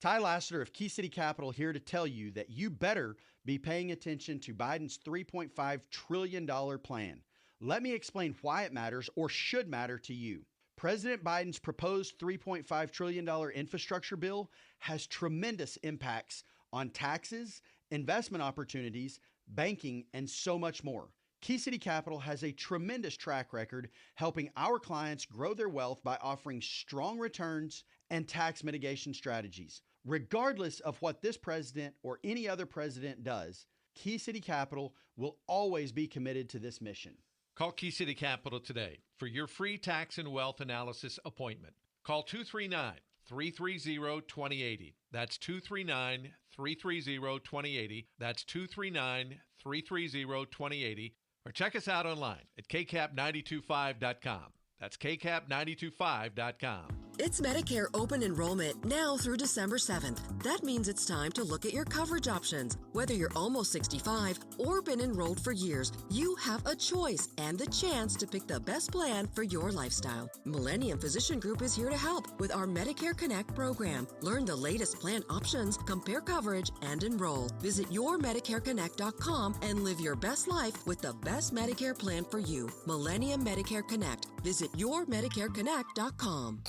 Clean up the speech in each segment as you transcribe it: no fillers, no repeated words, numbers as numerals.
Ty Lassiter of Key City Capital here to tell you that you better be paying attention to Biden's $3.5 trillion plan. Let me explain why it matters or should matter to you. President Biden's proposed $3.5 trillion infrastructure bill has tremendous impacts on taxes, investment opportunities, banking, and so much more. Key City Capital has a tremendous track record helping our clients grow their wealth by offering strong returns and tax mitigation strategies. Regardless of what this president or any other president does, Key City Capital will always be committed to this mission. Call Key City Capital today for your free tax and wealth analysis appointment. Call 239-330-2080. That's 239-330-2080. That's 239-330-2080. Or check us out online at kcap925.com. That's kcap925.com. It's Medicare open enrollment now through December 7th. That means it's time to look at your coverage options. Whether you're almost 65 or been enrolled for years, you have a choice and the chance to pick the best plan for your lifestyle. Millennium Physician Group is here to help with our Medicare Connect program. Learn the latest plan options, compare coverage, and enroll. Visit yourmedicareconnect.com and live your best life with the best Medicare plan for you. Millennium Medicare Connect. Visit yourmedicareconnect.com.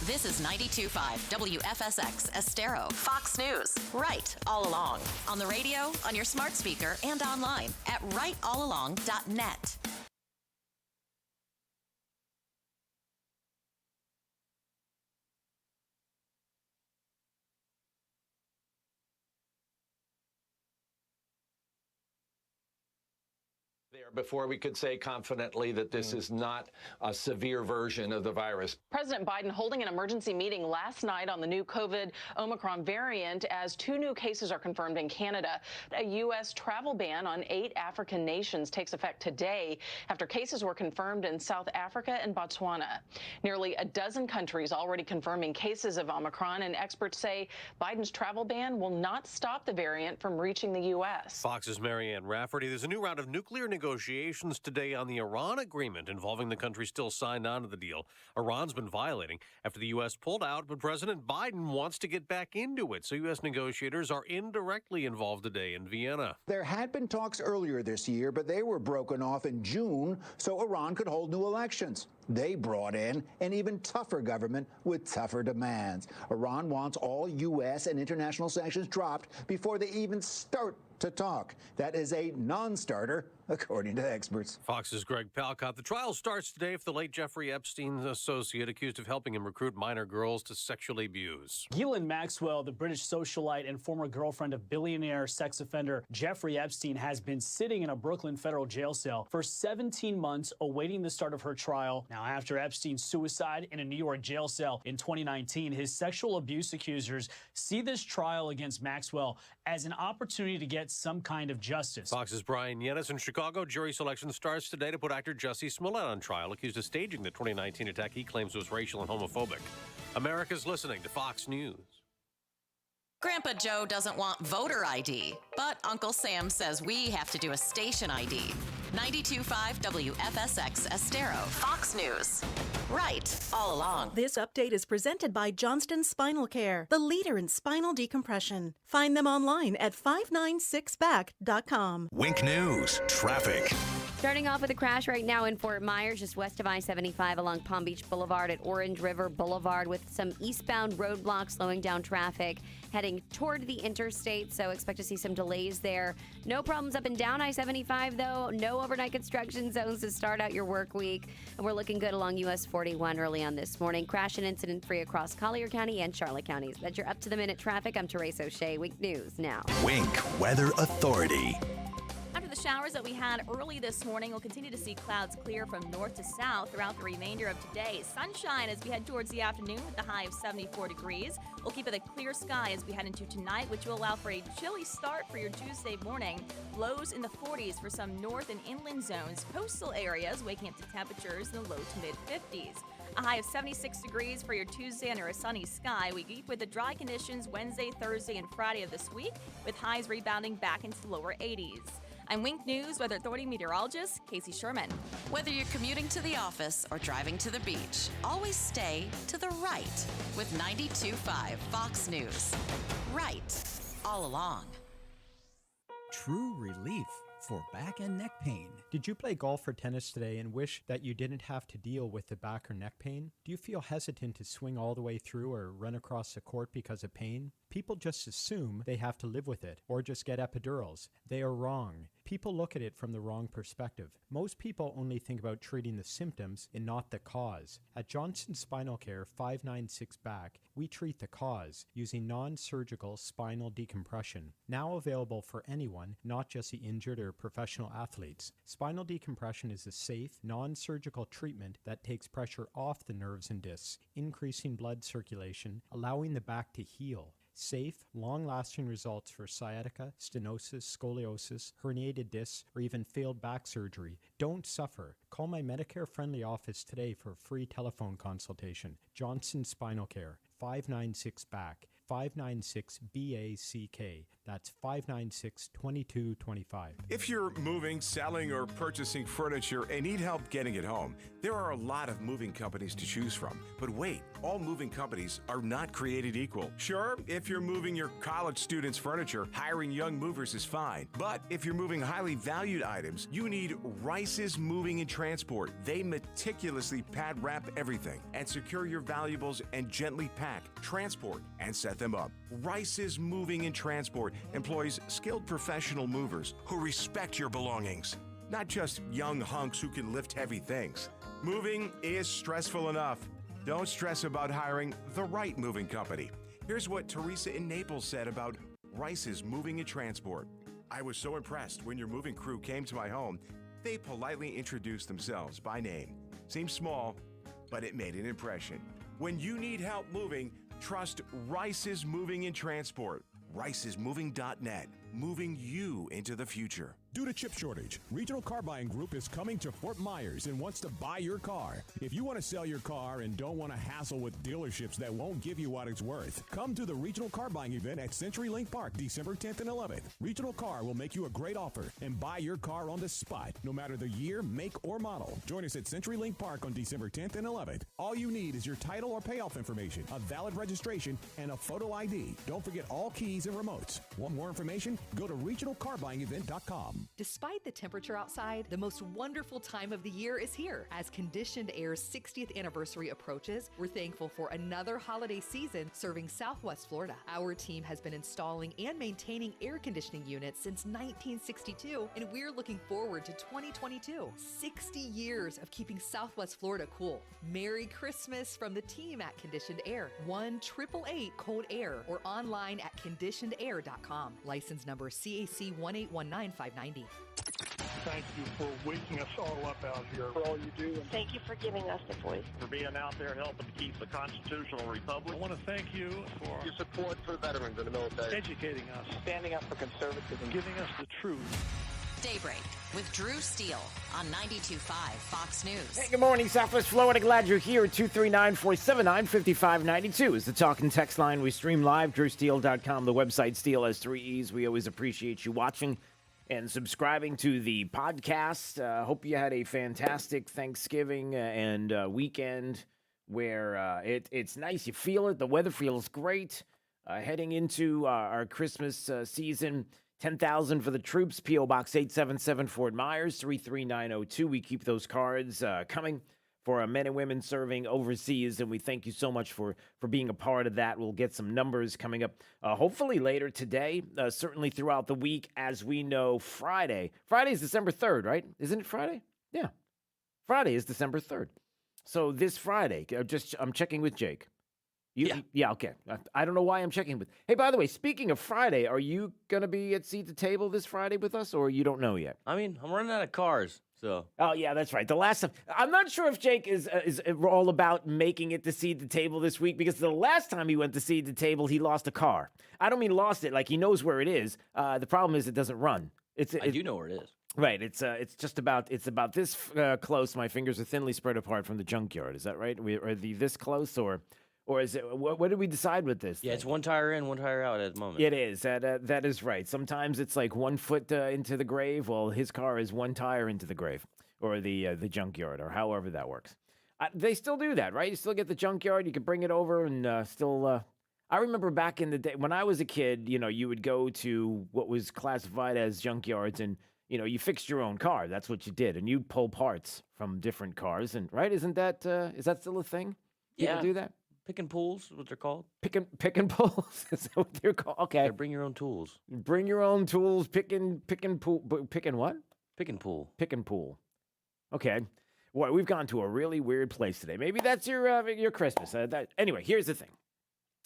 This is 92.5 WFSX Estero, Fox News. Right all along. On the radio, on your smart speaker, and online at rightallalong.net. There before we could say confidently that this is not a severe version of the virus. President Biden holding an emergency meeting last night on the new COVID Omicron variant as 2 new cases are confirmed in Canada. A U.S. travel ban on 8 African nations takes effect today after cases were confirmed in South Africa and Botswana. Nearly a dozen countries already confirming cases of Omicron, and experts say Biden's travel ban will not stop the variant from reaching the U.S. Fox's Marianne Rafferty. There's a new round of nuclear negotiations today on the Iran agreement involving the country still signed on to the deal. Iran's been violating after the U.S. pulled out, but President Biden wants to get back into it. So U.S. negotiators are indirectly involved today in Vienna. There had been talks earlier this year, but they were broken off in June so Iran could hold new elections. They brought in an even tougher government with tougher demands. Iran wants all U.S. and international sanctions dropped before they even start to talk. That is a non-starter, according to experts. Fox's Greg Palcott. The trial starts today for the late Jeffrey Epstein's associate accused of helping him recruit minor girls to sexually abuse. Ghislaine Maxwell, the British socialite and former girlfriend of billionaire sex offender Jeffrey Epstein, has been sitting in a Brooklyn federal jail cell for 17 months awaiting the start of her trial. Now, after Epstein's suicide in a New York jail cell in 2019, his sexual abuse accusers see this trial against Maxwell as an opportunity to get some kind of justice. Fox's Brian Yennis in Chicago. Jury selection starts today to put actor Jussie Smollett on trial, accused of staging the 2019 attack he claims was racial and homophobic. America's listening to Fox News. Grandpa Joe doesn't want voter ID, but Uncle Sam says we have to do a station ID. 92.5 WFSX Estero, Fox News. Right all along. This update is presented by Johnston Spinal Care, the leader in spinal decompression. Find them online at 596back.com. Wink News, traffic. Starting off with a crash right now in Fort Myers, just west of I-75 along Palm Beach Boulevard at Orange River Boulevard, with some eastbound roadblocks slowing down traffic heading toward the interstate, so expect to see some delays there. No problems up and down I-75, though. No overnight construction zones to start out your work week. And we're looking good along US 41 early on this morning. Crash and incident free across Collier County and Charlotte counties. That's your up-to-the-minute traffic. I'm Therese O'Shea. Wink News now. Wink Weather Authority. After the showers that we had early this morning, we'll continue to see clouds clear from north to south throughout the remainder of today. Sunshine as we head towards the afternoon with the high of 74 degrees. We'll keep it a clear sky as we head into tonight, which will allow for a chilly start for your Tuesday morning. Lows in the 40s for some north and inland zones. Coastal areas waking up to temperatures in the low to mid 50s. A high of 76 degrees for your Tuesday under a sunny sky. We keep with the dry conditions Wednesday, Thursday, and Friday of this week, with highs rebounding back into the lower 80s. I'm Wink News Weather Authority meteorologist Casey Sherman. Whether you're commuting to the office or driving to the beach, always stay to the right with 92.5 Fox News. Right all along. True relief for back and neck pain. Did you play golf or tennis today and wish that you didn't have to deal with the back or neck pain? Do you feel hesitant to swing all the way through or run across the court because of pain? People just assume they have to live with it or just get epidurals. They are wrong. People look at it from the wrong perspective. Most people only think about treating the symptoms and not the cause. At Johnson Spinal Care 596 Back, we treat the cause using non-surgical spinal decompression. Now available for anyone, not just the injured or professional athletes. Spinal decompression is a safe, non-surgical treatment that takes pressure off the nerves and discs, increasing blood circulation, allowing the back to heal. Safe, long-lasting results for sciatica, stenosis, scoliosis, herniated discs, or even failed back surgery. Don't suffer. Call my Medicare-friendly office today for a free telephone consultation. Johnson Spinal Care, 596 Back, 596-BACK. That's 596-2225. If you're moving, selling, or purchasing furniture and need help getting it home, there are a lot of moving companies to choose from. But wait, all moving companies are not created equal. Sure, if you're moving your college students' furniture, hiring young movers is fine. But if you're moving highly valued items, you need Rice's Moving and Transport. They meticulously pad wrap everything and secure your valuables and gently pack, transport, and set them up. Rice's Moving and Transport employs skilled professional movers who respect your belongings, not just young hunks who can lift heavy things. Moving is stressful enough. Don't stress about hiring the right moving company. Here's what Teresa in Naples said about Rice's Moving and Transport. I was so impressed when your moving crew came to my home. They politely introduced themselves by name. Seemed small, but it made an impression. When you need help moving, trust Rice's Moving and Transport. Rice'sMoving.net, moving you into the future. Due to chip shortage, Regional Car Buying Group is coming to Fort Myers and wants to buy your car. If you want to sell your car and don't want to hassle with dealerships that won't give you what it's worth, come to the Regional Car Buying event at CenturyLink Park December 10th and 11th. Regional Car will make you a great offer and buy your car on the spot, no matter the year, make, or model. Join us at CenturyLink Park on December 10th and 11th. All you need is your title or payoff information, a valid registration, and a photo ID. Don't forget all keys and remotes. Want more information? Go to regionalcarbuyingevent.com. Despite the temperature outside, the most wonderful time of the year is here. As Conditioned Air's 60th anniversary approaches, we're thankful for another holiday season serving Southwest Florida. Our team has been installing and maintaining air conditioning units since 1962, and we're looking forward to 2022. 60 years of keeping Southwest Florida cool. Merry Christmas from the team at Conditioned Air. 1-888-COLD-AIR or online at conditionedair.com. License number CAC 1819590. Thank you for waking us all up out here, for all you do. And thank you for giving us the voice. For being out there helping to keep the constitutional republic. I want to thank you for your support for veterans in the military. Educating us. Standing up for conservatism. Giving us the truth. Daybreak with Drew Steele on 92.5 Fox News. Hey, good morning, Southwest Florida. Glad you're here. 239-479-5592 is the talk and text line. We stream live, drewsteele.com. The website, Steele has 3 E's. We always appreciate you watching and subscribing to the podcast. Hope you had a fantastic Thanksgiving and weekend where it's nice. You feel it. The weather feels great. Heading into our Christmas season, 10,000 for the troops. P.O. Box 877 Fort Myers, 33902. We keep those cards coming for our men and women serving overseas, and we thank you so much for being a part of that. We'll get some numbers coming up, hopefully later today, certainly throughout the week. As we know, Friday is December 3rd, right? Isn't it Friday? Yeah. Friday is December 3rd. So this Friday, I'm checking with Jake. Yeah, okay. I don't know why I'm checking with. Hey, by the way, speaking of Friday, are you going to be at Seat the Table this Friday with us, or you don't know yet? I mean, I'm running out of cars, so. Oh, yeah, that's right. The last time, I'm not sure if Jake is all about making it to Seat the Table this week, because the last time he went to Seat the Table, he lost a car. I don't mean lost it, like he knows where it is. The problem is it doesn't run. I do know where it is. Right. It's about this close. My fingers are thinly spread apart from the junkyard. Is that right? Are they this close, or Or is it, what did we decide with this? Yeah, thing? it's one tire in, one tire out at the moment. It is. That is right. Sometimes it's like 1 foot into the grave. Well, his car is one tire into the grave or the junkyard or however that works. They still do that, right? You still get the junkyard. You can bring it over and still... I remember back in the day when I was a kid, you would go to what was classified as junkyards and, you fixed your own car. That's what you did. And you'd pull parts from different cars. And right? Is that still a thing? People Yeah. do that? Pick and pulls is what they're called. Pick and pulls? Is that what they're called? Okay. Yeah, bring your own tools. Bring your own tools. Pick and pool. Pick and what? Pick and pool. Pick and pool. Okay. Boy, we've gone to a really weird place today. Maybe that's your Christmas. Anyway, here's the thing.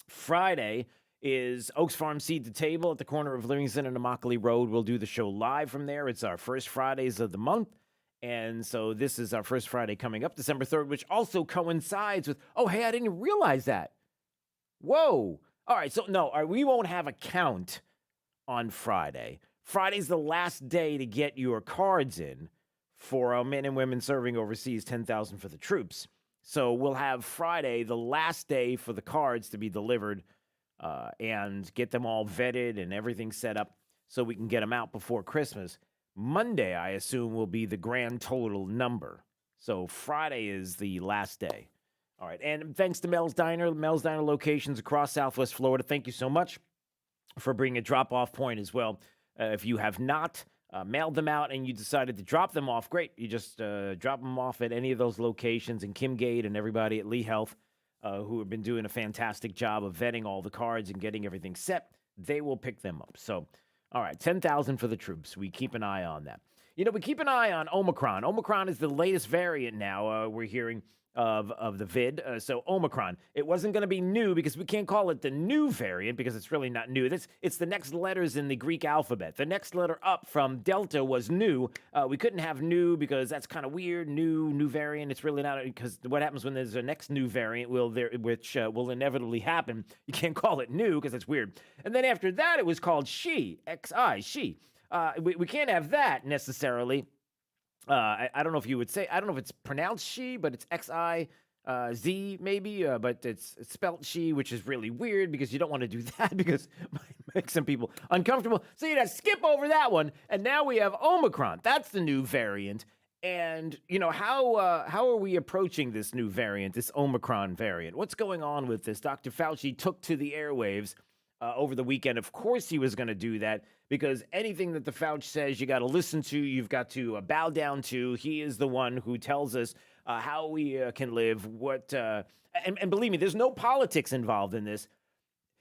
Friday is Oaks Farm Seed to Table at the corner of Livingston and Immokalee Road. We'll do the show live from there. It's our first Fridays of the month. And so this is our first Friday coming up, December 3rd, which also coincides with, oh, hey, I didn't realize that. Whoa. All right, so no, we won't have a count on Friday. Friday's the last day to get your cards in for our men and women serving overseas, 10,000 for the troops. So we'll have Friday, the last day for the cards to be delivered and get them all vetted and everything set up so we can get them out before Christmas. Monday, I assume, will be the grand total number. So Friday is the last day. All right, and thanks to Mel's Diner locations across Southwest Florida. Thank you so much for bringing a drop-off point as well. If you have not mailed them out and you decided to drop them off, great. You just drop them off at any of those locations. And Kim Gade and everybody at Lee Health, who have been doing a fantastic job of vetting all the cards and getting everything set, they will pick them up. So, all right, 10,000 for the troops. We keep an eye on that. We keep an eye on Omicron. Omicron is the latest variant now, we're hearing, of the vid. So Omicron, it wasn't going to be new because we can't call it the new variant because it's really not new. It's the next letters in the Greek alphabet. The next letter up from Delta was new. We couldn't have new because that's kind of weird. New variant. It's really not, because what happens when there's a next new variant which will inevitably happen. You can't call it new because it's weird. And then after that, it was called she, X-I, she. We can't have that necessarily. I don't know if you would say, I don't know if it's pronounced she, but it's X-I-Z maybe, but it's spelt she, which is really weird because you don't want to do that because it might make some people uncomfortable. So you'd have to skip over that one. And now we have Omicron. That's the new variant. And, how are we approaching this new variant, this Omicron variant? What's going on with this? Dr. Fauci took to the airwaves over the weekend. Of course he was going to do that because anything that the Fauci says, you got to listen to, you've got to bow down to. He is the one who tells us how we can live, and believe me, there's no politics involved in this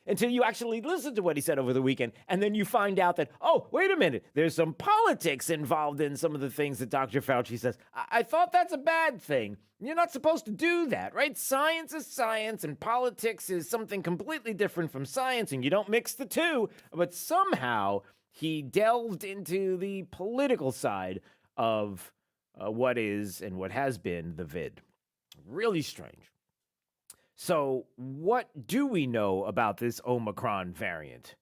until you actually listen to what he said over the weekend. And then you find out that, oh, wait a minute, there's some politics involved in some of the things that Dr. Fauci says. I thought that's a bad thing. You're not supposed to do that, right? Science is science and politics is something completely different from science, and you don't mix the two. But somehow he delved into the political side of what is and what has been the vid. Really strange. So what do we know about this Omicron variant?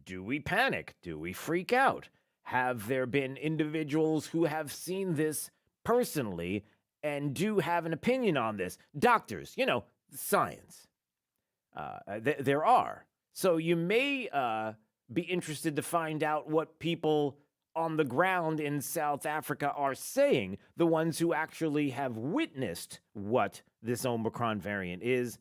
Do we panic? Do we freak out? Have there been individuals who have seen this personally and do have an opinion on this? Doctors, science. There are. So you may be interested to find out what people on the ground in South Africa are saying, the ones who actually have witnessed what this Omicron variant is.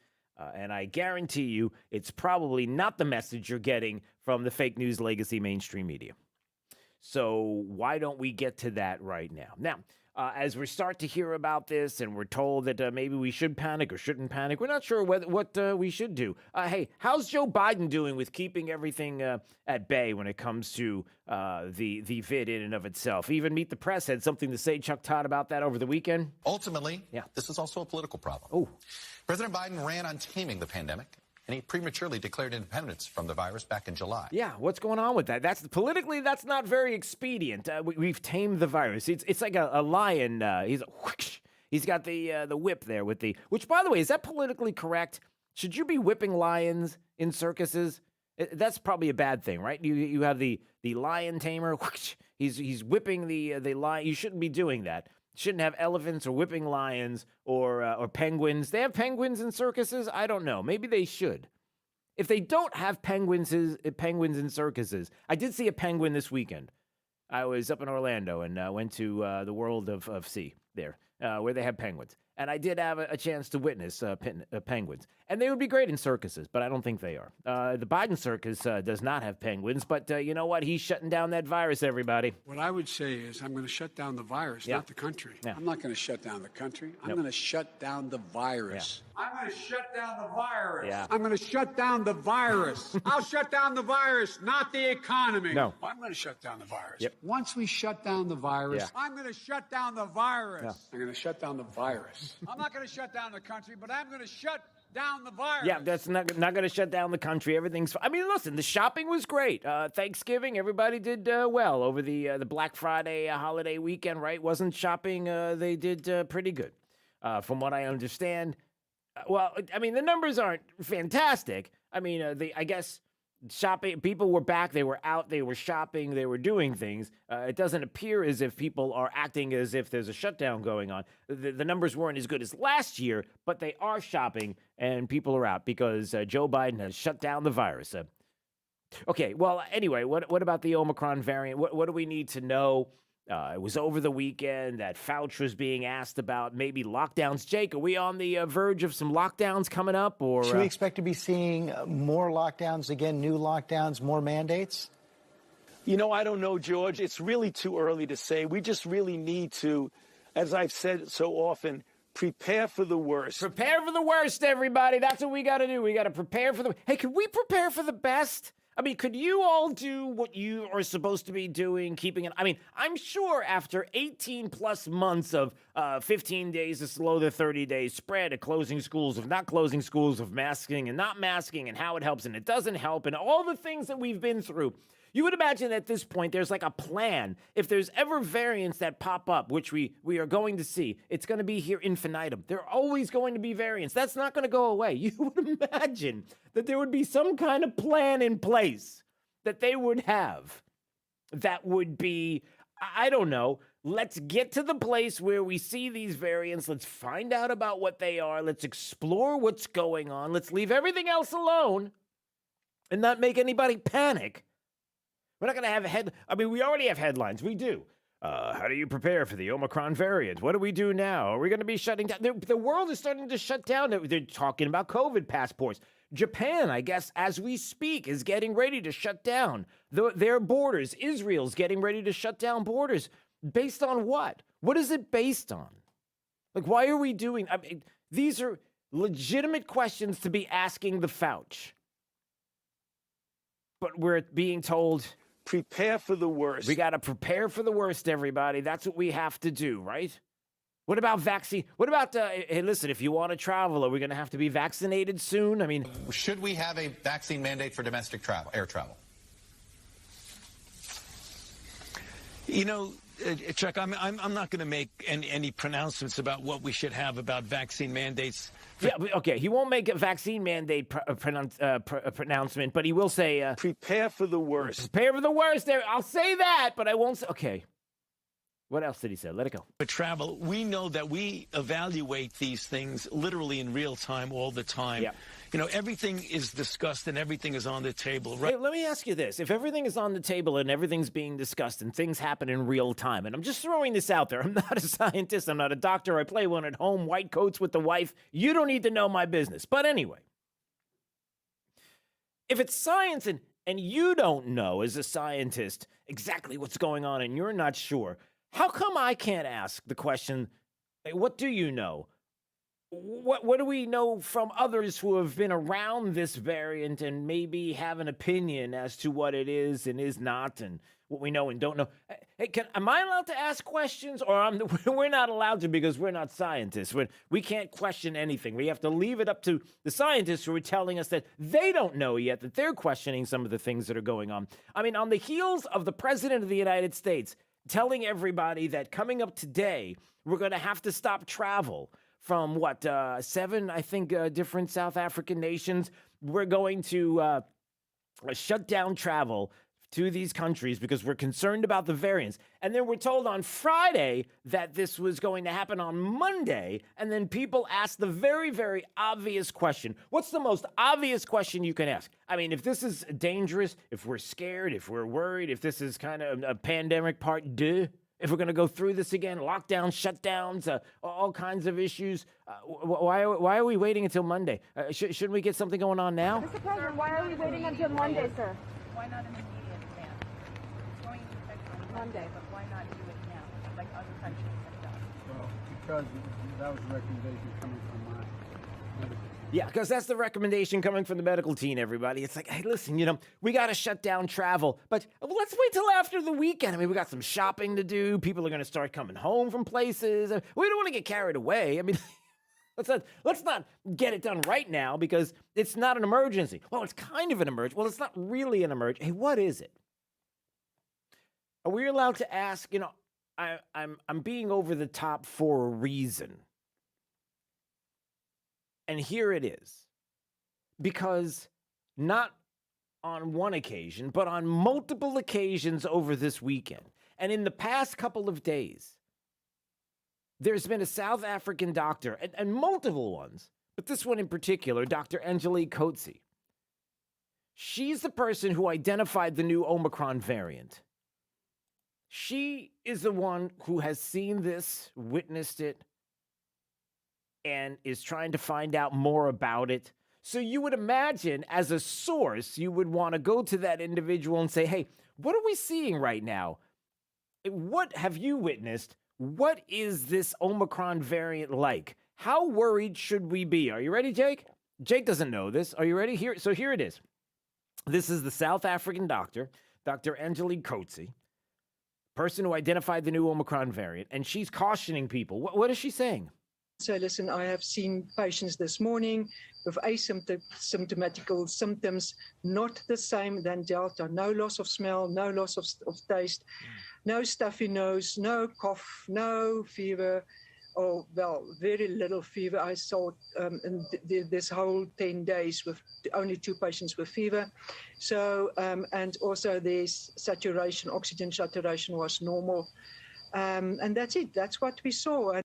And I guarantee you, it's probably not the message you're getting from the fake news legacy mainstream media. So why don't we get to that right now? Now, as we start to hear about this and we're told that maybe we should panic or shouldn't panic, we're not sure what we should do. Hey, how's Joe Biden doing with keeping everything at bay when it comes to the vid in and of itself? Even Meet the Press had something to say, Chuck Todd, about that over the weekend. Ultimately, this is also a political problem. Oh. President Biden ran on taming the pandemic, and he prematurely declared independence from the virus back in July. Yeah, what's going on with that? That's politically, that's not very expedient. We've tamed the virus. It's like a lion. He's got the whip there with the. Which, by the way, is that politically correct? Should you be whipping lions in circuses? That's probably a bad thing, right? You have the lion tamer. He's whipping the lion. You shouldn't be doing that. shouldn't have elephants or whipping lions or penguins. They have penguins in circuses? I don't know. Maybe they should. If they don't have penguins in circuses, I did see a penguin this weekend. I was up in Orlando and went to the World of Sea there, where they have penguins. And I did have a chance to witness penguins. And they would be great in circuses, but I don't think they are. The Biden circus does not have penguins, but you know what? He's shutting down that virus, everybody. What I would say is I'm going to shut down the virus, not the country. Yeah. I'm not going to shut down the country. I'm going to shut down the virus. I'm going to shut down the virus. Yeah. I'm going to shut down the virus. I'll shut down the virus, not the economy. No. I'm going to shut down the virus. Yep. Once we shut down the virus, Yeah. I'm going to shut down the virus. Yeah. I'm going to shut down the virus. I'm not going to shut down the country, but I'm going to shut down the virus. Yeah, that's not going to shut down the country. Everything's fine. I mean, listen, the shopping was great. Thanksgiving, everybody did well over the Black Friday holiday weekend, right? Wasn't shopping, they did pretty good. From what I understand. Well, I mean, the numbers aren't fantastic. I mean, I guess shopping, people were back, they were out, they were shopping, they were doing things. It doesn't appear as if people are acting as if there's a shutdown going on. The numbers weren't as good as last year, but they are shopping and people are out because Joe Biden has shut down the virus. Okay, well, anyway, what about the Omicron variant? What do we need to know? It was over the weekend that Fauci was being asked about maybe lockdowns. Jake, are we on the verge of some lockdowns coming up? Or should we expect to be seeing more lockdowns again, new lockdowns, more mandates? You know, I don't know, George. It's really too early to say. We just really need to, as I've said so often, prepare for the worst. Prepare for the worst, everybody. That's what we got to do. We got to prepare for the... Hey, could we prepare for the best? I mean, could you all do what you are supposed to be doing, keeping it? I mean, I'm sure after 18 plus months of 15 days to slow the 30-day spread, of closing schools, of not closing schools, of masking and not masking and how it helps and it doesn't help and all the things that we've been through, you would imagine at this point there's like a plan. If there's ever variants that pop up, which we are going to see, it's going to be here infinitum. There are always going to be variants. That's not going to go away. You would imagine that there would be some kind of plan in place that they would have that would be, I don't know, let's get to the place where we see these variants. Let's find out about what they are. Let's explore what's going on. Let's leave everything else alone and not make anybody panic. We're not going to have we already have headlines. We do. How do you prepare for the Omicron variant? What do we do now? Are we going to be shutting down? The world is starting to shut down. They're talking about COVID passports. Japan, I guess, as we speak, is getting ready to shut down their borders. Israel's getting ready to shut down borders. Based on what? What is it based on? Like, why are we doing? I mean, these are legitimate questions to be asking the Fauci. But we're being told... Prepare for the worst. We got to prepare for the worst, everybody. That's what we have to do, right? What about vaccine? What about, hey, listen, if you want to travel, are we going to have to be vaccinated soon? I mean... Should we have a vaccine mandate for domestic travel, air travel? You know, Chuck, I'm not going to make any pronouncements about what we should have about vaccine mandates. Yeah, okay, he won't make a vaccine mandate pronouncement, but he will say... prepare for the worst. Prepare for the worst. I'll say that, but I won't say... Okay. What else did he say? Let it go. For travel, we know that we evaluate these things literally in real time all the time. Yeah. You know, everything is discussed and everything is on the table. Right? Hey, let me ask you this. If everything is on the table and everything's being discussed and things happen in real time, and I'm just throwing this out there. I'm not a scientist. I'm not a doctor. I play one at home, white coats with the wife. You don't need to know my business. But anyway, if it's science and you don't know as a scientist exactly what's going on and you're not sure, how come I can't ask the question, what do you know? What do we know from others who have been around this variant and maybe have an opinion as to what it is and is not and what we know and don't know? Hey, am I allowed to ask questions or we're not allowed to because we're not scientists? We can't question anything. We have to leave it up to the scientists who are telling us that they don't know yet, that they're questioning some of the things that are going on. I mean, on the heels of the President of the United States telling everybody that coming up today, we're going to have to stop travel from 7, I think, different South African nations. We're going to shut down travel to these countries because we're concerned about the variants. And then we're told on Friday that this was going to happen on Monday. And then people ask the very, very obvious question. What's the most obvious question you can ask? I mean, if this is dangerous, if we're scared, if we're worried, if this is kind of a pandemic part deux, if we're going to go through this again, lockdowns, shutdowns, all kinds of issues, why are we waiting until Monday? Shouldn't we get something going on now? Mr. President, why are we waiting until Monday, sir? Why not an immediate ban? It's going into effect on Monday, but why not do it now, like other countries have done? Well, because that was a recommendation coming from my medical team. Yeah, because that's the recommendation coming from the medical team, everybody. It's like, hey, listen, we got to shut down travel, but let's wait till after the weekend. I mean, we got some shopping to do. People are going to start coming home from places. We don't want to get carried away. I mean, let's not get it done right now because it's not an emergency. Well, it's kind of an emergency. Well, it's not really an emergency. Hey, what is it? Are we allowed to ask, I'm being over the top for a reason. And here it is. Because not on one occasion, but on multiple occasions over this weekend, and in the past couple of days, there's been a South African doctor, and multiple ones, but this one in particular, Dr. Angelique Coetzee. She's the person who identified the new Omicron variant. She is the one who has seen this, witnessed it, and is trying to find out more about it. So you would imagine, as a source, you would want to go to that individual and say, hey, what are we seeing right now? What have you witnessed? What is this Omicron variant like? How worried should we be? Are you ready, Jake? Jake doesn't know this. Are you ready? Here it is. This is the South African doctor, Dr. Angelique Coetzee, person who identified the new Omicron variant, and she's cautioning people. What is she saying? So listen, I have seen patients this morning with asymptomatical symptoms, not the same than Delta. No loss of smell, no loss of taste, no stuffy nose, no cough, no fever, or, well, very little fever. I saw in this whole 10 days with only 2 patients with fever. So, and also their saturation, oxygen saturation was normal. And that's it. That's what we saw.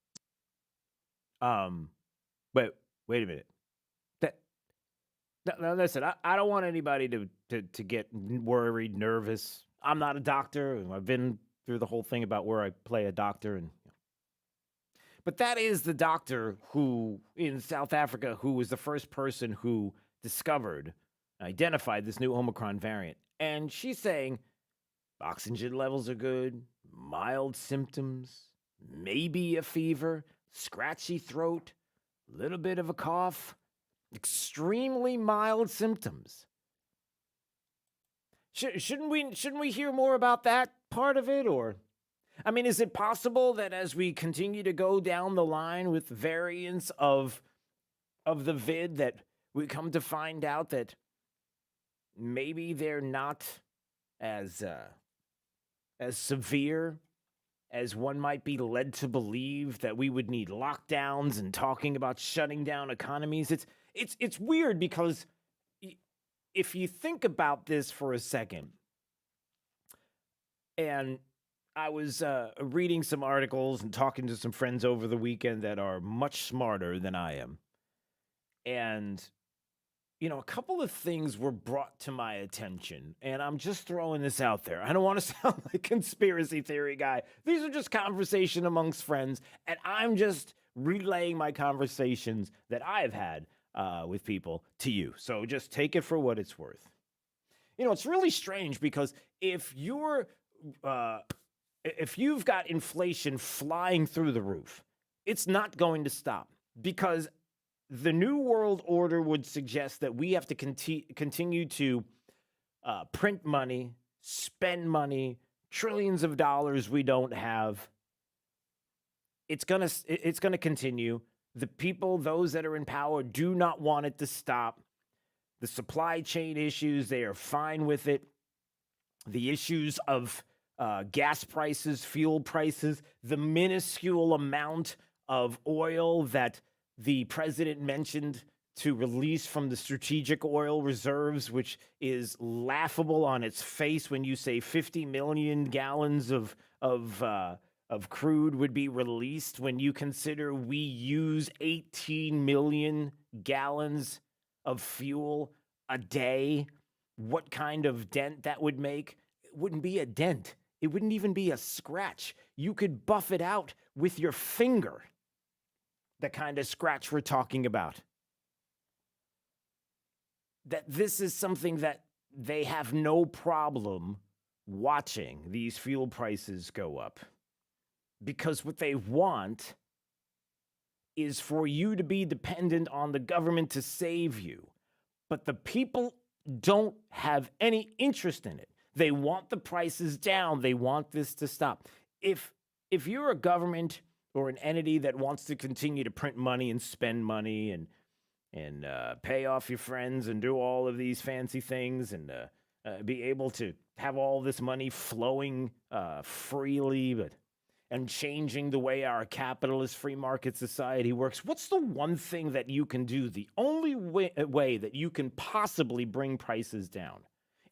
Wait a minute. Now listen, I don't want anybody to get worried, nervous. I'm not a doctor. I've been through the whole thing about where I play a doctor, but that is the doctor who in South Africa who was the first person who discovered, identified this new Omicron variant, and she's saying oxygen levels are good, mild symptoms, maybe a fever, scratchy throat, little bit of a cough, extremely mild symptoms. Shouldn't we hear more about that part of it? Or, I mean, is it possible that as we continue to go down the line with variants of the vid that we come to find out that maybe they're not as severe as one might be led to believe, that we would need lockdowns and talking about shutting down economies? It's weird because if you think about this for a second, and I was reading some articles and talking to some friends over the weekend that are much smarter than I am, and a couple of things were brought to my attention, and I'm just throwing this out there. I don't want to sound like a conspiracy theory guy. These are just conversation amongst friends, and I'm just relaying my conversations that I've had with people to you. So just take it for what it's worth. It's really strange because if you've got inflation flying through the roof, it's not going to stop, because the New World Order would suggest that we have to continue to print money, spend money, trillions of dollars we don't have. It's gonna continue. The people, those that are in power, do not want it to stop. The supply chain issues, they are fine with it. The issues of gas prices, fuel prices, the minuscule amount of oil that the president mentioned to release from the strategic oil reserves, which is laughable on its face when you say 50 million gallons of crude would be released, when you consider we use 18 million gallons of fuel a day. What kind of dent that would make? It wouldn't be a dent. It wouldn't even be a scratch. You could buff it out with your finger. The kind of scratch we're talking about. That this is something that they have no problem watching these fuel prices go up. Because what they want is for you to be dependent on the government to save you. But the people don't have any interest in it. They want the prices down. They want this to stop. If you're a government or an entity that wants to continue to print money and spend money and pay off your friends and do all of these fancy things and be able to have all this money flowing freely, and changing the way our capitalist free market society works, what's the one thing that you can do, the only way that you can possibly bring prices down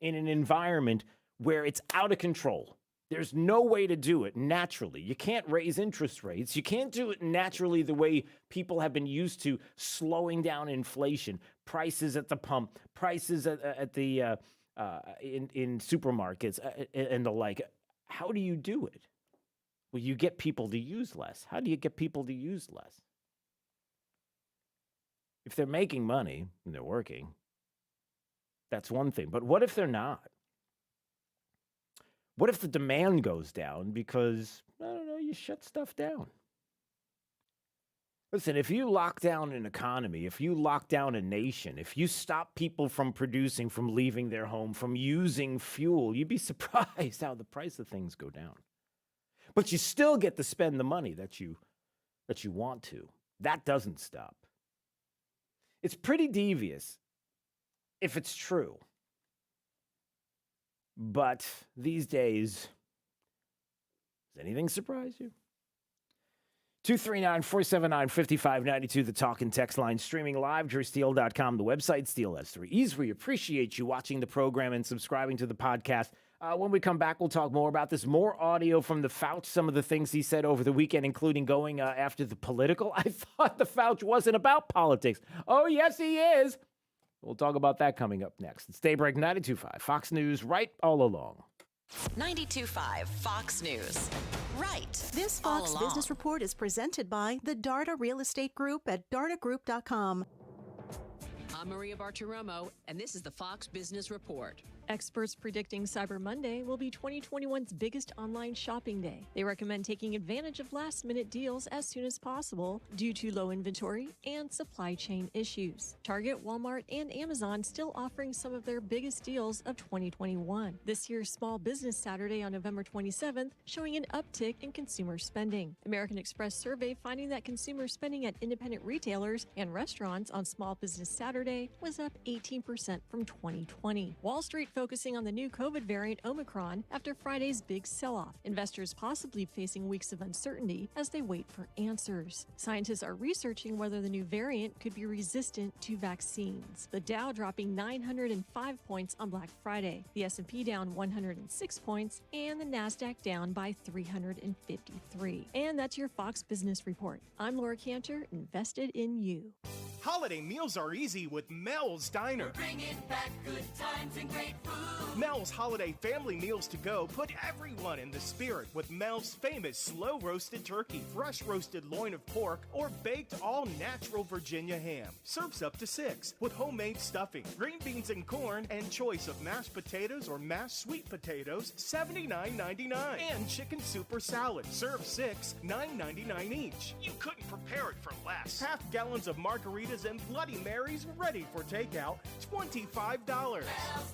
in an environment where it's out of control? There's no way to do it naturally. You can't raise interest rates. You can't do it naturally the way people have been used to, slowing down inflation, prices at the pump, prices at the in supermarkets and the like. How do you do it? Well, you get people to use less. How do you get people to use less? If they're making money and they're working, that's one thing. But what if they're not? What if the demand goes down because, I don't know, you shut stuff down? Listen, if you lock down an economy, if you lock down a nation, if you stop people from producing, from leaving their home, from using fuel, you'd be surprised how the price of things go down. But you still get to spend the money that you want to. That doesn't stop. It's pretty devious if it's true. But these days, does anything surprise you? 239-479-5592, the talk and text line, streaming live, drewsteele.com, the website, Steele has 3 E's. We appreciate you watching the program and subscribing to the podcast. When we come back, we'll talk more about this. More audio from the Fauci, some of the things he said over the weekend, including going after the political. I thought the Fauci wasn't about politics. Oh, yes, he is. We'll talk about that coming up next. It's Daybreak 92.5, Fox News, right all along. 92.5 Fox News. Right. This Fox Business Report is presented by the Darda Real Estate Group at dardagroup.com. I'm Maria Bartiromo, and this is the Fox Business Report. Experts predicting Cyber Monday will be 2021's biggest online shopping day. They recommend taking advantage of last-minute deals as soon as possible due to low inventory and supply chain issues. Target, Walmart, and Amazon still offering some of their biggest deals of 2021. This year's Small Business Saturday on November 27th showing an uptick in consumer spending. American Express survey finding that consumer spending at independent retailers and restaurants on Small Business Saturday was up 18% from 2020. Wall Street focusing on the new COVID variant Omicron after Friday's big sell-off. Investors possibly facing weeks of uncertainty as they wait for answers. Scientists are researching whether the new variant could be resistant to vaccines. The Dow dropping 905 points on Black Friday, the S&P down 106 points, and the Nasdaq down by 353. And that's your Fox Business Report. I'm Laura Cantor, invested in you. Holiday meals are easy with Mel's Diner. We're bringing back good times and great food. Mel's Holiday Family Meals to Go put everyone in the spirit with Mel's famous slow roasted turkey, fresh roasted loin of pork, or baked all natural Virginia ham. Serves up to 6 with homemade stuffing, green beans and corn, and choice of mashed potatoes or mashed sweet potatoes, $79.99. And chicken soup or salad, serve 6, $9.99 each. You couldn't prepare it for less. Half gallons of margaritas and Bloody Marys ready for takeout, $25. Mel's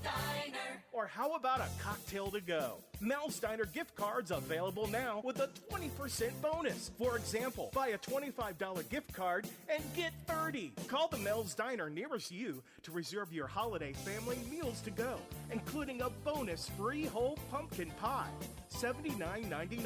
Diner. Or how about a cocktail to go? Mel's Diner gift cards available now with a 20% bonus. For example, buy a $25 gift card and get 30. Call the Mel's Diner nearest you to reserve your holiday family meals to go, including a bonus free whole pumpkin pie, $79.99.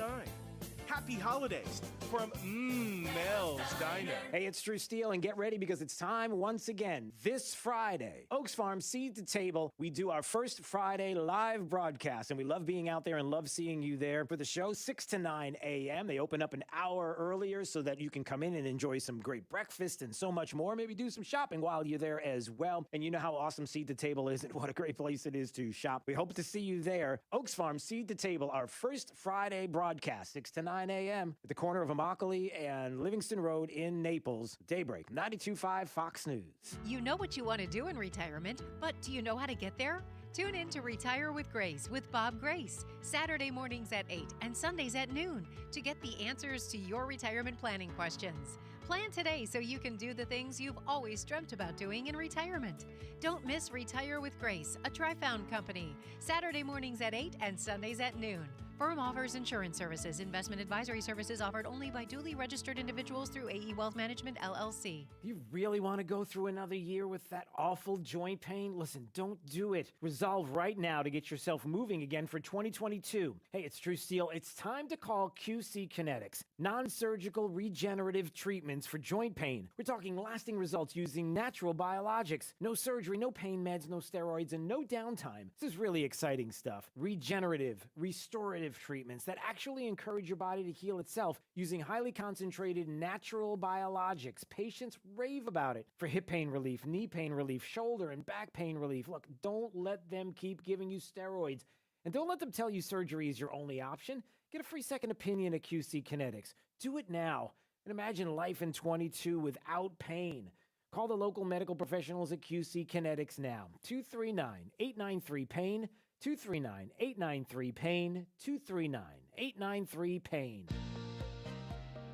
Happy holidays from Mel's Diner. Hey, it's Drew Steele, and get ready because it's time once again. This Friday, Oaks Farm Seed to Table. We do our first Friday live broadcast, and we love being out there and love seeing you there for the show, 6 to 9 a.m. They open up an hour earlier so that you can come in and enjoy some great breakfast and so much more. Maybe do some shopping while you're there as well. And you know how awesome Seed to Table is and what a great place it is to shop. We hope to see you there. Oaks Farm Seed to Table, our first Friday broadcast, 6 to 9 a.m. at the corner of Immokalee and Livingston Road in Naples. Daybreak, 92.5 Fox News. You know what you want to do in retirement, but do you know how to get there? Tune in to Retire with Grace with Bob Grace, Saturday mornings at 8 and Sundays at noon to get the answers to your retirement planning questions. Plan today so you can do the things you've always dreamt about doing in retirement. Don't miss Retire with Grace, a Tri-Found company, Saturday mornings at 8 and Sundays at noon. Firm offers insurance services. Investment advisory services offered only by duly registered individuals through AE Wealth Management, LLC. You really want to go through another year with that awful joint pain? Listen, don't do it. Resolve right now to get yourself moving again for 2022. Hey, it's Drew Steele. It's time to call QC Kinetics. Non-surgical regenerative treatments for joint pain. We're talking lasting results using natural biologics. No surgery, no pain meds, no steroids, and no downtime. This is really exciting stuff. Regenerative, restorative treatments that actually encourage your body to heal itself using highly concentrated natural biologics. Patients rave about it for hip pain relief, knee pain relief, shoulder and back pain relief. Look, don't let them keep giving you steroids, and don't let them tell you surgery is your only option. Get a free second opinion at QC Kinetics. Do it now and imagine life in 22 without pain. Call the local medical professionals at QC Kinetics now. 239-893-PAIN. 239-893-PAIN, 239-893-PAIN.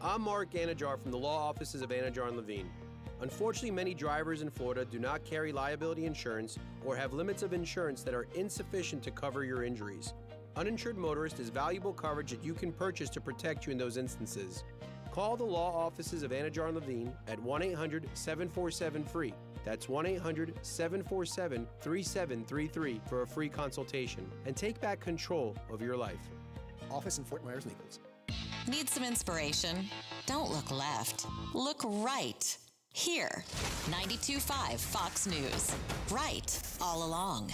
I'm Mark Anajar from the law offices of Anajar and Levine. Unfortunately, many drivers in Florida do not carry liability insurance or have limits of insurance that are insufficient to cover your injuries. Uninsured motorist is valuable coverage that you can purchase to protect you in those instances. Call the law offices of Anajar and Levine at 1-800-747-FREE. That's 1-800-747-3733 for a free consultation and take back control of your life. Office in Fort Myers, Naples. Need some inspiration? Don't look left. Look right. Here. 92.5 Fox News. Right all along.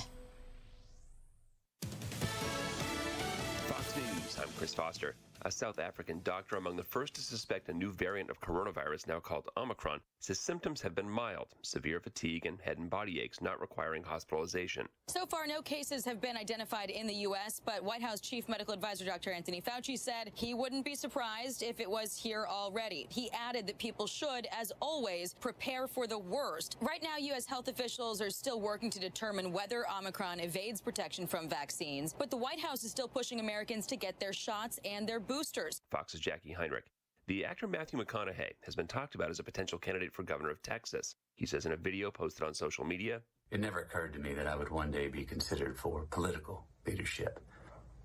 Fox News, I'm Chris Foster. A South African doctor among the first to suspect a new variant of coronavirus, now called Omicron, says symptoms have been mild, severe fatigue and head and body aches not requiring hospitalization. So far, no cases have been identified in the U.S., but White House Chief Medical Advisor Dr. Anthony Fauci said he wouldn't be surprised if it was here already. He added that people should, as always, prepare for the worst. Right now, U.S. health officials are still working to determine whether Omicron evades protection from vaccines, but the White House is still pushing Americans to get their shots and their boosters. Fox's Jackie Heinrich. The actor Matthew Mcconaughey has been talked about as a potential candidate for governor of Texas. He says in a video posted on social media, "It never occurred to me that I would one day be considered for political leadership.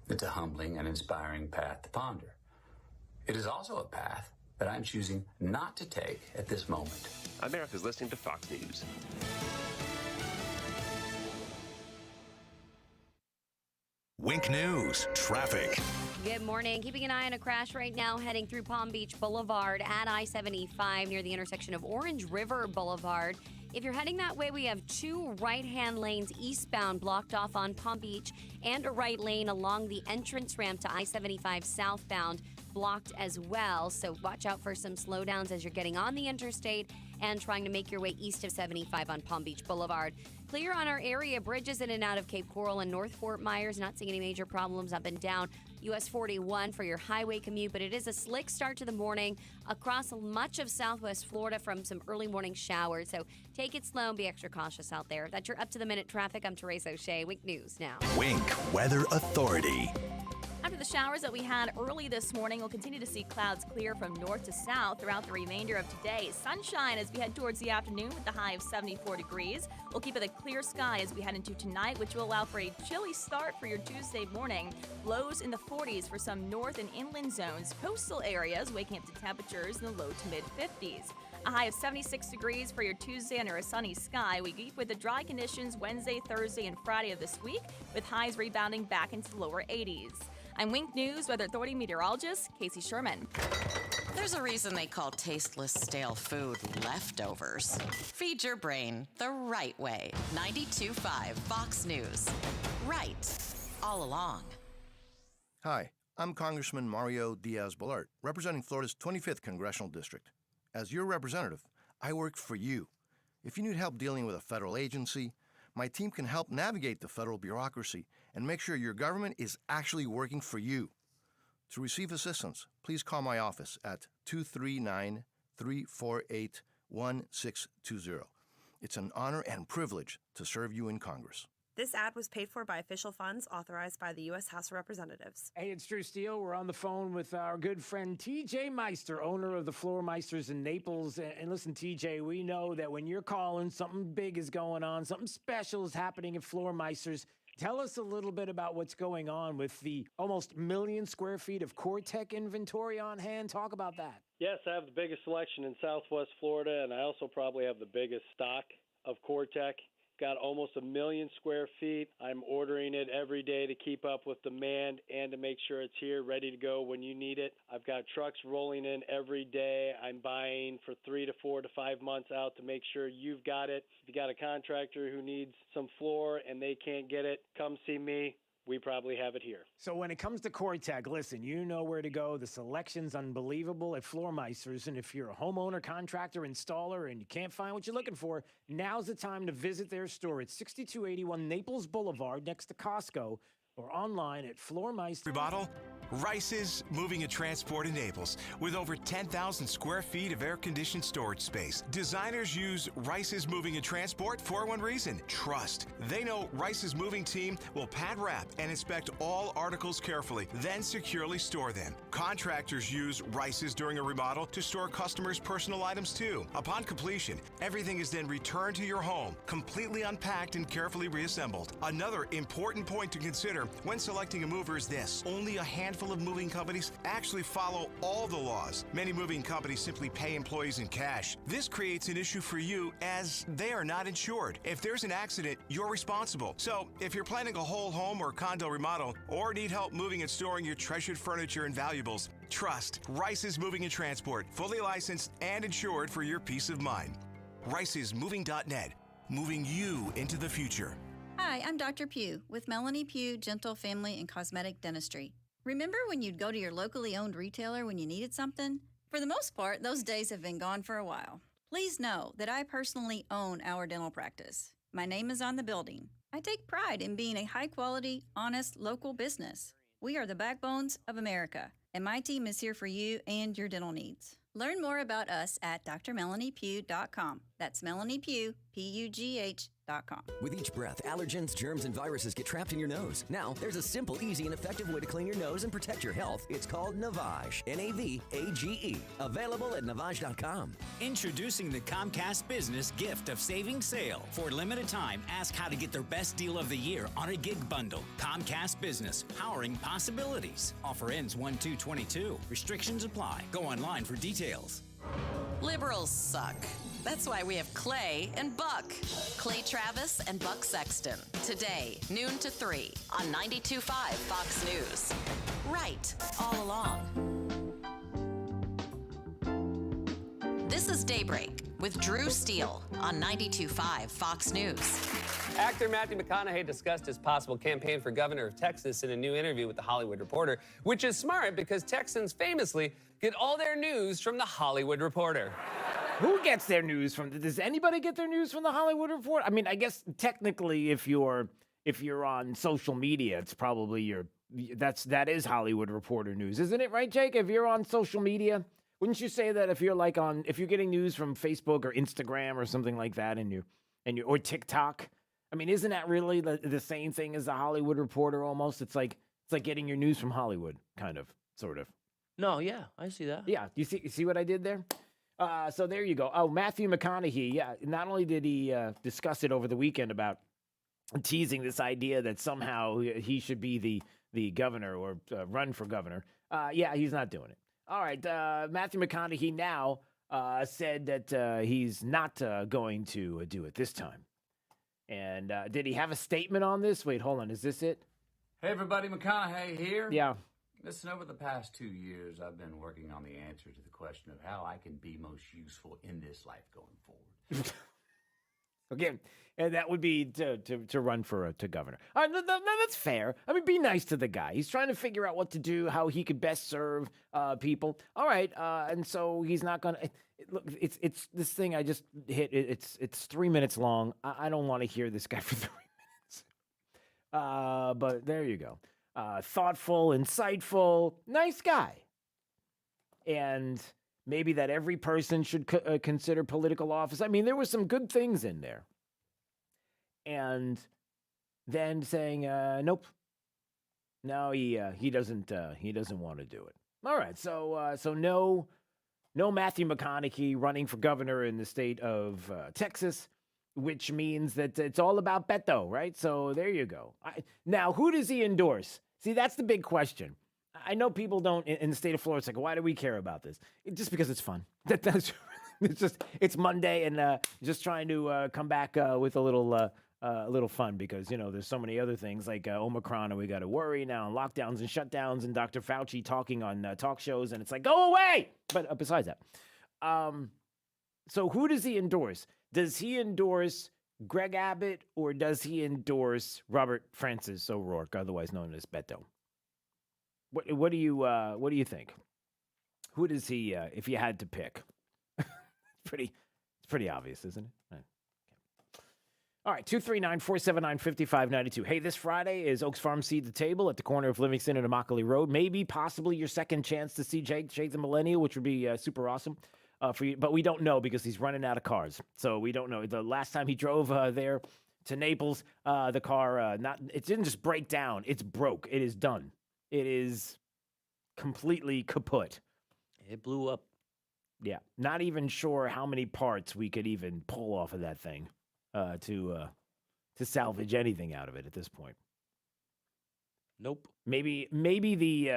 It's a humbling and inspiring path to ponder. It is also a path that I'm choosing not to take at this moment." America's listening to Fox News. Wink News, traffic. Good morning. Keeping an eye on a crash right now heading through Palm Beach Boulevard at I-75 near the intersection of Orange River Boulevard. If you're heading that way, we have two right-hand lanes eastbound blocked off on Palm Beach and a right lane along the entrance ramp to I-75 southbound blocked as well. So watch out for some slowdowns as you're getting on the interstate and trying to make your way east of 75 on Palm Beach Boulevard. Clear on our area bridges in and out of Cape Coral and North Fort Myers. Not seeing any major problems up and down US 41 for your highway commute, but it is a slick start to the morning across much of southwest Florida from some early morning showers. So take it slow and be extra cautious out there. That's your up-to-the-minute traffic. I'm Therese O'Shea. Wink News now. Wink Weather Authority. After the showers that we had early this morning, we'll continue to see clouds clear from north to south throughout the remainder of today. Sunshine as we head towards the afternoon with the high of 74 degrees. We'll keep it a clear sky as we head into tonight, which will allow for a chilly start for your Tuesday morning. Lows in the 40s for some north and inland zones. Coastal areas waking up to temperatures in the low to mid 50s. A high of 76 degrees for your Tuesday under a sunny sky. We keep with the dry conditions Wednesday, Thursday, and Friday of this week, with highs rebounding back into the lower 80s. I'm Wink News Weather Authority meteorologist Casey Sherman. There's a reason they call tasteless, stale food leftovers. Feed your brain the right way. 92.5 Fox News. Right all along. Hi, I'm Congressman Mario Diaz-Balart, representing Florida's 25th Congressional District. As your representative, I work for you. If you need help dealing with a federal agency, my team can help navigate the federal bureaucracy and make sure your government is actually working for you. To receive assistance, please call my office at 239-348-1620. It's an honor and privilege to serve you in Congress. This ad was paid for by official funds authorized by the U.S. House of Representatives. Hey, it's Drew Steele. We're on the phone with our good friend TJ Meister, owner of the Floor Meisters in Naples. And listen, TJ, we know that when you're calling, something big is going on, something special is happening at Floor Meisters. Tell us a little bit about what's going on with the almost 1 million square feet of CoreTech inventory on hand. Talk about that. Yes, I have the biggest selection in Southwest Florida, and I also probably have the biggest stock of CoreTech. Got almost 1 million square feet. I'm ordering it every day to keep up with demand and to make sure it's here, ready to go when you need it. I've got trucks rolling in every day. I'm buying for 3 to 4 to 5 months out to make sure you've got it. If you got a contractor who needs some floor and they can't get it, come see me. We probably have it here. So when it comes to CoreTech, listen, you know where to go. The selection's unbelievable at Floor Meisters. And if you're a homeowner, contractor, installer, and you can't find what you're looking for, now's the time to visit their store at 6281 Naples Boulevard next to Costco, or online at Floormeister. Rebuttal? Rice's Moving and Transport in Naples, with over 10,000 square feet of air-conditioned storage space. Designers use Rice's Moving and Transport for one reason: trust. They know Rice's moving team will pad wrap and inspect all articles carefully, then securely store them. Contractors use Rice's during a remodel to store customers' personal items too. Upon completion, everything is then returned to your home, completely unpacked and carefully reassembled. Another important point to consider when selecting a mover is this: only a handful of moving companies actually follow all the laws. Many moving companies simply pay employees in cash. This creates an issue for you as they are not insured. If there's an accident, you're responsible. So if you're planning a whole home or condo remodel, or need help moving and storing your treasured furniture and valuables, trust Rice's Moving and Transport, fully licensed and insured for your peace of mind. Rice'sMoving.net, moving you into the future. Hi, I'm Dr. Pugh with Melanie Pugh Gentle Family and Cosmetic Dentistry. Remember when you'd go to your locally owned retailer when you needed something? For the most part, those days have been gone for a while. Please know that I personally own our dental practice. My name is on the building. I take pride in being a high-quality, honest, local business. We are the backbones of America, and my team is here for you and your dental needs. Learn more about us at drmelaniepugh.com. That's Melanie Pugh, P-U-G-H.com. With each breath, allergens, germs, and viruses get trapped in your nose. Now, there's a simple, easy, and effective way to clean your nose and protect your health. It's called Navage. N-A-V-A-G-E. Available at Navage.com. Introducing the Comcast Business Gift of Savings Sale. For a limited time, ask how to get their best deal of the year on a gig bundle. Comcast Business, powering possibilities. Offer ends 1/2/22. Restrictions apply. Go online for details. Liberals suck. That's why we have Clay and Buck. Clay Travis and Buck Sexton. Today, noon to 3 on 92.5 Fox News. Right all along. This is Daybreak with Drew Steele on 92.5 Fox News. Actor Matthew Mcconaughey discussed his possible campaign for governor of Texas in a new interview with The Hollywood Reporter, which is smart because Texans famously get all their news from The Hollywood Reporter. Who gets their news from? Does anybody get their news from The Hollywood Reporter? I mean, I guess technically, if you're on social media, it's probably that is Hollywood Reporter news, isn't it? Right, Jake? If you're on social media, wouldn't you say that if you're getting news from Facebook or Instagram or something like that, or TikTok? I mean, isn't that really the same thing as The Hollywood Reporter? Almost, it's like getting your news from Hollywood, kind of, sort of. No, yeah, I see that. Yeah, you see what I did there? So there you go. Oh, Matthew McConaughey. Yeah, not only did he discuss it over the weekend about teasing this idea that somehow he should be the governor or run for governor. Yeah, he's not doing it. All right, Matthew McConaughey now said that he's not going to do it this time. And did he have a statement on this? Wait, hold on. Is this it? Hey everybody, Mcconaughey here. Yeah. Listen, over the past 2 years, I've been working on the answer to the question of how I can be most useful in this life going forward. Again, and that would be to run for to governor. No, that's fair. I mean, be nice to the guy. He's trying to figure out what to do, how he could best serve people. All right, and so he's not going to. Look, it's this thing I just hit. It's 3 minutes long. I don't want to hear this guy for 3 minutes. But there you go. Thoughtful, insightful, nice guy. And maybe that every person should consider political office. I mean, there were some good things in there. And then saying, nope. No, he doesn't want to do it. All right, so no Matthew McConaughey running for governor in the state of Texas, which means that it's all about Beto, right? So there you go. Now, who does he endorse? See, that's the big question. I know people don't in the state of Florida. It's like, why do we care about this? Just because it's fun. It's Monday and just trying to come back with a little fun because, you know, there's so many other things like Omicron and we got to worry now and lockdowns and shutdowns and Dr. Fauci talking on talk shows and it's like, go away. But besides that, so who does he endorse? Does he endorse Greg Abbott or does he endorse Robert Francis O'Rourke, otherwise known as Beto? What do you think? Who does he? If you had to pick, it's pretty obvious, isn't it? Right. Okay. All right, 239-479-5592. Hey, this Friday is Oaks Farm Seed to Table at the corner of Livingston and Immokalee Road. Maybe, possibly your second chance to see Jake the Millennial, which would be super awesome for you. But we don't know because he's running out of cars, so we don't know. The last time he drove there to Naples, the car it didn't just break down; it's broke. It is done. It is completely kaput. It blew up. Yeah. Not even sure how many parts we could even pull off of that thing to salvage anything out of it at this point. Nope. Maybe the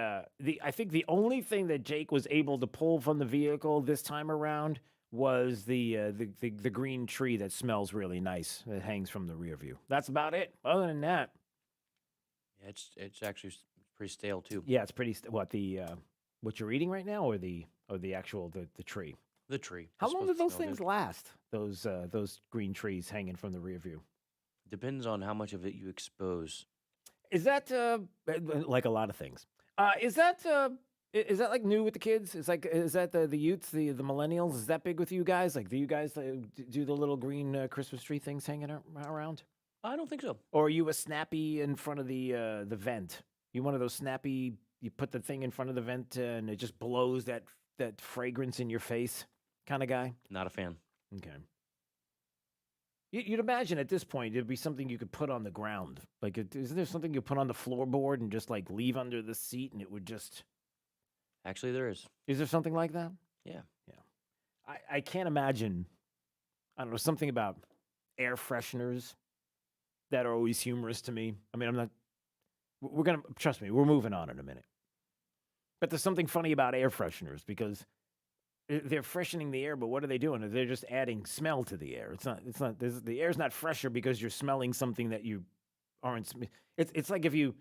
I think the only thing that Jake was able to pull from the vehicle this time around was the green tree that smells really nice that hangs from the rear view. That's about it. Other than that, yeah, it's actually pretty stale too. Yeah, it's pretty. What you're eating right now, or the actual the tree? The tree. How long do those things last? Those green trees hanging from the rear view. Depends on how much of it you expose. Is that like a lot of things? Is that like new with the kids? Is that the youths, the millennials? Is that big with you guys? Like, do you guys do the little green Christmas tree things hanging around? I don't think so. Or are you a snappy in front of the vent? You one of those snappy? You put the thing in front of the vent and it just blows that fragrance in your face kind of guy? Not a fan. Okay. You'd imagine at this point it'd be something you could put on the ground. Like, isn't there something you put on the floorboard and just like leave under the seat and it would just... Actually, there is. Is there something like that? Yeah. Yeah. I can't imagine, I don't know, something about air fresheners that are always humorous to me. I mean, I'm not... Trust me, we're moving on in a minute. But there's something funny about air fresheners because they're freshening the air, but what are they doing? They're just adding smell to the air. The air's not fresher because you're smelling something that you aren't. It's like if you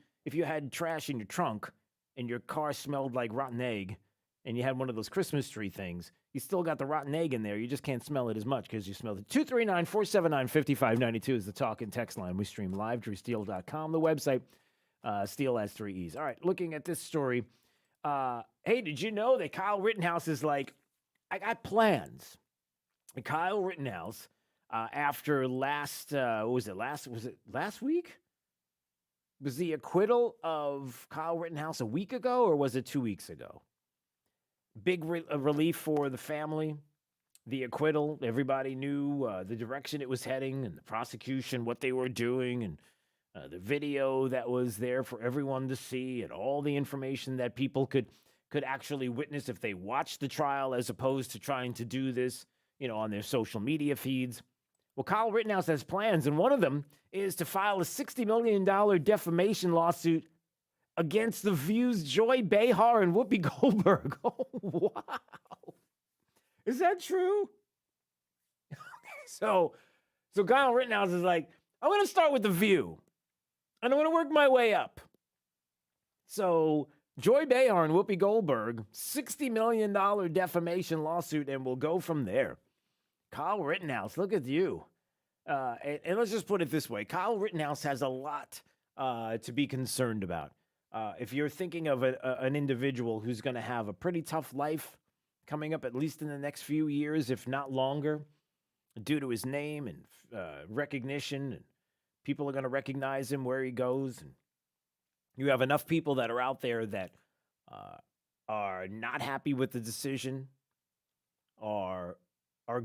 had trash in your trunk and your car smelled like rotten egg and you had one of those Christmas tree things, you still got the rotten egg in there. You just can't smell it as much because you smelled it. 239-479-5592 is the talk and text line. We stream live, drewsteele.com, the website. Steele has 3 E's. All right, looking at this story. Hey, did you know that Kyle Rittenhouse is like, I got plans. And Kyle Rittenhouse, after last week? Was the acquittal of Kyle Rittenhouse a week ago or was it 2 weeks ago? Big relief for the family. The acquittal, everybody knew the direction it was heading and the prosecution, what they were doing, and the video that was there for everyone to see and all the information that people could actually witness if they watched the trial as opposed to trying to do this, on their social media feeds. Well, Kyle Rittenhouse has plans, and one of them is to file a $60 million defamation lawsuit against The View's Joy Behar and Whoopi Goldberg. Oh, wow. Is that true? So Kyle Rittenhouse is like, I'm going to start with The View. And I'm going to work my way up. So Joy Behar and Whoopi Goldberg, $60 million defamation lawsuit, and we'll go from there. Kyle Rittenhouse, look at you. And let's just put it this way. Kyle Rittenhouse has a lot to be concerned about. If you're thinking of an individual who's going to have a pretty tough life coming up, at least in the next few years, if not longer, due to his name and recognition, and people are going to recognize him where he goes. And you have enough people that are out there that are not happy with the decision, are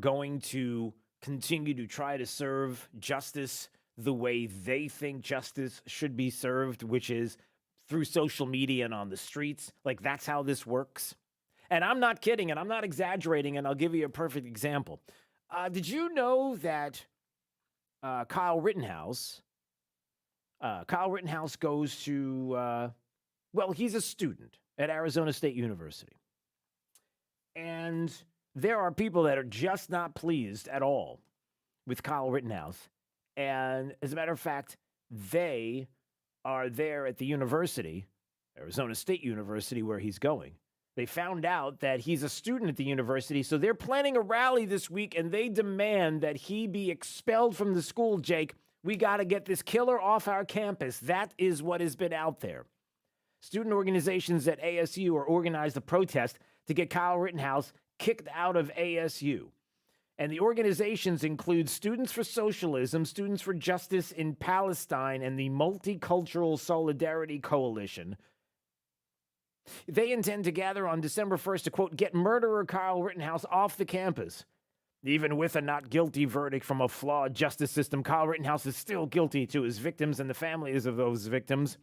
going to continue to try to serve justice the way they think justice should be served, which is through social media and on the streets. Like, that's how this works. And I'm not kidding, and I'm not exaggerating, and I'll give you a perfect example. Did you know that Kyle Rittenhouse goes to, he's a student at Arizona State University. And there are people that are just not pleased at all with Kyle Rittenhouse. And as a matter of fact, they are there at the university, Arizona State University, where he's going. They found out that he's a student at the university, so they're planning a rally this week, and they demand that he be expelled from the school, Jake. We got to get this killer off our campus. That is what has been out there. Student organizations at ASU are organized a protest to get Kyle Rittenhouse kicked out of ASU. And the organizations include Students for Socialism, Students for Justice in Palestine, and the Multicultural Solidarity Coalition. They intend to gather on December 1st to, quote, get murderer Kyle Rittenhouse off the campus. Even with a not guilty verdict from a flawed justice system, Kyle Rittenhouse is still guilty to his victims and the families of those victims.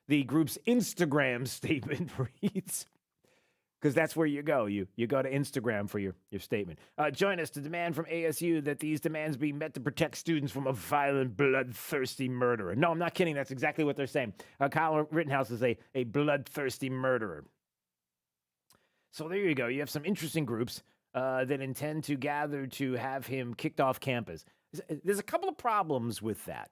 The group's Instagram statement reads, because that's where you go. You go to Instagram for your statement. Join us to demand from ASU that these demands be met to protect students from a violent, bloodthirsty murderer. No, I'm not kidding. That's exactly what they're saying. Kyle Rittenhouse is a bloodthirsty murderer. So there you go. You have some interesting groups that intend to gather to have him kicked off campus. There's a couple of problems with that.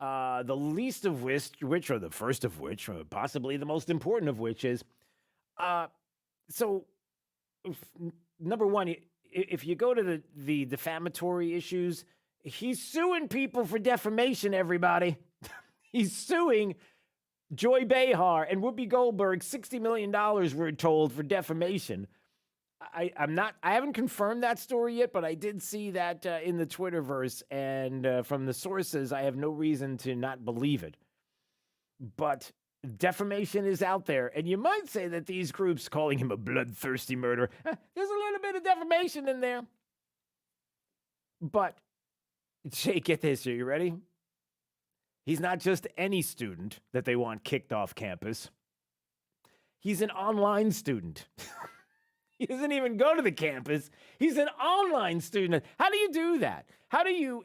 The least of which, or the first of which, or possibly the most important of which is, number one, if you go to the defamatory issues, he's suing people for defamation, everybody. He's suing Joy Behar and Whoopi Goldberg $60 million, we're told, for defamation. I haven't confirmed that story yet, but I did see that in the Twitterverse, and from the sources, I have no reason to not believe it. But defamation is out there, and you might say that these groups calling him a bloodthirsty murderer, there's a little bit of defamation in there. But, Jay, get this, are you ready? He's not just any student that they want kicked off campus. He's an online student. He doesn't even go to the campus. He's an online student. How do you do that? How do you,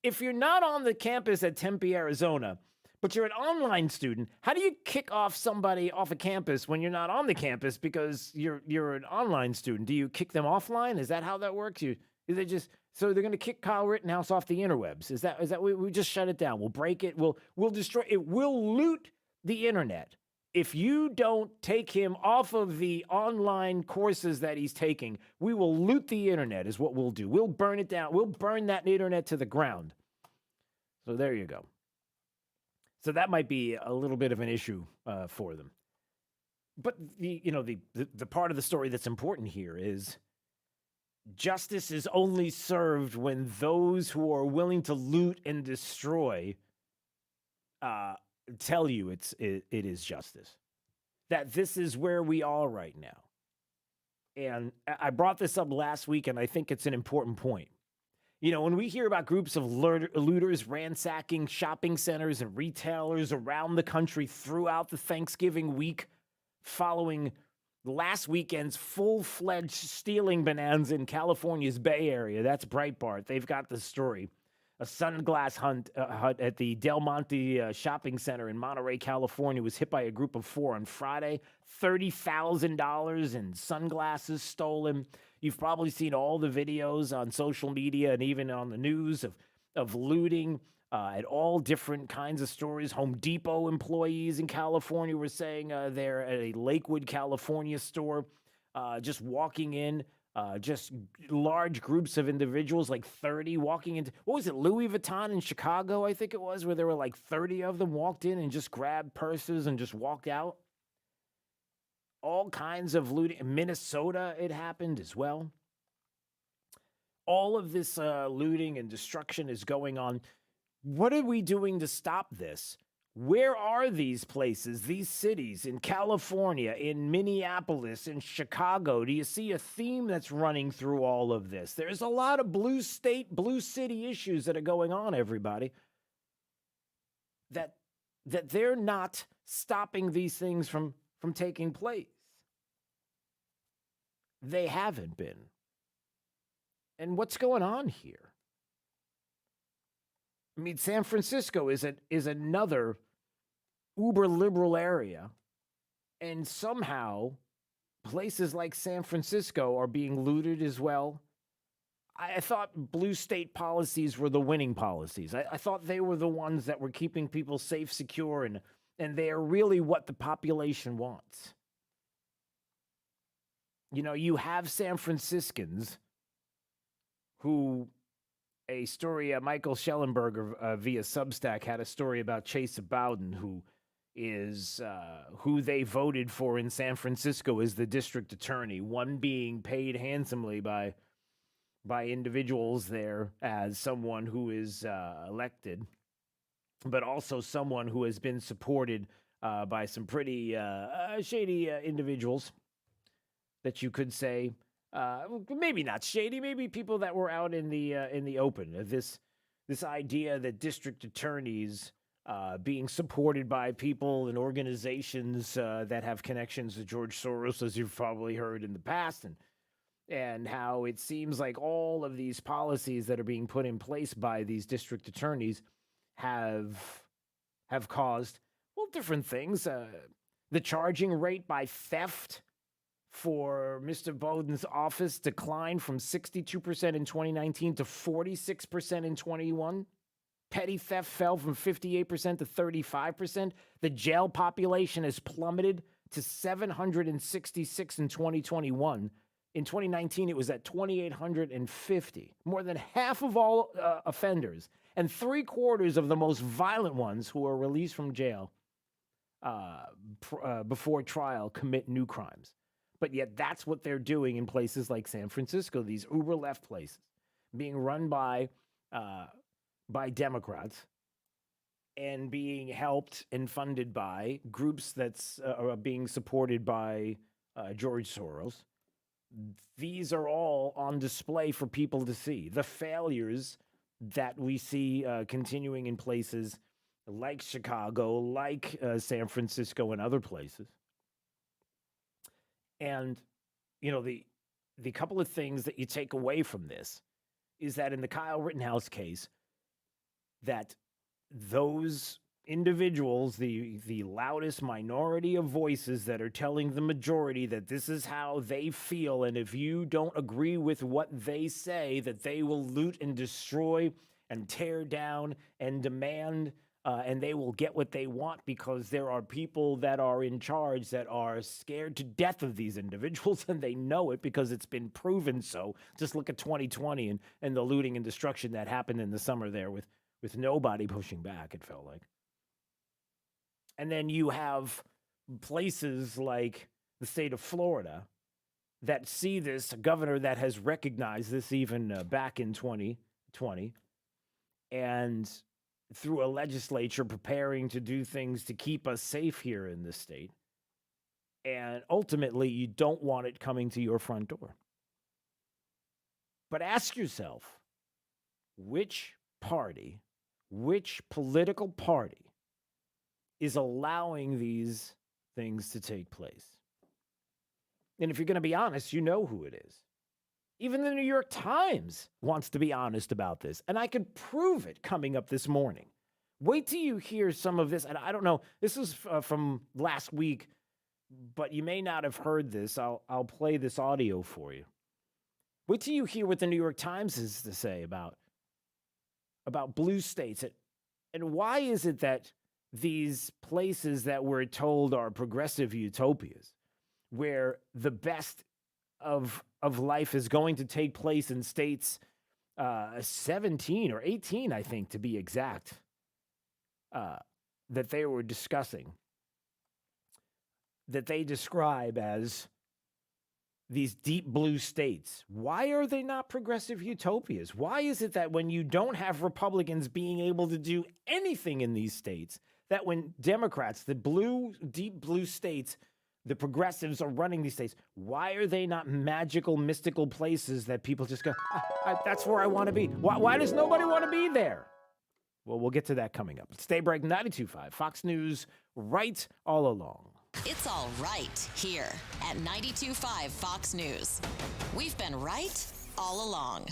if you're not on the campus at Tempe, Arizona, but you're an online student, how do you kick off somebody off a campus when you're not on the campus because you're an online student? Do you kick them offline? Is that how that works? So they're going to kick Kyle Rittenhouse off the interwebs? Is that we just shut it down? We'll break it. We'll destroy it. We'll loot the internet. If you don't take him off of the online courses that he's taking, we will loot the internet is what we'll do. We'll burn it down. We'll burn that internet to the ground. So there you go. So that might be a little bit of an issue for them. But the part of the story that's important here is justice is only served when those who are willing to loot and destroy tell you it is justice. That this is where we are right now. And I brought this up last week, and I think it's an important point. When we hear about groups of looters ransacking shopping centers and retailers around the country throughout the Thanksgiving week following last weekend's full-fledged stealing bonanza in California's Bay Area, that's Breitbart. They've got the story. A sunglass hut at the Del Monte shopping center in Monterey, California, was hit by a group of 4 on Friday. $30,000 in sunglasses stolen. You've probably seen all the videos on social media and even on the news of looting at all different kinds of stores. Home Depot employees in California were saying they're at a Lakewood, California store, just walking in, just large groups of individuals, like 30 walking into, what was it, Louis Vuitton in Chicago, I think it was, where there were like 30 of them walked in and just grabbed purses and just walked out. All kinds of looting. In Minnesota, it happened as well. All of this looting and destruction is going on. What are we doing to stop this? Where are these places, these cities in California, in Minneapolis, in Chicago? Do you see a theme that's running through all of this? There's a lot of blue state, blue city issues that are going on, everybody, that they're not stopping these things from taking place. They haven't been. And what's going on here? I mean, San Francisco is another uber liberal area, and somehow places like San Francisco are being looted as well. I thought blue state policies were the winning policies. I thought they were the ones that were keeping people safe, secure, and they are really what the population wants. You know, you have San Franciscans who, a story, Michael Schellenberger via Substack had a story about Chase Bowden, who is who they voted for in San Francisco as the district attorney, one being paid handsomely by individuals there as someone who is elected, but also someone who has been supported by some pretty shady individuals that you could say, maybe not shady, maybe people that were out in the open. This idea that district attorneys being supported by people and organizations that have connections to George Soros, as you've probably heard in the past, and how it seems like all of these policies that are being put in place by these district attorneys have caused, well, different things. The charging rate by theft for Mr. Bowden's office declined from 62% in 2019 to 46% in 21. Petty theft fell from 58% to 35%. The jail population has plummeted to 766 in 2021. In 2019, it was at 2,850. More than half of all offenders and 3/4 of the most violent ones who are released from jail before trial commit new crimes. But yet that's what they're doing in places like San Francisco, these uber left places, being run by Democrats and being helped and funded by groups that's are being supported by George Soros. These are all on display for people to see. The failures that we see continuing in places like Chicago, like San Francisco, and other places. And, you know, the couple of things that you take away from this is that in the Kyle Rittenhouse case, that those individuals, the loudest minority of voices that are telling the majority that this is how they feel, and if you don't agree with what they say, that they will loot and destroy and tear down and demand, and they will get what they want because there are people that are in charge that are scared to death of these individuals, and they know it because it's been proven so. Just look at 2020 and the looting and destruction that happened in the summer there with nobody pushing back, it felt like. And then you have places like the state of Florida that see this, a governor that has recognized this even back in 2020, and through a legislature preparing to do things to keep us safe here in this state. And ultimately, you don't want it coming to your front door. But ask yourself, which party, which political party is allowing these things to take place? And if you're going to be honest, you know who it is. Even the New York Times wants to be honest about this. And I could prove it coming up this morning. Wait till you hear some of this. And I don't know, this is from last week, but you may not have heard this. I'll play this audio for you. Wait till you hear what the New York Times has to say about blue states And why is it that these places that we're told are progressive utopias, where the best of life is going to take place in states 17 or 18, I think, to be exact, that they were discussing, that they describe as these deep blue states, why are they not progressive utopias? Why is it that when you don't have Republicans being able to do anything in these states, that when Democrats, the deep blue states, the progressives are running these states, why are they not magical, mystical places that people just go, that's where I want to be? Why does nobody want to be there? Well, we'll get to that coming up. Stay bright, 92.5 Fox News, right all along. It's all right here at 92.5 Fox News. We've been right all along.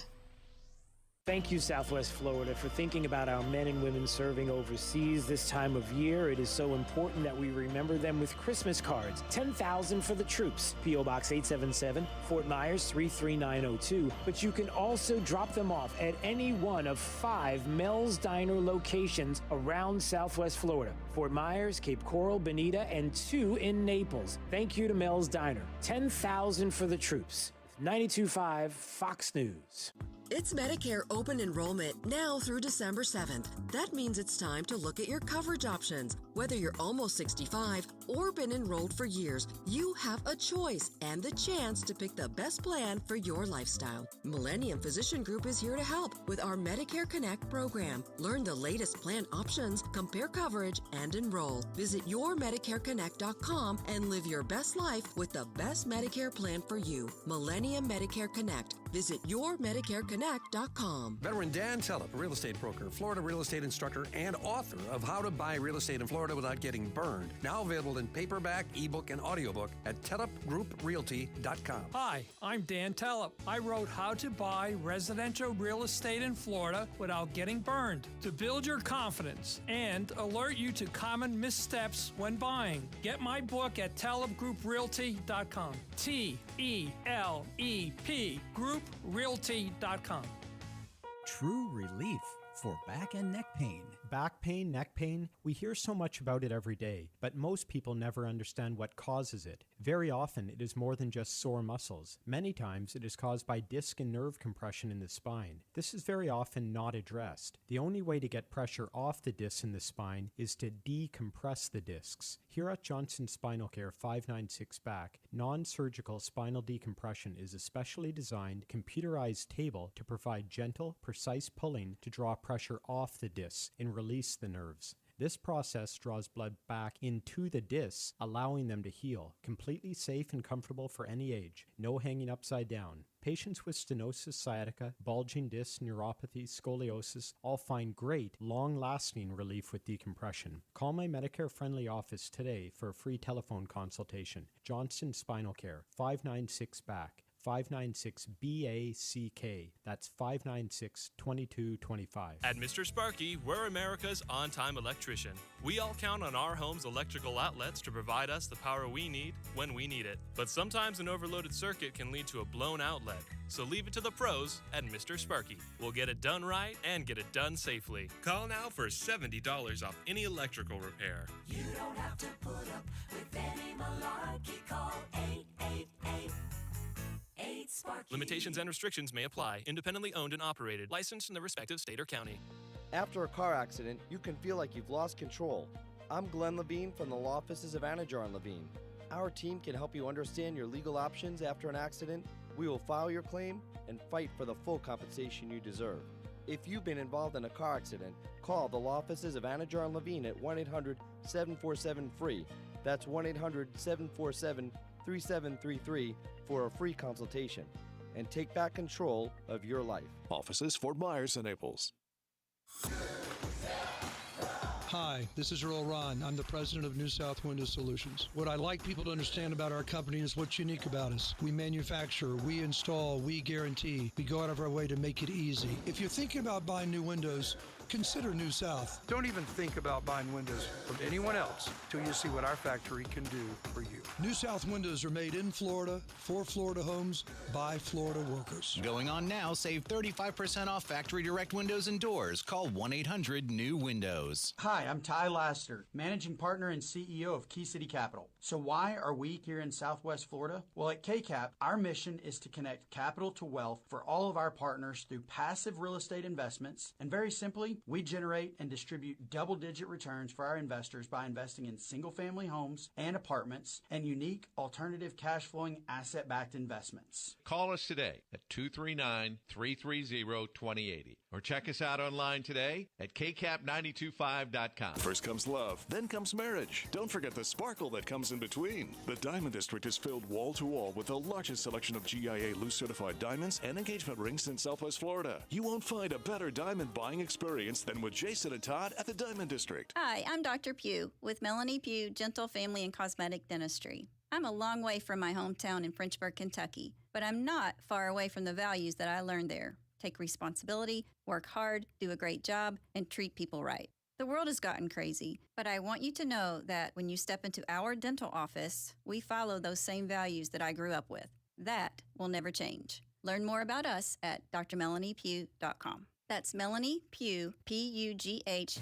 Thank you, Southwest Florida, for thinking about our men and women serving overseas this time of year. It is so important that we remember them with Christmas cards. 10,000 for the troops. P.O. Box 877, Fort Myers 33902. But you can also drop them off at any one of 5 Mel's Diner locations around Southwest Florida. Fort Myers, Cape Coral, Bonita, and 2 in Naples. Thank you to Mel's Diner. 10,000 for the troops. 92.5 Fox News. It's Medicare open enrollment now through December 7th. That means it's time to look at your coverage options. Whether you're almost 65 or been enrolled for years, you have a choice and the chance to pick the best plan for your lifestyle. Millennium Physician Group is here to help with our Medicare Connect program. Learn the latest plan options, compare coverage, and enroll. Visit yourmedicareconnect.com and live your best life with the best Medicare plan for you. Millennium Medicare Connect. Visit yourmedicareconnect.com. Veteran Dan Telep, a real estate broker, Florida real estate instructor, and author of How to Buy Real Estate in Florida Without Getting Burned. Now available in paperback, ebook, and audiobook at telepgrouprealty.com. Hi, I'm Dan Telep. I wrote How to Buy Residential Real Estate in Florida Without Getting Burned to build your confidence and alert you to common missteps when buying. Get my book at telepgrouprealty.com. TELEP GroupRealty.com. True relief for back and neck pain. Back pain, neck pain, we hear so much about it every day, but most people never understand what causes it. Very often, it is more than just sore muscles. Many times, it is caused by disc and nerve compression in the spine. This is very often not addressed. The only way to get pressure off the discs in the spine is to decompress the discs. Here at Johnson Spinal Care 596 Back, non-surgical spinal decompression is a specially designed, computerized table to provide gentle, precise pulling to draw pressure off the discs and release the nerves. This process draws blood back into the discs, allowing them to heal. Completely safe and comfortable for any age. No hanging upside down. Patients with stenosis sciatica, bulging discs, neuropathy, scoliosis all find great, long-lasting relief with decompression. Call my Medicare-friendly office today for a free telephone consultation. Johnson Spinal Care, 596 Back. 596-BACK. That's 596-2225. At Mr. Sparky, we're America's on-time electrician. We all count on our home's electrical outlets to provide us the power we need when we need it. But sometimes an overloaded circuit can lead to a blown outlet. So leave it to the pros at Mr. Sparky. We'll get it done right and get it done safely. Call now for $70 off any electrical repair. You don't have to put up with any malarkey. Call 888. Limitations and restrictions may apply. Independently owned and operated. Licensed in the respective state or county. After a car accident, you can feel like you've lost control. I'm Glenn Levine from the law offices of Anajar and Levine. Our team can help you understand your legal options after an accident. We will file your claim and fight for the full compensation you deserve. If you've been involved in a car accident, call the law offices of Anajar and Levine at 1-800-747-FREE. That's 1-800-747-3733 for a free consultation, and take back control of your life. Offices Fort Myers and Naples. Hi, this is Earl Ron. I'm the president of New South Window Solutions. What I'd like people to understand about our company is what's unique about us. We manufacture, we install, we guarantee. We go out of our way to make it easy. If you're thinking about buying new windows, consider New South. Don't even think about buying windows from anyone else till you see what our factory can do for you. New South windows are made in Florida, for Florida homes, by Florida workers. Going on now, save 35% off factory direct windows and doors. Call 1-800-NEW-WINDOWS. Hi, I'm Ty Laster, managing partner and CEO of Key City Capital. So why are we here in Southwest Florida? Well, at KCAP, our mission is to connect capital to wealth for all of our partners through passive real estate investments. And very simply, we generate and distribute double-digit returns for our investors by investing in single-family homes and apartments and unique alternative cash-flowing asset-backed investments. Call us today at 239-330-2080 or check us out online today at kcap925.com. First comes love, then comes marriage. Don't forget the sparkle that comes in between. The Diamond District is filled wall to wall with the largest selection of GIA loose certified diamonds and engagement rings in Southwest Florida. You won't find a better diamond buying experience than with Jason and Todd at the Diamond District. Hi, I'm Dr. Pugh with Melanie Pugh Gentle Family and Cosmetic Dentistry. I'm a long way from my hometown in Frenchburg, Kentucky, but I'm not far away from the values that I learned there. Take responsibility, work hard, do a great job, and treat people right. The world has gotten crazy, but I want you to know that when you step into our dental office, we follow those same values that I grew up with. That will never change. Learn more about us at drmelaniepugh.com. That's Melanie Pugh, PUGH.com.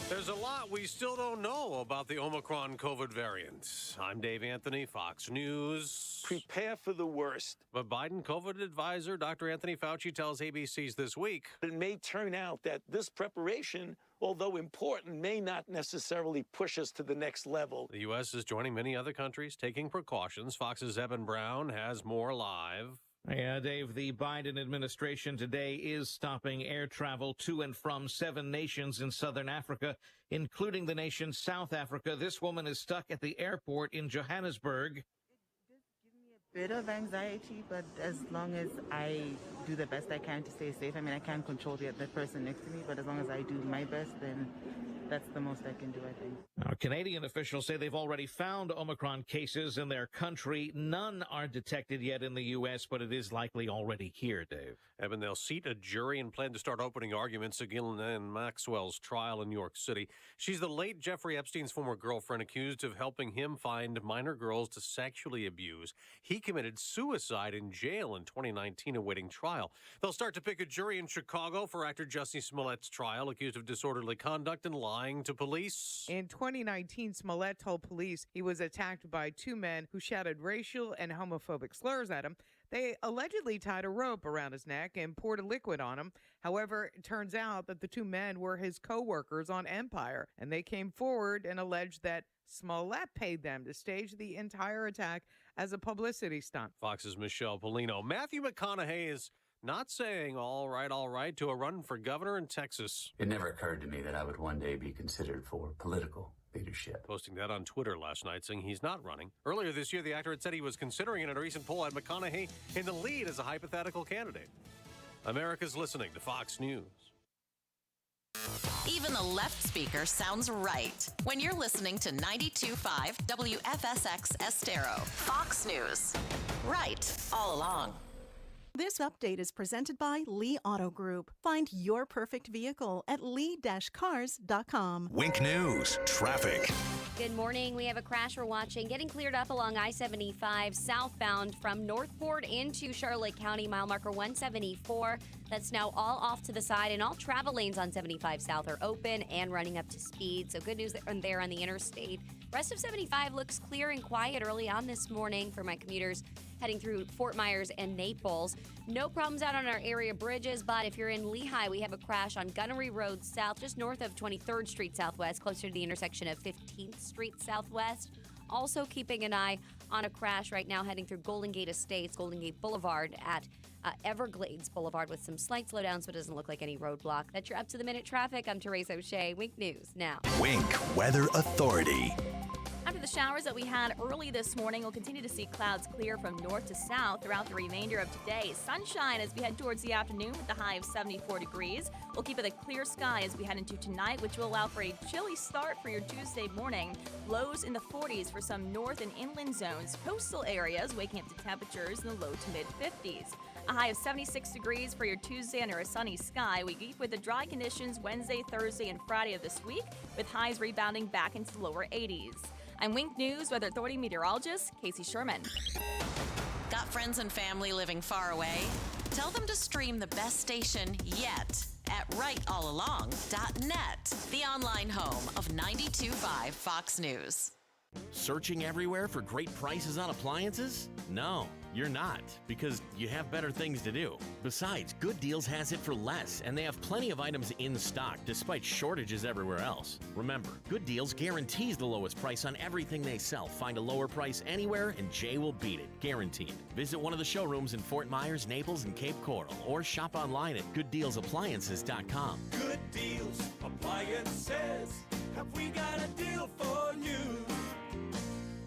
There's a lot we still don't know about the Omicron COVID variant. I'm Dave Anthony, Fox News. Prepare for the worst. But Biden COVID advisor Dr. Anthony Fauci tells ABC's This Week. It may turn out that this preparation, although important, may not necessarily push us to the next level. The U.S. is joining many other countries taking precautions. Fox's Evan Brown has more live. Yeah, Dave, the Biden administration today is stopping air travel to and from 7 nations in southern Africa, including the nation South Africa. This woman is stuck at the airport in Johannesburg. Bit of anxiety, but as long as I do the best I can to stay safe. I mean, I can't control the person next to me, but as long as I do my best, then that's the most I can do, I think. Now, Canadian officials say they've already found Omicron cases in their country. None are detected yet in the U.S., but it is likely already here, Dave. Evan, they'll seat a jury and plan to start opening arguments again in Maxwell's trial in New York City. She's the late Jeffrey Epstein's former girlfriend, accused of helping him find minor girls to sexually abuse. He committed suicide in jail in 2019, awaiting trial. They'll start to pick a jury in Chicago for actor Jussie Smollett's trial, accused of disorderly conduct and lying to police. In 2019, Smollett told police he was attacked by 2 men who shouted racial and homophobic slurs at him. They allegedly tied a rope around his neck and poured a liquid on him. However, it turns out that the 2 men were his co-workers on Empire, and they came forward and alleged that Smollett paid them to stage the entire attack as a publicity stunt. Fox's Michelle Polino. Matthew McConaughey is not saying all right to a run for governor in Texas. It never occurred to me that I would one day be considered for political leadership. Posting that on Twitter last night, saying he's not running. Earlier this year, the actor had said he was considering it. In a recent poll, had McConaughey in the lead as a hypothetical candidate. America's listening to Fox News. Even the left speaker sounds right when you're listening to 92.5 WFSX Estero. Fox News. Right all along. This update is presented by Lee Auto Group. Find your perfect vehicle at lee-cars.com. Wink News, traffic. Good morning. We have a crash we're watching getting cleared up along I-75 southbound from Northport into Charlotte County, mile marker 174. That's now all off to the side, and all travel lanes on 75 South are open and running up to speed. So good news there on the interstate. Rest of 75 looks clear and quiet early on this morning for my commuters heading through Fort Myers and Naples. No problems out on our area bridges, but if you're in Lehigh, we have a crash on Gunnery Road South, just north of 23rd Street Southwest, closer to the intersection of 15th Street Southwest. Also keeping an eye on a crash right now heading through Golden Gate Estates, Golden Gate Boulevard at Everglades Boulevard with some slight slowdowns, but it doesn't look like any roadblock. That's your up-to-the-minute traffic. I'm Therese O'Shea. Wink News now. Wink Weather Authority. After the showers that we had early this morning, we'll continue to see clouds clear from north to south throughout the remainder of today. Sunshine as we head towards the afternoon with the high of 74 degrees. We'll keep it a clear sky as we head into tonight, which will allow for a chilly start for your Tuesday morning. Lows in the 40s for some north and inland zones. Coastal areas waking up to temperatures in the low to mid 50s. A high of 76 degrees for your Tuesday under a sunny sky. We keep with the dry conditions Wednesday, Thursday, and Friday of this week, with highs rebounding back into the lower 80s. I'm Wink News Weather Authority meteorologist Casey Sherman. Got friends and family living far away? Tell them to stream the best station yet at rightallalong.net, the online home of 92.5 Fox News. Searching everywhere for great prices on appliances? No, you're not, because you have better things to do. Besides, Good Deals has it for less, and they have plenty of items in stock despite shortages everywhere else. Remember, Good Deals guarantees the lowest price on everything they sell. Find a lower price anywhere, and Jay will beat it, guaranteed. Visit one of the showrooms in Fort Myers, Naples, and Cape Coral, or shop online at gooddealsappliances.com. Good Deals Appliances. Have we got a deal for you?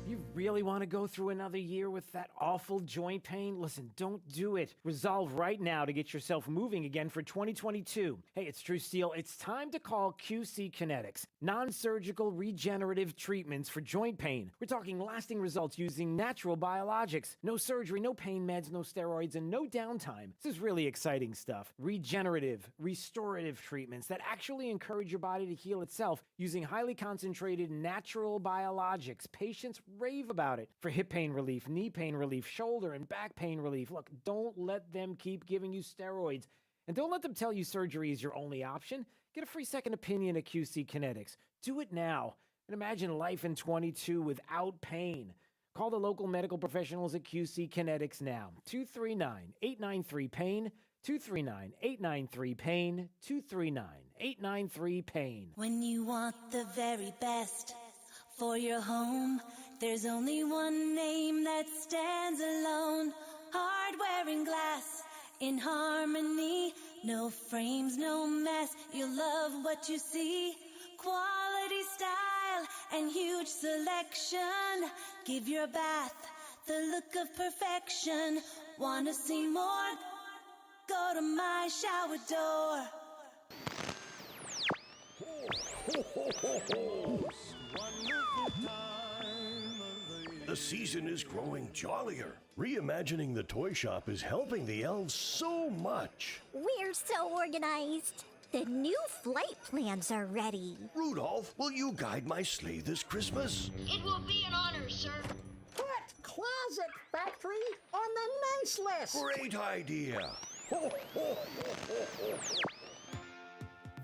You really want to go through another year with that awful joint pain? Listen, don't do it. Resolve right now to get yourself moving again for 2022. Hey, it's True Steel. It's time to call QC Kinetics. Non-surgical regenerative treatments for joint pain. We're talking lasting results using natural biologics. No surgery, no pain meds, no steroids, and no downtime. This is really exciting stuff. Regenerative, restorative treatments that actually encourage your body to heal itself using highly concentrated natural biologics. Patients rave about it for hip pain relief, knee pain relief, shoulder and back pain relief. Look, don't let them keep giving you steroids. And don't let them tell you surgery is your only option. Get a free second opinion at QC Kinetics. Do it now. And imagine life in 22 without pain. Call the local medical professionals at QC Kinetics now. 239-893-PAIN. 239-893-PAIN. 239-893-PAIN. When you want the very best for your home, there's only one name that stands alone. Hardware and glass in harmony. No frames, no mess. You'll love what you see. Quality, style, and huge selection. Give your bath the look of perfection. Wanna see more? Go to my shower door. The season is growing jollier. Reimagining the toy shop is helping the elves so much. We're so organized. The new flight plans are ready. Rudolph, will you guide my sleigh this Christmas? It will be an honor, sir. Put Closet Factory on the nice list. Great idea.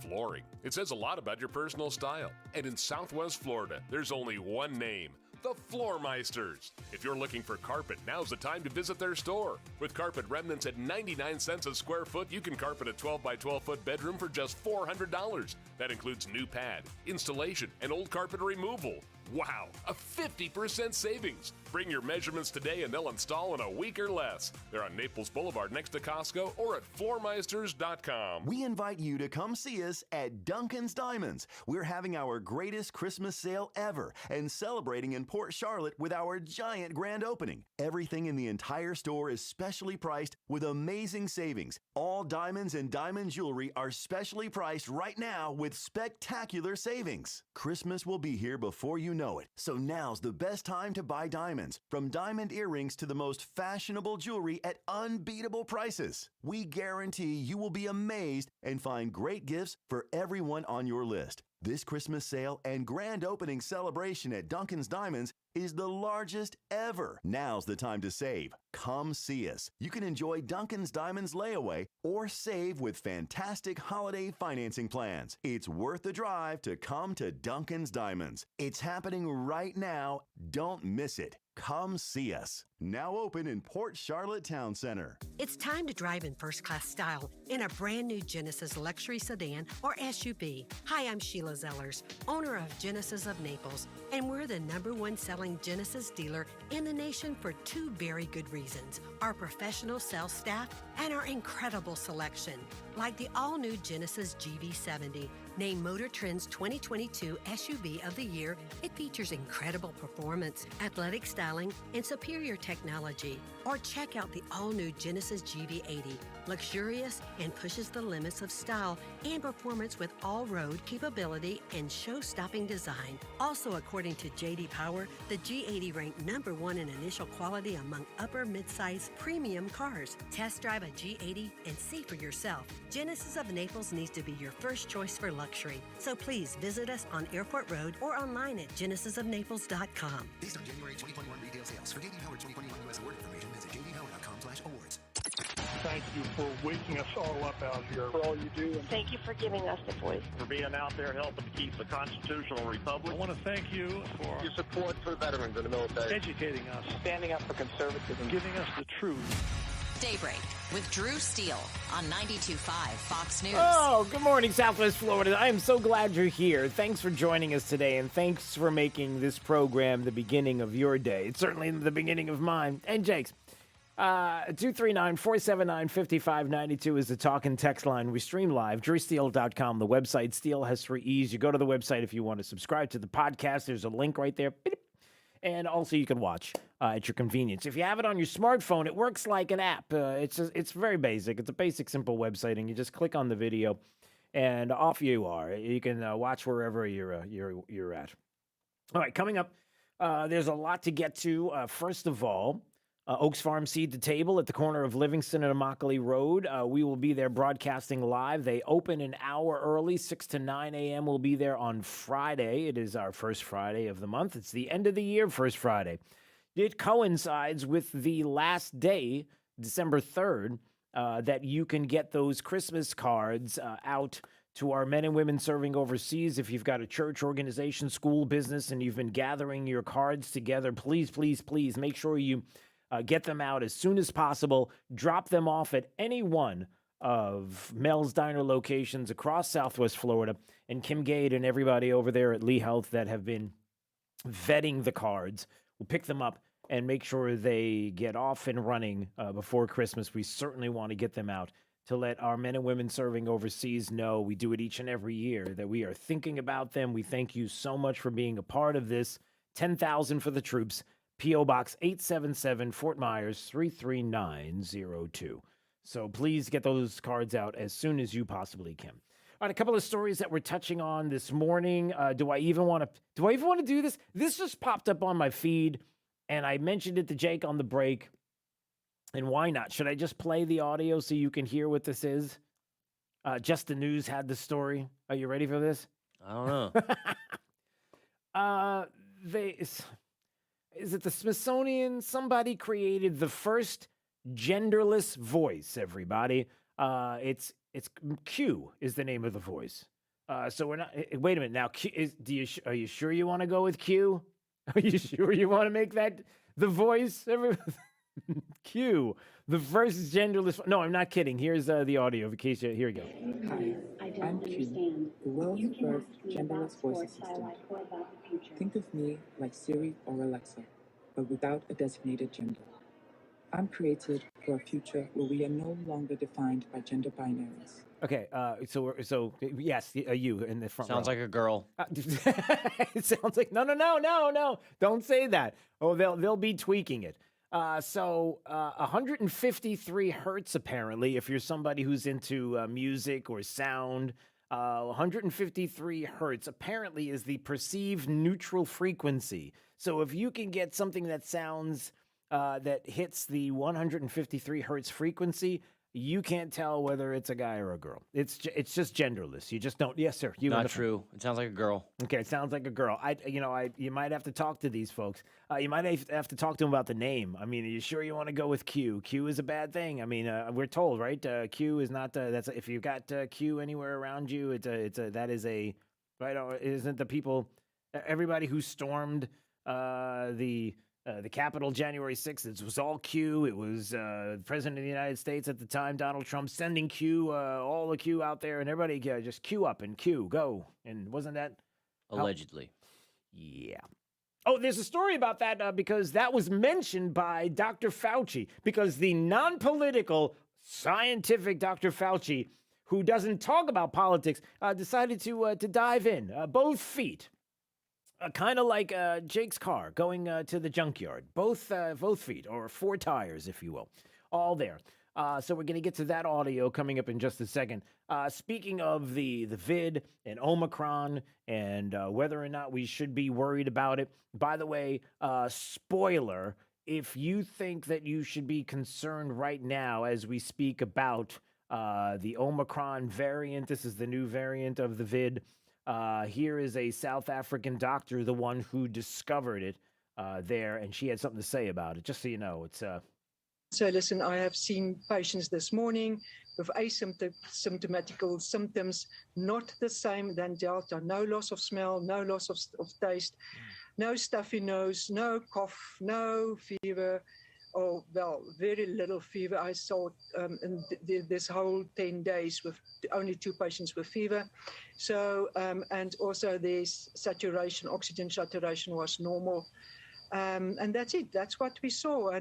Flooring. It says a lot about your personal style. And in Southwest Florida, there's only one name. The Floormeisters. If you're looking for carpet, now's the time to visit their store. With carpet remnants at 99 cents a square foot, you can carpet a 12 by 12 foot bedroom for just $400. That includes new pad, installation, and old carpet removal. Wow, a 50% savings. Bring your measurements today and they'll install in a week or less. They're on Naples Boulevard next to Costco or at floormeisters.com. We invite you to come see us at Duncan's Diamonds. We're having our greatest Christmas sale ever and celebrating in Port Charlotte with our giant grand opening. Everything in the entire store is specially priced with amazing savings. All diamonds and diamond jewelry are specially priced right now with spectacular savings. Christmas will be here before you know it, so now's the best time to buy diamonds. From diamond earrings to the most fashionable jewelry at unbeatable prices. We guarantee you will be amazed and find great gifts for everyone on your list. This Christmas sale and grand opening celebration at Duncan's Diamonds is the largest ever. Now's the time to save. Come see us. You can enjoy Duncan's Diamonds layaway or save with fantastic holiday financing plans. It's worth the drive to come to Duncan's Diamonds. It's happening right now. Don't miss it. Come see us. Now open in Port Charlotte Town Center. It's time to drive in first-class style in a brand-new Genesis luxury sedan or SUV. Hi, I'm Sheila Zellers, owner of Genesis of Naples, and we're the #1 selling Genesis dealer in the nation for two very good reasons: our professional sales staff and our incredible selection, like the all-new Genesis GV70, Named Motor Trend's 2022 SUV of the Year, it features incredible performance, athletic styling, and superior technology. Or check out the all-new Genesis GV80, luxurious and pushes the limits of style and performance with all-road capability and show-stopping design. Also, according to J.D. Power, the G80 ranked #1 in initial quality among upper mid-size premium cars. Test drive a G80 and see for yourself. Genesis of Naples needs to be your first choice for luxury. So please visit us on Airport Road or online at genesisofnaples.com. Based on January 2021 retail sales. For J.D. Power 2021 U.S. award information, visit jdpower.com/awards. Thank you for waking us all up out here. For all you do. And thank you for giving us a voice. For being out there helping to keep the constitutional republic. I want to thank you for your support for veterans in the military. Educating us. Standing up for conservatism. Giving us the truth. Daybreak with Drew Steele on 92.5 Fox News. Oh, good morning, Southwest Florida. I am so glad you're here. Thanks for joining us today, and thanks for making this program the beginning of your day. It's certainly the beginning of mine and Jake's. 239-479-5592 is the talk and text line. We stream live. DrewSteele.com, the website. Steele has 3 E's. You go to the website if you want to subscribe to the podcast. There's a link right there. And also you can watch at your convenience. If you have it on your smartphone, it works like an app. It's very basic. It's a basic, simple website, and you just click on the video, and off you are. You can watch wherever you're at. All right, coming up, there's a lot to get to. First of all, Oaks Farm Seed to Table at the corner of Livingston and Immokalee Road. We will be there broadcasting live. They open an hour early, 6 to 9 a.m. We'll be there on Friday. It is our first Friday of the month. It's the end of the year, first Friday. It coincides with the last day, December 3rd, that you can get those Christmas cards out to our men and women serving overseas. If you've got a church, organization, school, business, and you've been gathering your cards together, please, please, please make sure you get them out as soon as possible. Drop them off at any one of Mel's Diner locations across Southwest Florida. And Kim Gade and everybody over there at Lee Health that have been vetting the cards will pick them up and make sure they get off and running before Christmas. We certainly want to get them out to let our men and women serving overseas know. We do it each and every year, that we are thinking about them. We thank you so much for being a part of this. 10,000 for the troops. P.O. Box 877, Fort Myers 33902. So please get those cards out as soon as you possibly can. All right, a couple of stories that we're touching on this morning. Do I even want to do this? This just popped up on my feed, and I mentioned it to Jake on the break. And why not? Should I just play the audio so you can hear what this is? Just the News had the story. Are you ready for this? I don't know. Is it the Smithsonian? Somebody created the first genderless voice, everybody. It's Q is the name of the voice. So we're not, wait a minute now. Are you sure you want to go with Q? Are you sure you want to make that the voice? Q, the first genderless. No, I'm not kidding. Here's the audio in case here we go. Hi, I'm Q, the world's first genderless voice assistant. Think of me like Siri or Alexa, but without a designated gender. I'm created for a future where we are no longer defined by gender binaries. Okay, so yes, you in the front Sounds row. like a girl. It sounds like no. Don't say that. Oh, they'll be tweaking it. 153 hertz, apparently, if you're somebody who's into music or sound, 153 hertz apparently is the perceived neutral frequency. So if you can get something that sounds, that hits the 153 hertz frequency, you can't tell whether it's a guy or a girl. It's just genderless. You just don't. Yes, sir. Not true. It sounds like a girl. Okay, it sounds like a girl. You might have to talk to these folks. You might have to talk to them about the name. I mean, are you sure you want to go with Q? Q is a bad thing. I mean, we're told, right? Q is not. That's if you've got Q anywhere around you, that is a right. Isn't the people, everybody who stormed the Capitol January 6th, it was all Q. It was the President of the United States at the time, Donald Trump, sending Q, all the Q out there, and everybody just Q up and Q, go. And wasn't that? Allegedly. Yeah. Oh, there's a story about that because that was mentioned by Dr. Fauci, because the non-political scientific Dr. Fauci, who doesn't talk about politics, decided to dive in, both feet. Kind of like Jake's car going to the junkyard. Both feet, or 4 tires, if you will, all there. So we're going to get to that audio coming up in just a second. Speaking of the vid and Omicron and whether or not we should be worried about it. By the way, spoiler, if you think that you should be concerned right now as we speak about the Omicron variant, this is the new variant of the vid. Here is a South African doctor, the one who discovered it there, and she had something to say about it. Just so you know, it's So listen, I have seen patients this morning with asymptomatical symptoms, not the same than Delta. No loss of smell, no loss of taste, no stuffy nose, no cough, no fever, or well, very little fever. I saw in this whole 10 days with only 2 patients with fever. So, and also their saturation, oxygen saturation was normal. And that's it. That's what we saw.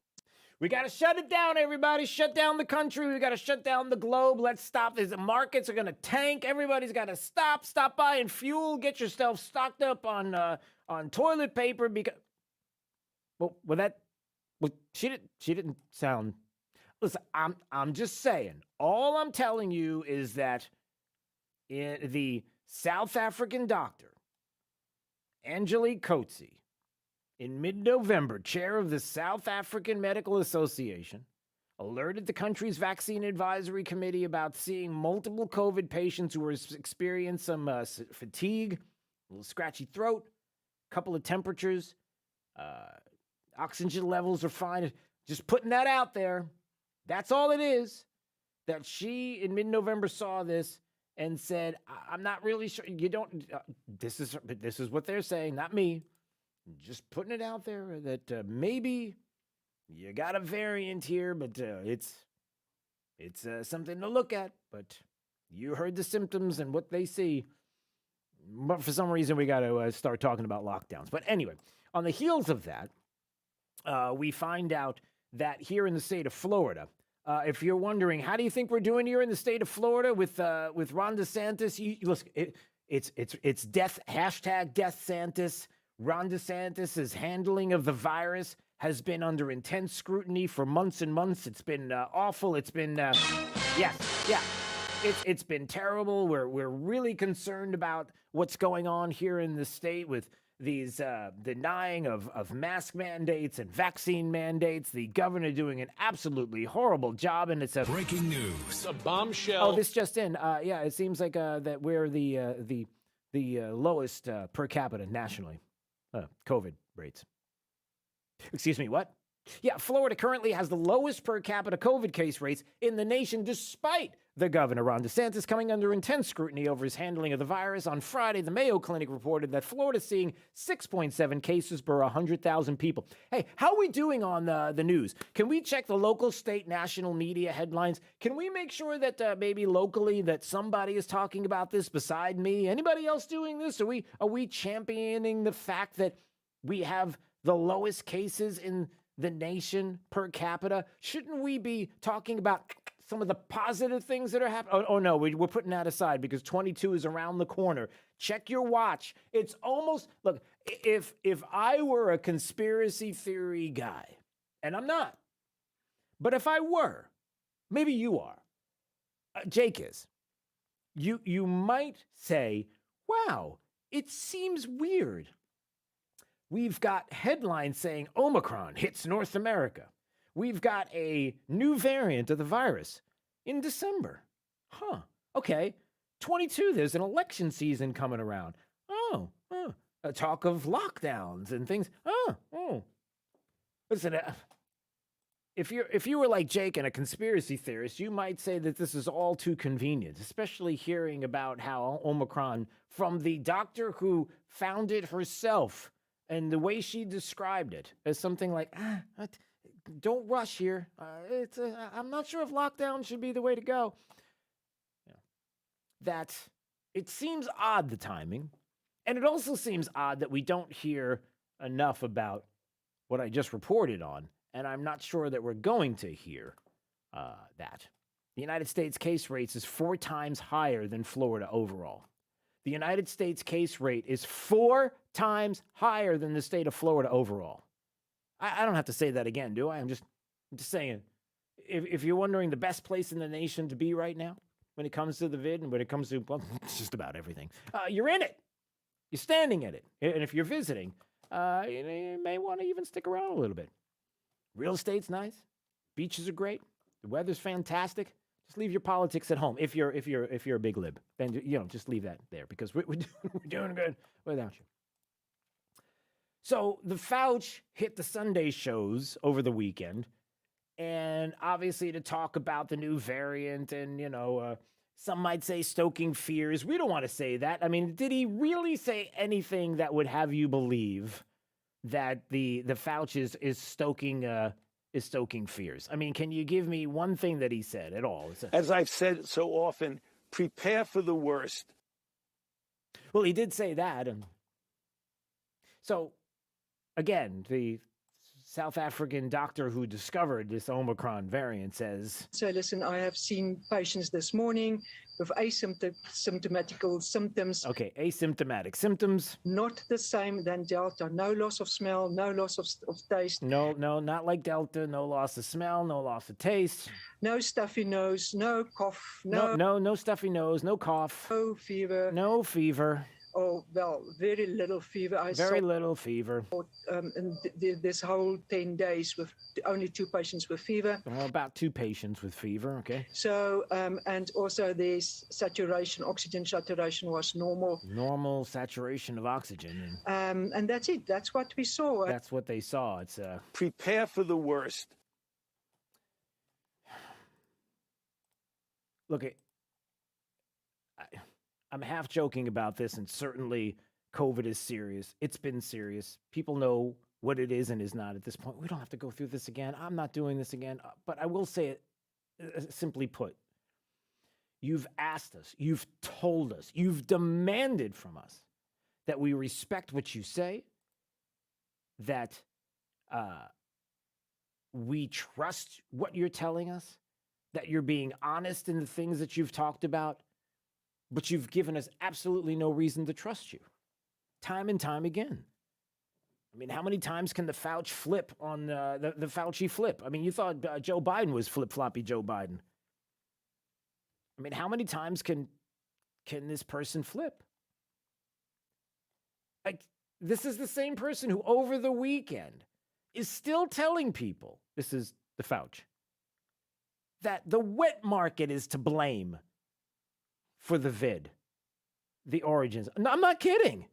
We got to shut it down, everybody. Shut down the country. We got to shut down the globe. Let's stop this. The markets are going to tank. Everybody's got to stop buying fuel. Get yourself stocked up on toilet paper because she didn't sound. Listen, I'm just saying. All I'm telling you is that the South African doctor, Angelique Coetzee, in mid-November, chair of the South African Medical Association, alerted the country's vaccine advisory committee about seeing multiple COVID patients who were experiencing some fatigue, a little scratchy throat, a couple of temperatures, oxygen levels are fine. Just putting that out there. That's all it is. That she, in mid-November, saw this and said, I'm not really sure. You don't, this is what they're saying, not me. Just putting it out there that maybe you got a variant here, but it's something to look at. But you heard the symptoms and what they see. But for some reason, we got to start talking about lockdowns. But anyway, on the heels of that, we find out that here in the state of Florida, if you're wondering, how do you think we're doing here in the state of Florida with Ron DeSantis? Listen, it's death, hashtag Death Santis. Ron DeSantis' handling of the virus has been under intense scrutiny for months and months. It's been awful. It's been, it's been terrible. We're really concerned about what's going on here in the state with these denying of mask mandates and vaccine mandates. The governor doing an absolutely horrible job, and it's a breaking news, a bombshell. Oh, this just in. It seems like that we're the lowest per capita nationally. COVID rates. Excuse me, what? Yeah, Florida currently has the lowest per capita COVID case rates in the nation, despite the governor, Ron DeSantis, coming under intense scrutiny over his handling of the virus. On Friday, the Mayo Clinic reported that Florida's seeing 6.7 cases per 100,000 people. Hey, how are we doing on the news? Can we check the local, state, national media headlines? Can we make sure that maybe locally that somebody is talking about this beside me? Anybody else doing this? Are we championing the fact that we have the lowest cases in the nation per capita? Shouldn't we be talking about some of the positive things that are happening? Oh no, we're putting that aside because 22 is around the corner. Check your watch. It's almost, look, if I were a conspiracy theory guy, and I'm not, but if I were, maybe you are, Jake is, you might say, wow, it seems weird. We've got headlines saying Omicron hits North America. We've got a new variant of the virus in December. Huh. Okay. 22, there's an election season coming around. A talk of lockdowns and things. Listen, if you were like Jake and a conspiracy theorist, you might say that this is all too convenient, especially hearing about how Omicron, from the doctor who found it herself, and the way she described it as something like, don't rush here. I'm not sure if lockdown should be the way to go. That it seems odd, the timing. And it also seems odd that we don't hear enough about what I just reported on. And I'm not sure that we're going to hear that. The United States case rates is 4 times higher than Florida overall. The United States case rate is 4 times higher than the state of Florida overall. I don't have to say that again, do I? I'm just saying, if you're wondering the best place in the nation to be right now when it comes to the vid and when it comes to, well, it's just about everything, you're in it. You're standing in it. And if you're visiting, you may want to even stick around a little bit. Real estate's nice. Beaches are great. The weather's fantastic. Just leave your politics at home. If you're a big lib, then just leave that there because we're doing good without you. So the Fauci hit the Sunday shows over the weekend, and obviously to talk about the new variant and some might say stoking fears. We don't want to say that. I mean, did he really say anything that would have you believe that the Fauci is stoking fears? I mean, can you give me one thing that he said at all? As I've said so often, prepare for the worst. Well, he did say that. And so, again, the South African doctor who discovered this Omicron variant says... So listen, I have seen patients this morning with asymptomatical symptoms. Okay, asymptomatic symptoms. Not the same than Delta. No loss of smell, no loss of taste. No, not like Delta. No loss of smell, no loss of taste. No stuffy nose, no cough. No stuffy nose, no cough. No fever. No fever. Oh, well, very little fever. Very little fever. And this whole 10 days with only 2 patients with fever. Well, about 2 patients with fever, okay. So, and also there's oxygen saturation was normal. Normal saturation of oxygen. And that's it. That's what we saw. That's what they saw. It's prepare for the worst. Look, I'm half joking about this, and certainly COVID is serious. It's been serious. People know what it is and is not at this point. We don't have to go through this again. I'm not doing this again. But I will say it simply put. You've asked us, you've told us, you've demanded from us that we respect what you say, that we trust what you're telling us, that you're being honest in the things that you've talked about. But you've given us absolutely no reason to trust you. Time and time again. I mean, how many times can the Fauci flip on the Fauci flip? I mean, you thought Joe Biden was flip-floppy Joe Biden. I mean, how many times can this person flip? Like, this is the same person who over the weekend is still telling people, this is the Fauci, that the wet market is to blame for the vid, the origins. No, I'm not kidding.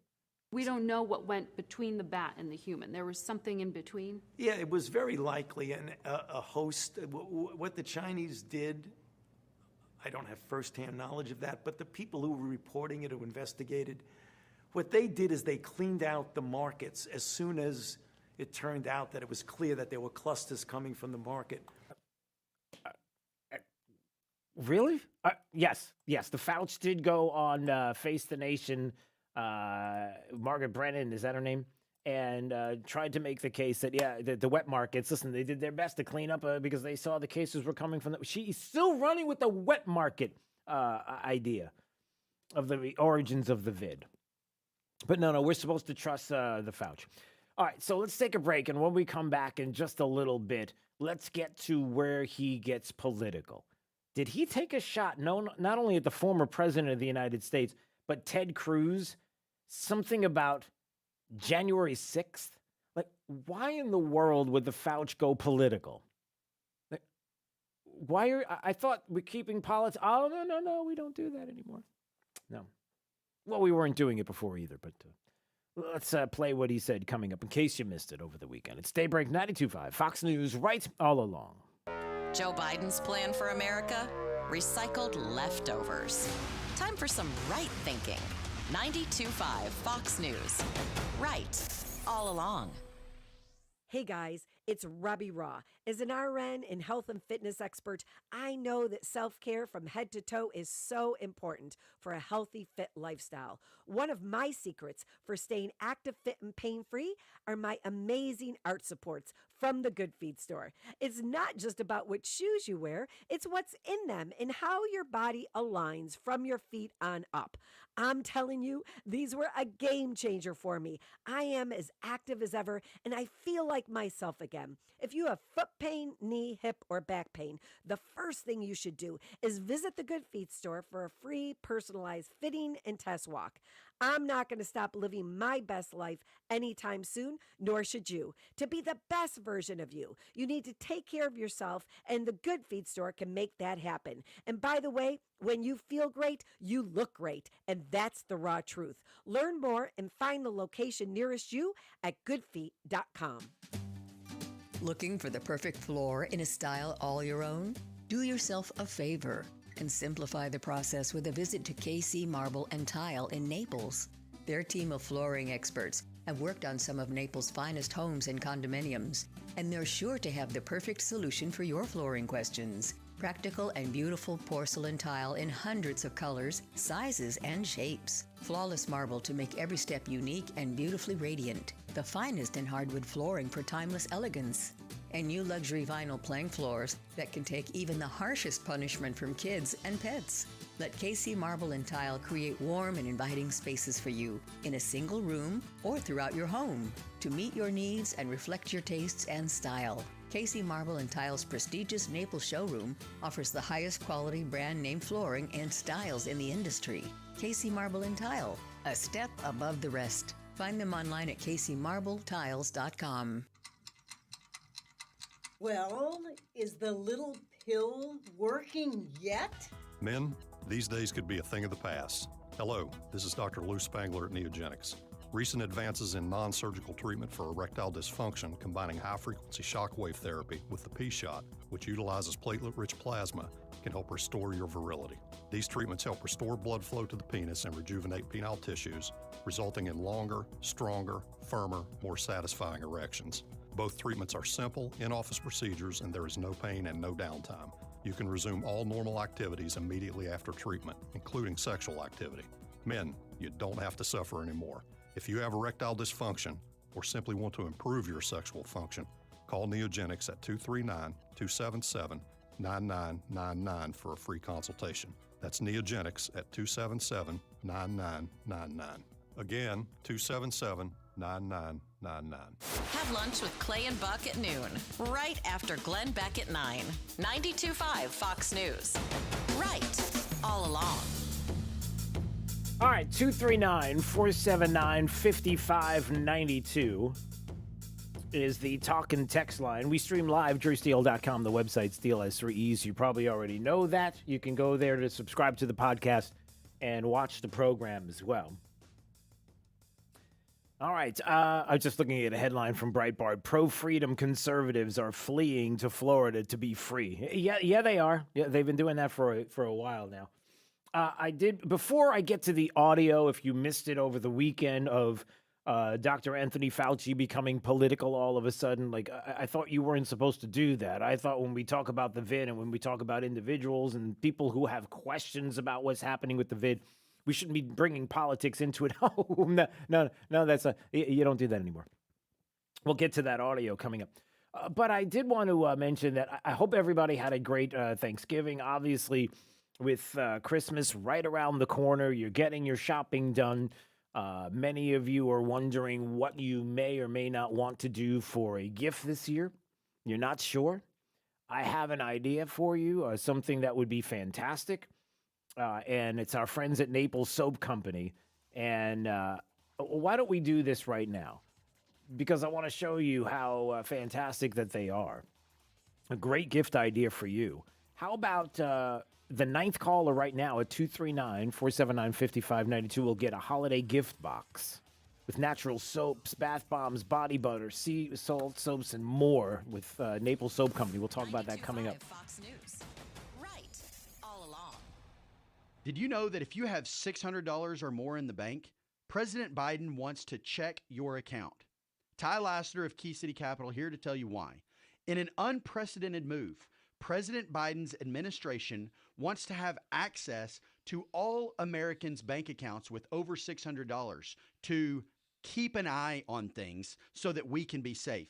We don't know what went between the bat and the human. There was something in between. Yeah, it was very likely. And a host, what the Chinese did, I don't have firsthand knowledge of that, but the people who were reporting it, who investigated, what they did is they cleaned out the markets as soon as it turned out that it was clear that there were clusters coming from the market. Really? Yes. The Fauci did go on Face the Nation. Margaret Brennan, is that her name? And tried to make the case that, the wet markets, listen, they did their best to clean up because they saw the cases were coming from she's still running with the wet market idea of the origins of the vid. But no, we're supposed to trust the Fauci. All right, so let's take a break. And when we come back in just a little bit, let's get to where he gets political. Did he take a shot, not only at the former president of the United States, but Ted Cruz? Something about January 6th? Like, why in the world would the Fauci go political? Like, I thought we're keeping politics. Oh, no, we don't do that anymore. No. Well, we weren't doing it before either, but let's play what he said coming up in case you missed it over the weekend. It's Daybreak 92.5, Fox News, right all along. Joe Biden's plan for America? Recycled leftovers. Time for some right thinking. 92.5 Fox News. Right all along. Hey guys, it's Robbie Raw. As an RN and health and fitness expert, I know that self-care from head to toe is so important for a healthy, fit lifestyle. One of my secrets for staying active, fit, and pain-free are my amazing art supports from the Good Feet store. It's not just about what shoes you wear, it's what's in them and how your body aligns from your feet on up. I'm telling you, these were a game changer for me. I am as active as ever, and I feel like myself again. If you have foot pain, knee, hip, or back pain, the first thing you should do is visit the Good Feet store for a free personalized fitting and test walk. I'm not going to stop living my best life anytime soon, nor should you. To be the best version of you, you need to take care of yourself, and the Good Feet store can make that happen. And by the way, when you feel great, you look great, and that's the raw truth. Learn more and find the location nearest you at goodfeet.com. Looking for the perfect floor in a style all your own? Do yourself a favor and simplify the process with a visit to KC Marble and Tile in Naples. Their team of flooring experts have worked on some of Naples' finest homes and condominiums, and they're sure to have the perfect solution for your flooring questions. Practical and beautiful porcelain tile in hundreds of colors, sizes, and shapes. Flawless marble to make every step unique and beautifully radiant. The finest in hardwood flooring for timeless elegance. And new luxury vinyl plank floors that can take even the harshest punishment from kids and pets. Let KC Marble and Tile create warm and inviting spaces for you in a single room or throughout your home to meet your needs and reflect your tastes and style. KC Marble and Tile's prestigious Naples showroom offers the highest quality brand name flooring and styles in the industry. KC Marble and Tile, a step above the rest. Find them online at kcmarbletiles.com. Well, is the little pill working yet? Men, these days could be a thing of the past. Hello, this is Dr. Lou Spangler at Neogenics. Recent advances in non-surgical treatment for erectile dysfunction, combining high-frequency shockwave therapy with the P-Shot, which utilizes platelet-rich plasma, can help restore your virility. These treatments help restore blood flow to the penis and rejuvenate penile tissues, resulting in longer, stronger, firmer, more satisfying erections. Both treatments are simple, in-office procedures, and there is no pain and no downtime. You can resume all normal activities immediately after treatment, including sexual activity. Men, you don't have to suffer anymore. If you have erectile dysfunction or simply want to improve your sexual function, call Neogenics at 239-277-9999 for a free consultation. That's Neogenics at 277-9999. Again, 277-9999. Have lunch with Clay and Buck at noon, right after Glenn Beck at 9. 92.5 Fox News. Right all along. All right, 239-479-5592 is the talk and text line. We stream live, drewsteele.com. The website, Steele has 3 E's. You probably already know that. You can go there to subscribe to the podcast and watch the program as well. All right, I was just looking at a headline from Breitbart. Pro-freedom conservatives are fleeing to Florida to be free. Yeah, they are. Yeah, they've been doing that for a while now. Before I get to the audio, if you missed it over the weekend of Dr. Anthony Fauci becoming political all of a sudden, like I thought you weren't supposed to do that. I thought when we talk about the vid and when we talk about individuals and people who have questions about what's happening with the vid, we shouldn't be bringing politics into it. Oh, no, you don't do that anymore. We'll get to that audio coming up. But I did want to mention that I hope everybody had a great Thanksgiving. Obviously, with Christmas right around the corner, you're getting your shopping done. Many of you are wondering what you may or may not want to do for a gift this year. You're not sure? I have an idea for you, something that would be fantastic. And it's our friends at Naples Soap Company. And why don't we do this right now? Because I want to show you how fantastic that they are. A great gift idea for you. How about the ninth caller right now at 239-479-5592 will get a holiday gift box with natural soaps, bath bombs, body butter, sea salt soaps, and more with Naples Soap Company. We'll talk about that coming up. Fox News. Right all along. Did you know that if you have $600 or more in the bank, President Biden wants to check your account? Ty Lassiter of Key City Capital here to tell you why. In an unprecedented move, President Biden's administration wants to have access to all Americans' bank accounts with over $600 to keep an eye on things so that we can be safe.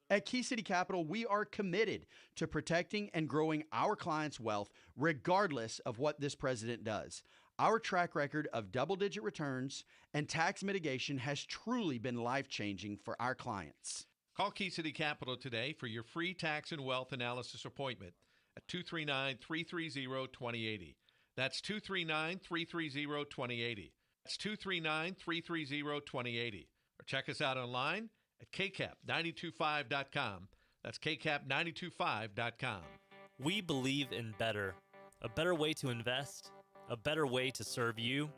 At Key City Capital, we are committed to protecting and growing our clients' wealth regardless of what this president does. Our track record of double-digit returns and tax mitigation has truly been life-changing for our clients. Call Key City Capital today for your free tax and wealth analysis appointment at 239-330-2080. That's 239-330-2080. That's 239-330-2080. Or check us out online at kcap925.com. That's kcap925.com. We believe in better. A better way to invest, a better way to serve you,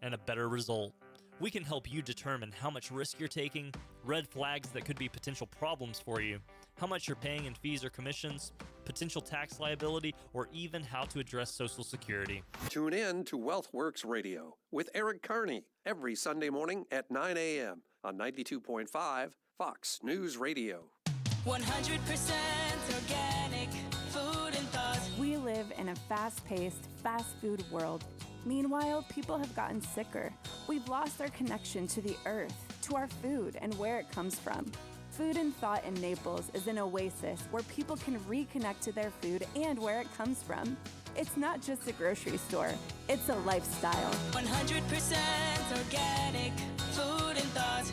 and a better result. We can help you determine how much risk you're taking, red flags that could be potential problems for you, how much you're paying in fees or commissions, potential tax liability, or even how to address Social Security. Tune in to WealthWorks Radio with Eric Carney every Sunday morning at 9 a.m. on 92.5 Fox News Radio. 100% organic food and thought. We live in a fast-paced, fast food world. Meanwhile, people have gotten sicker. We've lost our connection to the earth, to our food, and where it comes from. Food and Thought in Naples is an oasis where people can reconnect to their food and where it comes from. It's not just a grocery store, it's a lifestyle. 100% organic food and thought.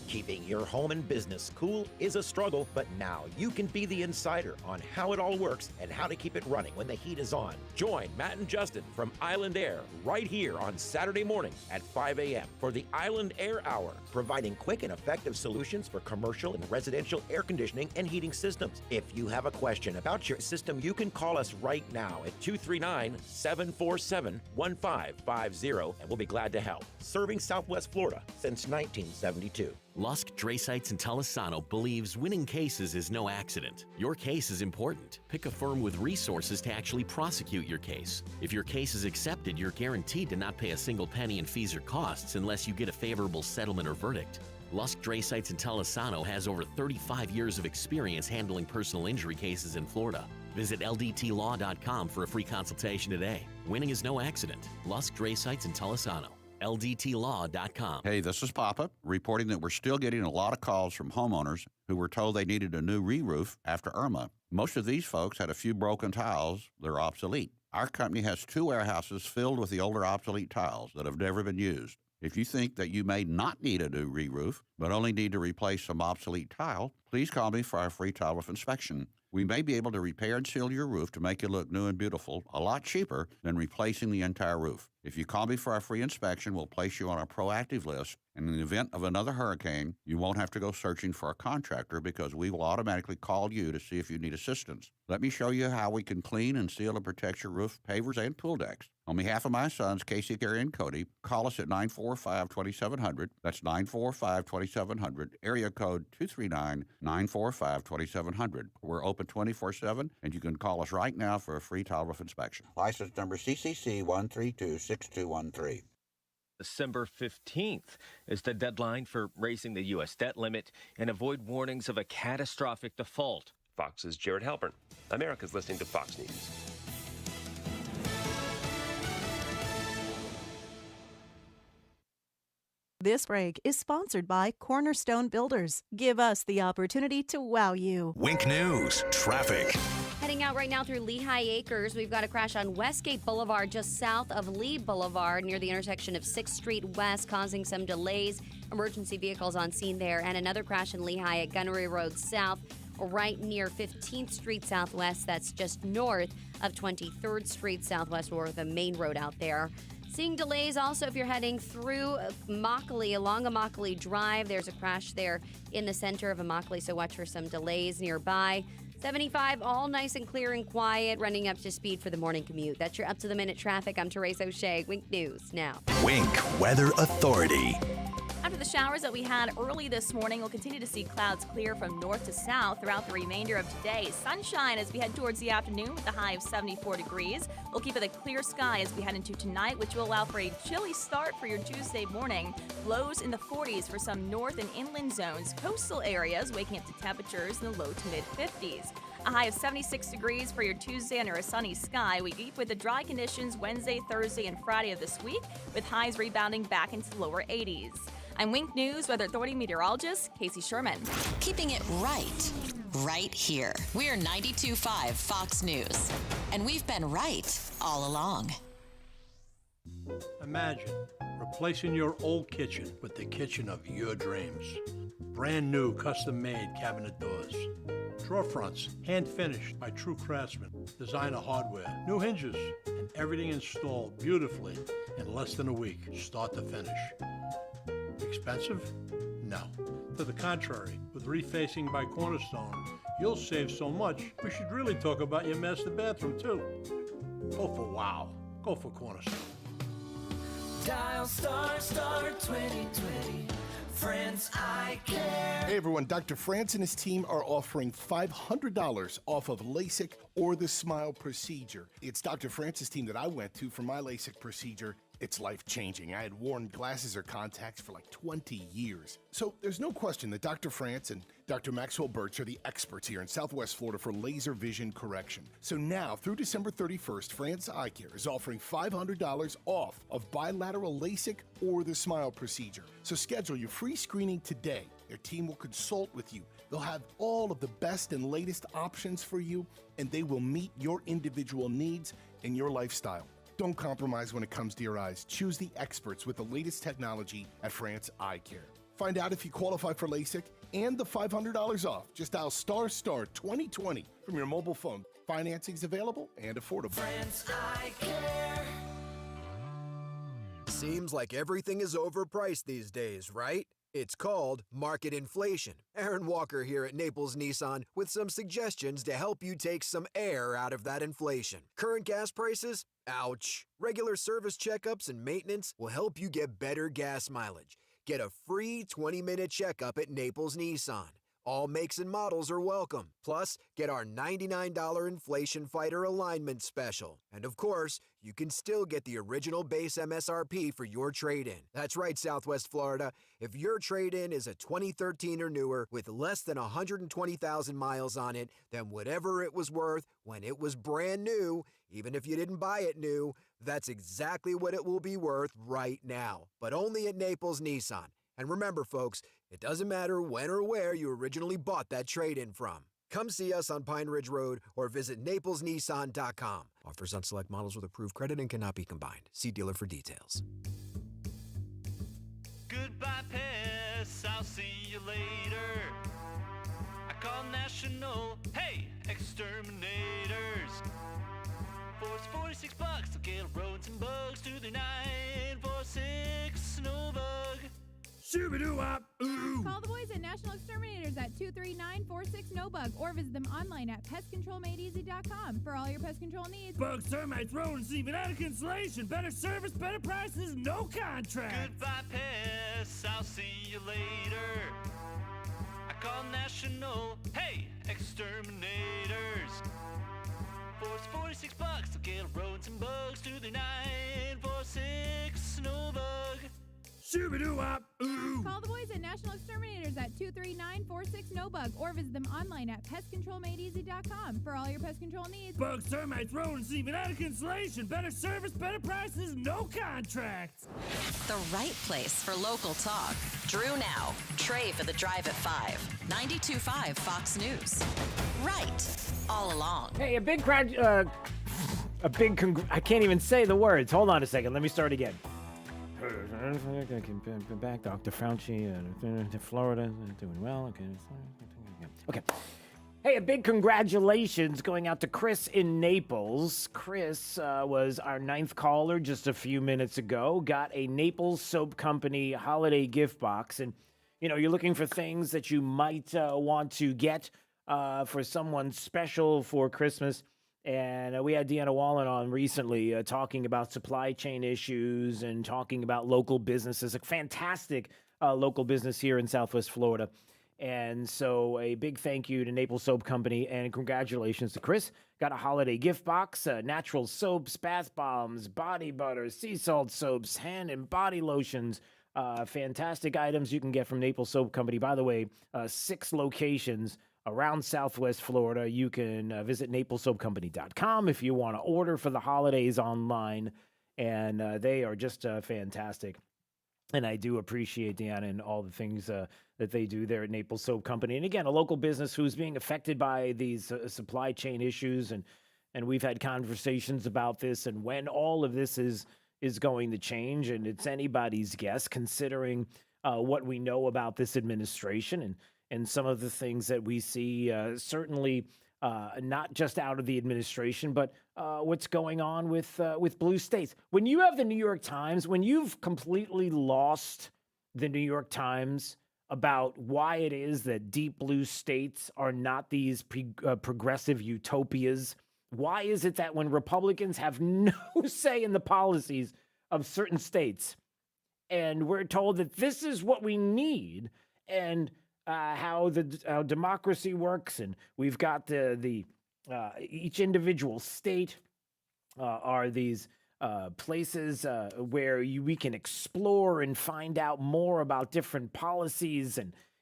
Keeping your home and business cool is a struggle, but now you can be the insider on how it all works and how to keep it running when the heat is on. Join Matt and Justin from Island Air right here on Saturday morning at 5 a.m. for the Island Air Hour, providing quick and effective solutions for commercial and residential air conditioning and heating systems. If you have a question about your system, you can call us right now at 239-747-1550, and we'll be glad to help. Serving Southwest Florida since 1972. Lusk, Drasites, and Talisano believes winning cases is no accident. Your case is important. Pick a firm with resources to actually prosecute your case. If your case is accepted, you're guaranteed to not pay a single penny in fees or costs unless you get a favorable settlement or verdict. Lusk, Drasites, and Talisano has over 35 years of experience handling personal injury cases in Florida. Visit ldtlaw.com for a free consultation today. Winning is no accident. Lusk, Drasites, and Talisano. ldtlaw.com. Hey, this is Papa, reporting that we're still getting a lot of calls from homeowners who were told they needed a new re-roof after Irma. Most of these folks had a few broken tiles that are obsolete. Our company has 2 warehouses filled with the older obsolete tiles that have never been used. If you think that you may not need a new re-roof, but only need to replace some obsolete tile, please call me for our free tile roof inspection. We may be able to repair and seal your roof to make it look new and beautiful, a lot cheaper than replacing the entire roof. If you call me for our free inspection, we'll place you on a proactive list, and in the event of another hurricane, you won't have to go searching for a contractor because we will automatically call you to see if you need assistance. Let me show you how we can clean and seal and protect your roof, pavers, and pool decks. On behalf of my sons, Casey, Gary, and Cody, call us at 945-2700. That's 945-2700, area code 239-945-2700. We're open 24/7, and you can call us right now for a free tile roof inspection. License number CCC 1326213. December 15th is the deadline for raising the U.S. debt limit and avoid warnings of a catastrophic default. Fox's Jared Halpern. America's listening to Fox News. This break is sponsored by Cornerstone Builders. Give us the opportunity to wow you. Wink News, traffic. Heading out right now through Lehigh Acres, we've got a crash on Westgate Boulevard just south of Lee Boulevard near the intersection of 6th Street West, causing some delays. Emergency vehicles on scene there. And another crash in Lehigh at Gunnery Road South, right near 15th Street Southwest. That's just north of 23rd Street Southwest, or the main road out there. Seeing delays also if you're heading through Immokalee, along Immokalee Drive. There's a crash there in the center of Immokalee, so watch for some delays nearby. 75, all nice and clear and quiet, running up to speed for the morning commute. That's your up-to-the-minute traffic. I'm Therese O'Shea. Wink News now. Wink Weather Authority. After the showers that we had early this morning, we'll continue to see clouds clear from north to south throughout the remainder of today. Sunshine as we head towards the afternoon with a high of 74 degrees. We'll keep it a clear sky as we head into tonight, which will allow for a chilly start for your Tuesday morning. Lows in the 40s for some north and inland zones. Coastal areas waking up to temperatures in the low to mid-50s. A high of 76 degrees for your Tuesday under a sunny sky. We keep with the dry conditions Wednesday, Thursday, and Friday of this week, with highs rebounding back into the lower 80s. I'm Wink News Weather Authority meteorologist Casey Sherman. Keeping it right here. We're 92.5 Fox News. And we've been right all along. Imagine replacing your old kitchen with the kitchen of your dreams. Brand new custom-made cabinet doors. Drawer fronts, hand-finished by true craftsmen. Designer hardware, new hinges, and everything installed beautifully in less than a week, start to finish. Expensive? No. To the contrary, with refacing by Cornerstone, you'll save so much, we should really talk about your master bathroom too. Go for wow. Go for Cornerstone. Dial star 2020. France Eye Care. Hey everyone, Dr. France and his team are offering $500 off of LASIK or the Smile procedure. It's Dr. France's team that I went to for my LASIK procedure. It's life-changing. I had worn glasses or contacts for like 20 years. So there's no question that Dr. France and Dr. Maxwell Birch are the experts here in Southwest Florida for laser vision correction. So now, through December 31st, France Eye Care is offering $500 off of bilateral LASIK or the Smile procedure. So schedule your free screening today. Their team will consult with you. They'll have all of the best and latest options for you, and they will meet your individual needs and your lifestyle. Don't compromise when it comes to your eyes. Choose the experts with the latest technology at France Eye Care. Find out if you qualify for LASIK and the $500 off. Just dial ** 2020 from your mobile phone. Financing's available and affordable. France Eye Care. Seems like everything is overpriced these days, right? It's called market inflation. Aaron Walker here at Naples Nissan with some suggestions to help you take some air out of that inflation. Current gas prices? Ouch. Regular service checkups and maintenance will help you get better gas mileage. Get a free 20-minute checkup at Naples Nissan. All makes and models are welcome. Plus, get our $99 Inflation Fighter Alignment Special. And of course, you can still get the original base MSRP for your trade-in. That's right, Southwest Florida. If your trade-in is a 2013 or newer with less than 120,000 miles on it, then whatever it was worth when it was brand new, even if you didn't buy it new, that's exactly what it will be worth right now. But only at Naples Nissan. And remember, folks, it doesn't matter when or where you originally bought that trade-in from. Come see us on Pine Ridge Road or visit naplesnissan.com. Offers on select models with approved credit and cannot be combined. See dealer for details. Goodbye, pests. I'll see you later. I call National. Hey, exterminators. For $46 to kill rodents and bugs to the 946 snow bug. Shoo-ba-doo-wop, ooh. Call the boys at National Exterminators at 239-46-NO-BUG or visit them online at pestcontrolmadeeasy.com for all your pest control needs. Bugs, termites, rodents, even out of cancellation. Better service, better prices, no contract. Goodbye, pests. I'll see you later. I call National. Hey, exterminators. For $46 to kill rodents and bugs to the 946 snow bug. Shoo-ba-doo-wop, ooh. Call the boys at National Exterminators at 239-46-NO-BUG or visit them online at pestcontrolmadeeasy.com for all your pest control needs. Bugs, termites, rodents, even out of cancellation. Better service, better prices, no contracts. The right place for local talk. Drew now. Trey for the Drive at 5. 92.5 Fox News. Right. All along. Hey, I can't even say the words. Hold on a second. Let me start again. Back, Dr. Fauci, Florida, doing well. Okay. Hey, a big congratulations going out to Chris in Naples. Chris was our 9th caller just a few minutes ago. Got a Naples Soap Company holiday gift box. And, you know, you're looking for things that you might want to get for someone special for Christmas. And we had Deanna Wallen on recently talking about supply chain issues and talking about local businesses, a fantastic local business here in Southwest Florida. And so a big thank you to Naples Soap Company and congratulations to Chris. Got a holiday gift box, natural soaps, bath bombs, body butters, sea salt soaps, hand and body lotions. Fantastic items you can get from Naples Soap Company. By the way, 6 locations around Southwest Florida. You can visit naplessoapcompany.com if you want to order for the holidays online, and they are just fantastic. And I do appreciate Deanna and all the things that they do there at Naples Soap Company. And again, a local business who's being affected by these supply chain issues. And we've had conversations about this and when all of this is going to change. And it's anybody's guess, considering what we know about this administration and some of the things that we see, certainly not just out of the administration, but what's going on with blue states. When you have the New York Times, when you've completely lost the New York Times about why it is that deep blue states are not these progressive utopias, why is it that when Republicans have no say in the policies of certain states, and we're told that this is what we need, and how democracy works, and we've got the each individual state are these places where we can explore and find out more about different policies,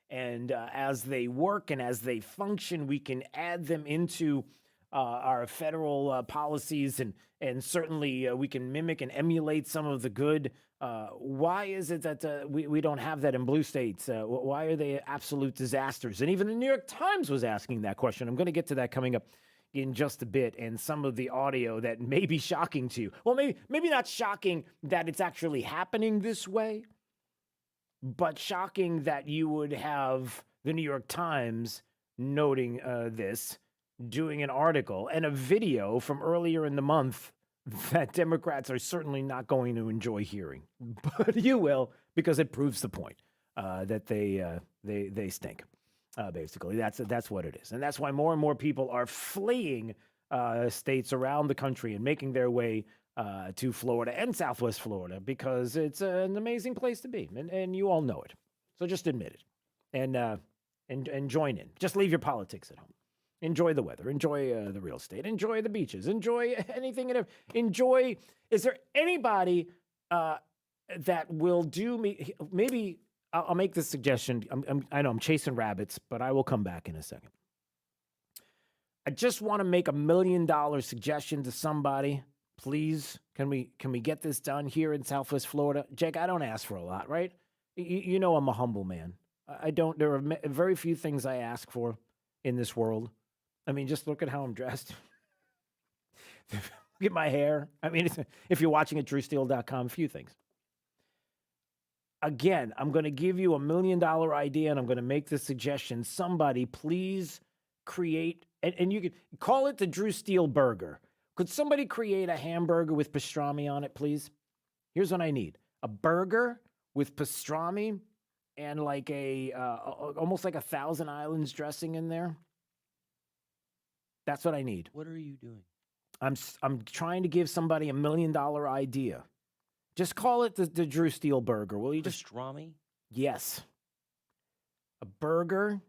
and as they work and as they function, we can add them into our federal policies, and certainly we can mimic and emulate some of the good. Why is it that we don't have that in blue states? Why are they absolute disasters? And even the New York Times was asking that question. I'm going to get to that coming up in just a bit, and some of the audio that may be shocking to you. Well, maybe not shocking that it's actually happening this way, but shocking that you would have the New York Times noting this, doing an article and a video from earlier in the month that Democrats are certainly not going to enjoy hearing, but you will, because it proves the point that they stink. Basically, that's what it is, and that's why more and more people are fleeing states around the country and making their way to Florida and Southwest Florida, because it's an amazing place to be, and you all know it. So just admit it, and join in. Just leave your politics at home. Enjoy the weather. Enjoy the real estate. Enjoy the beaches. Enjoy anything and enjoy. Is there anybody that will do me? Maybe I'll make this suggestion. I know I'm chasing rabbits, but I will come back in a second. I just want to make $1 million suggestion to somebody. Please, can we get this done here in Southwest Florida? Jake, I don't ask for a lot, right? You know I'm a humble man. I don't. There are very few things I ask for in this world. I mean, just look at how I'm dressed. Look at my hair. I mean, if you're watching at drewsteele.com, a few things. Again, I'm going to give you $1 million idea, and I'm going to make this suggestion. Somebody, please create, and you could call it the Drew Steele burger. Could somebody create a hamburger with pastrami on it, please? Here's what I need. A burger with pastrami and like almost like a Thousand Islands dressing in there. That's what I need. What are you doing? I'm trying to give somebody $1 million idea. Just call it the Drew Steele burger, will you? Pastrami? Yes. A burger.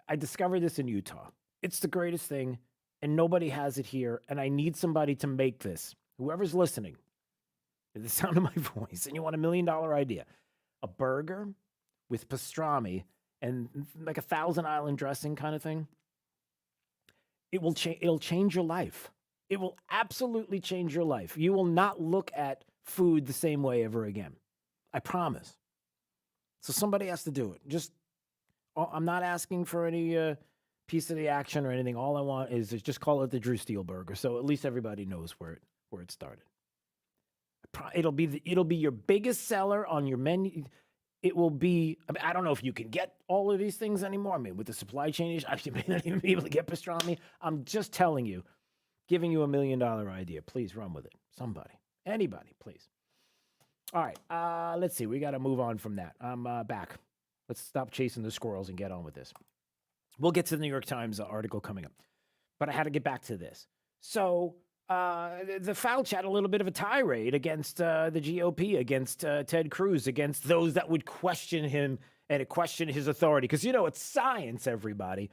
I discovered this in Utah. It's the greatest thing, and nobody has it here, and I need somebody to make this. Whoever's listening, at the sound of my voice, and you want $1 million idea. A burger with pastrami and like a Thousand Island dressing kind of thing. It'll change your life. It will absolutely change your life. You will not look at food the same way ever again. I promise. So somebody has to do it. I'm not asking for any piece of the action or anything. All I want is just call it the Drew Steele burger, so at least everybody knows where it started. It'll be your biggest seller on your menu. It will be, I don't know if you can get all of these things anymore. I mean, with the supply chain issue, I may not even be able to get pastrami. I'm just telling you, giving you $1 million idea. Please run with it. Somebody, anybody, please. All right, let's see. We got to move on from that. I'm back. Let's stop chasing the squirrels and get on with this. We'll get to the New York Times article coming up, but I had to get back to this. So the Fauci had a little bit of a tirade against the GOP, against Ted Cruz, against those that would question him and question his authority. Because, it's science, everybody.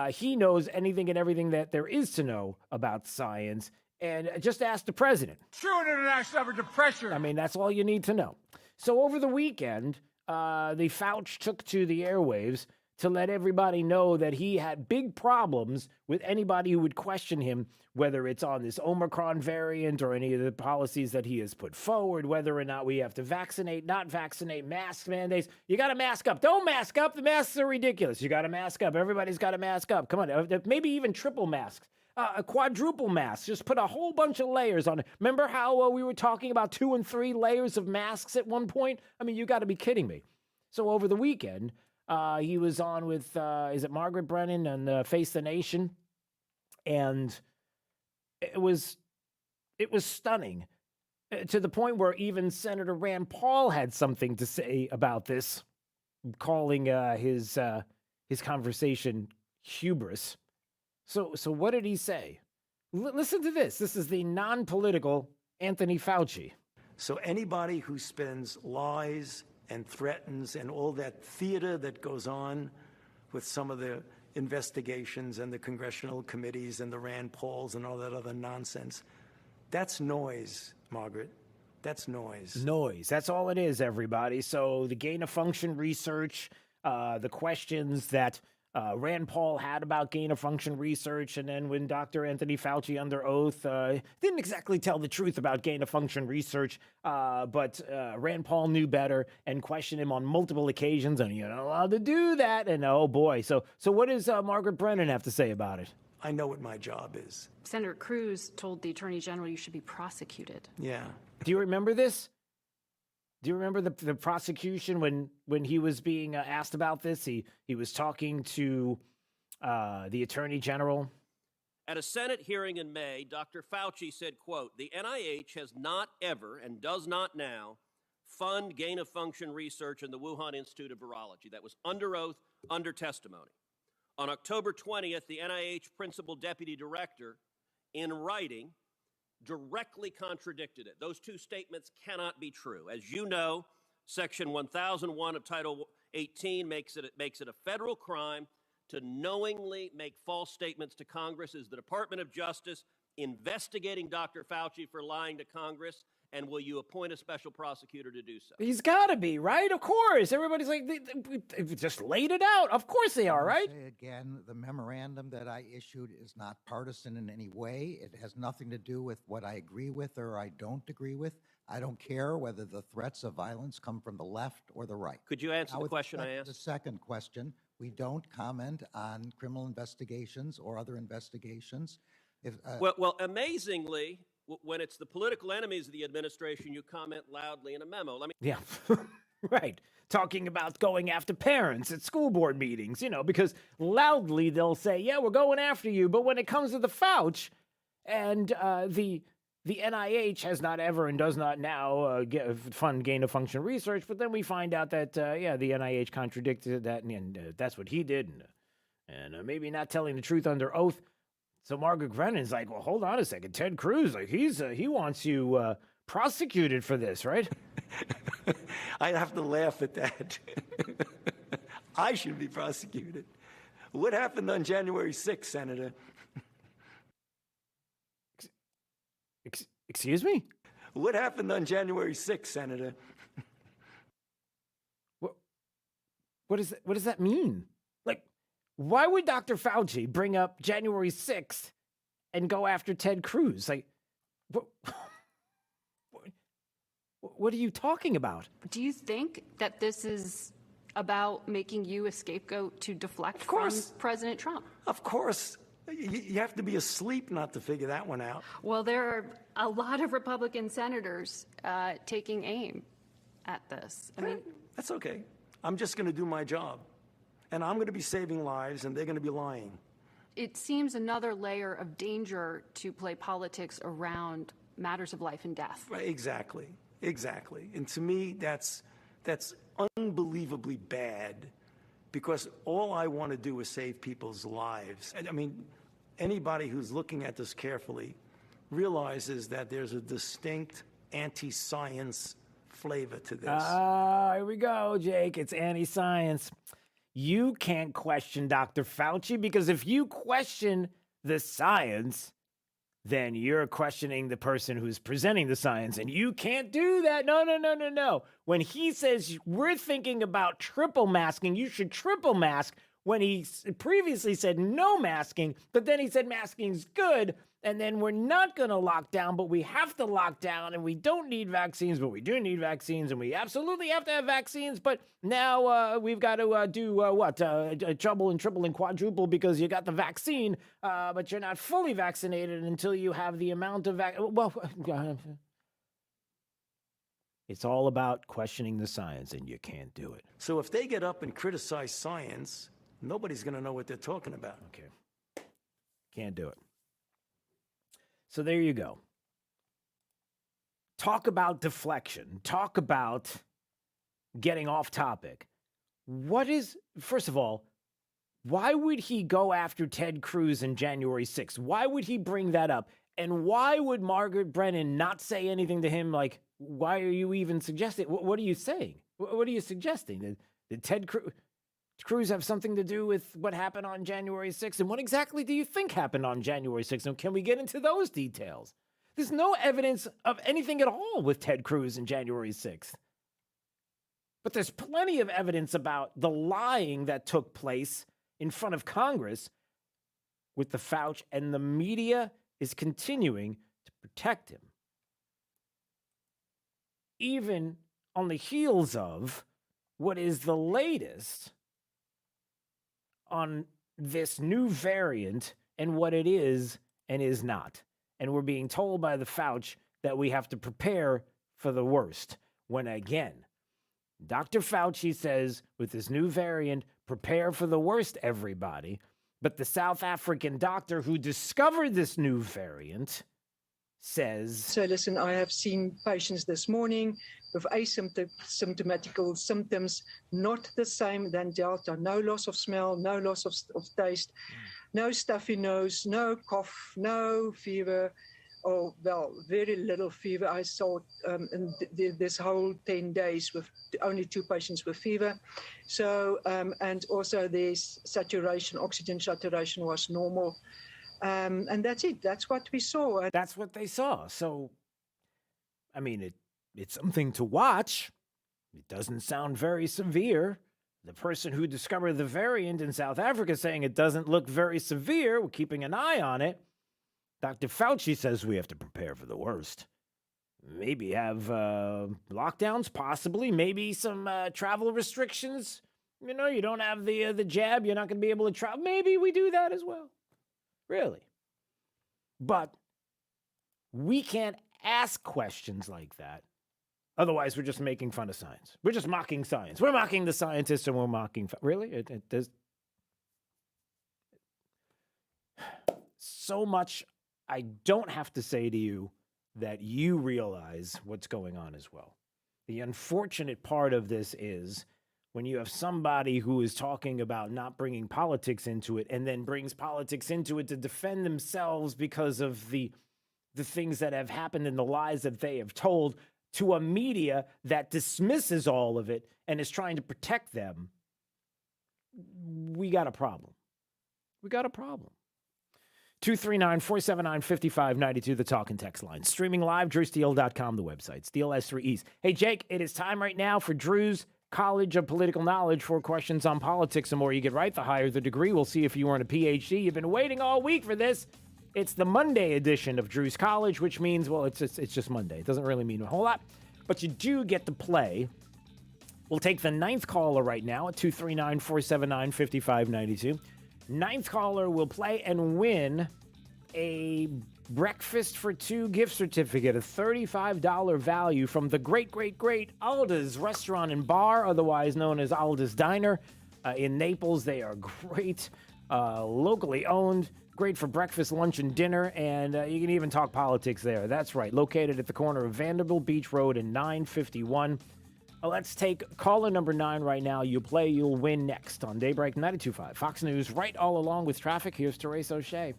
He knows anything and everything that there is to know about science. And just ask the president. True international average of pressure. I mean, that's all you need to know. So over the weekend, the Fauci took to the airwaves to let everybody know that he had big problems with anybody who would question him, whether it's on this Omicron variant or any of the policies that he has put forward, whether or not we have to vaccinate, not vaccinate, mask mandates. You got to mask up. Don't mask up. The masks are ridiculous. You got to mask up. Everybody's got to mask up. Come on, maybe even triple masks. A quadruple mask. Just put a whole bunch of layers on it. Remember how we were talking about 2 and 3 layers of masks at one point? I mean, you got to be kidding me. So over the weekend, he was on with, is it Margaret Brennan on Face the Nation? And it was stunning to the point where even Senator Rand Paul had something to say about this, calling his conversation hubris. So what did he say? Listen to this. This is the non-political Anthony Fauci. So anybody who spends lies and threatens and all that theater that goes on with some of the investigations and the congressional committees and the Rand Pauls and all that other nonsense, that's noise, Margaret. That's noise. Noise. That's all it is, everybody. So the gain-of-function research, the questions that Rand Paul had about gain-of-function research, and then when Dr. Anthony Fauci under oath didn't exactly tell the truth about gain-of-function research, but Rand Paul knew better and questioned him on multiple occasions, and you're not allowed to do that, and oh boy. So what does Margaret Brennan have to say about it? I know what my job is. Senator Cruz told the Attorney General you should be prosecuted. Yeah. Do you remember this? Do you remember the prosecution when he was being asked about this? He was talking to the Attorney General. At a Senate hearing in May, Dr. Fauci said, quote, "The NIH has not ever and does not now fund gain-of-function research in the Wuhan Institute of Virology." That was under oath, under testimony. On October 20th, the NIH Principal Deputy Director, in writing, directly contradicted it. Those two statements cannot be true. As you know, Section 1001 of Title 18 makes it a federal crime to knowingly make false statements to Congress. Is the Department of Justice investigating Dr. Fauci for lying to Congress? And will you appoint a special prosecutor to do so? He's got to be, right? Of course. Everybody's like, they just laid it out. Of course they are, right? Say again, the memorandum that I issued is not partisan in any way. It has nothing to do with what I agree with or I don't agree with. I don't care whether the threats of violence come from the left or the right. Could you answer the question I asked? The second question, we don't comment on criminal investigations or other investigations. Well, amazingly, when it's the political enemies of the administration, you comment loudly in a memo. Yeah, right. Talking about going after parents at school board meetings, because loudly they'll say, yeah, we're going after you. But when it comes to the Fauci and the NIH has not ever and does not now fund gain-of-function research, but then we find out that, the NIH contradicted that, and that's what he did. And maybe not telling the truth under oath. So Margaret Brennan's like, well, hold on a second. Ted Cruz, like he wants you prosecuted for this, right? I have to laugh at that. I should be prosecuted. What happened on January 6th, Senator? Excuse me? What happened on January 6th, Senator? What does that mean? Why would Dr. Fauci bring up January 6th and go after Ted Cruz? Like, what are you talking about? Do you think that this is about making you a scapegoat to deflect from President Trump? Of course. You have to be asleep not to figure that one out. Well, there are a lot of Republican senators taking aim at this. I mean, that's okay. I'm just going to do my job. And I'm going to be saving lives, and they're going to be lying. It seems another layer of danger to play politics around matters of life and death. Right, exactly. And to me, that's unbelievably bad, because all I want to do is save people's lives. I mean, anybody who's looking at this carefully realizes that there's a distinct anti-science flavor to this. Here we go, Jake. It's anti-science. You can't question Dr. Fauci, because if you question the science, then you're questioning the person who's presenting the science, and you can't do that. No. When he says we're thinking about triple masking, you should triple mask. when he previously said no masking, but then he said masking's good, and then we're not going to lock down, but we have to lock down, and we don't need vaccines, but we do need vaccines, and we absolutely have to have vaccines, but now we've got to do double and triple and quadruple because you got the vaccine, but you're not fully vaccinated until you have the amount of it's all about questioning the science, and you can't do it. So if they get up and criticize science, nobody's going to know what they're talking about. Okay. Can't do it. So there you go. Talk about deflection. Talk about getting off topic. First of all, why would he go after Ted Cruz on January 6th? Why would he bring that up? And why would Margaret Brennan not say anything to him like, why are you even suggesting? What are you saying? What are you suggesting? Did Ted Cruz have something to do with what happened on January 6th? And what exactly do you think happened on January 6th? And can we get into those details? There's no evidence of anything at all with Ted Cruz and January 6th. But there's plenty of evidence about the lying that took place in front of Congress with the Fauci, and the media is continuing to protect him. Even on the heels of what is the latest on this new variant and what it is and is not. And we're being told by the Fauci that we have to prepare for the worst. When again, Dr. Fauci says with this new variant, prepare for the worst, everybody. But the South African doctor who discovered this new variant says... So listen, I have seen patients this morning with asymptomatical symptoms, not the same than Delta. No loss of smell, no loss of taste, no stuffy nose, no cough, no fever, or, well, very little fever. I saw in this whole 10 days with only 2 patients with fever. So, and also their saturation, oxygen saturation was normal. And that's it. That's what we saw. That's what they saw. So, I mean, it's something to watch. It doesn't sound very severe. The person who discovered the variant in South Africa saying it doesn't look very severe. We're keeping an eye on it. Dr. Fauci says we have to prepare for the worst. Maybe have lockdowns, possibly. Maybe some travel restrictions. You know, you don't have the jab. You're not going to be able to travel. Maybe we do that as well. Really. But we can't ask questions like that. Otherwise, we're just making fun of science. We're just mocking science. We're mocking the scientists and we're mocking... Really? It does... So much I don't have to say to you that you realize what's going on as well. The unfortunate part of this is when you have somebody who is talking about not bringing politics into it and then brings politics into it to defend themselves because of the things that have happened and the lies that they have told to a media that dismisses all of it and is trying to protect them. We got a problem. We got a problem. 239-479-5592, the talk and text line. Streaming live, drewsteele.com, the website. Steele has 3 E's. Hey, Jake, it is time right now for Drew's College of Political Knowledge. 4 questions on politics. The more you get right, the higher the degree. We'll see if you earn a PhD. You've been waiting all week for this. It's the Monday edition of Drew's College, which means, well, it's just Monday. It doesn't really mean a whole lot, but you do get to play. We'll take the 9th caller right now at 239-479-5592. 9th caller will play and win a breakfast for 2 gift certificate, a $35 value from the great Alda's Restaurant and Bar, otherwise known as Alda's Diner in Naples. They are great, locally owned, great for breakfast, lunch, and dinner, and you can even talk politics there. That's right, located at the corner of Vanderbilt Beach Road and 951. Let's take caller number 9 right now. You play, you'll win next on Daybreak 92.5. Fox News, right all along with traffic. Here's Therese O'Shea.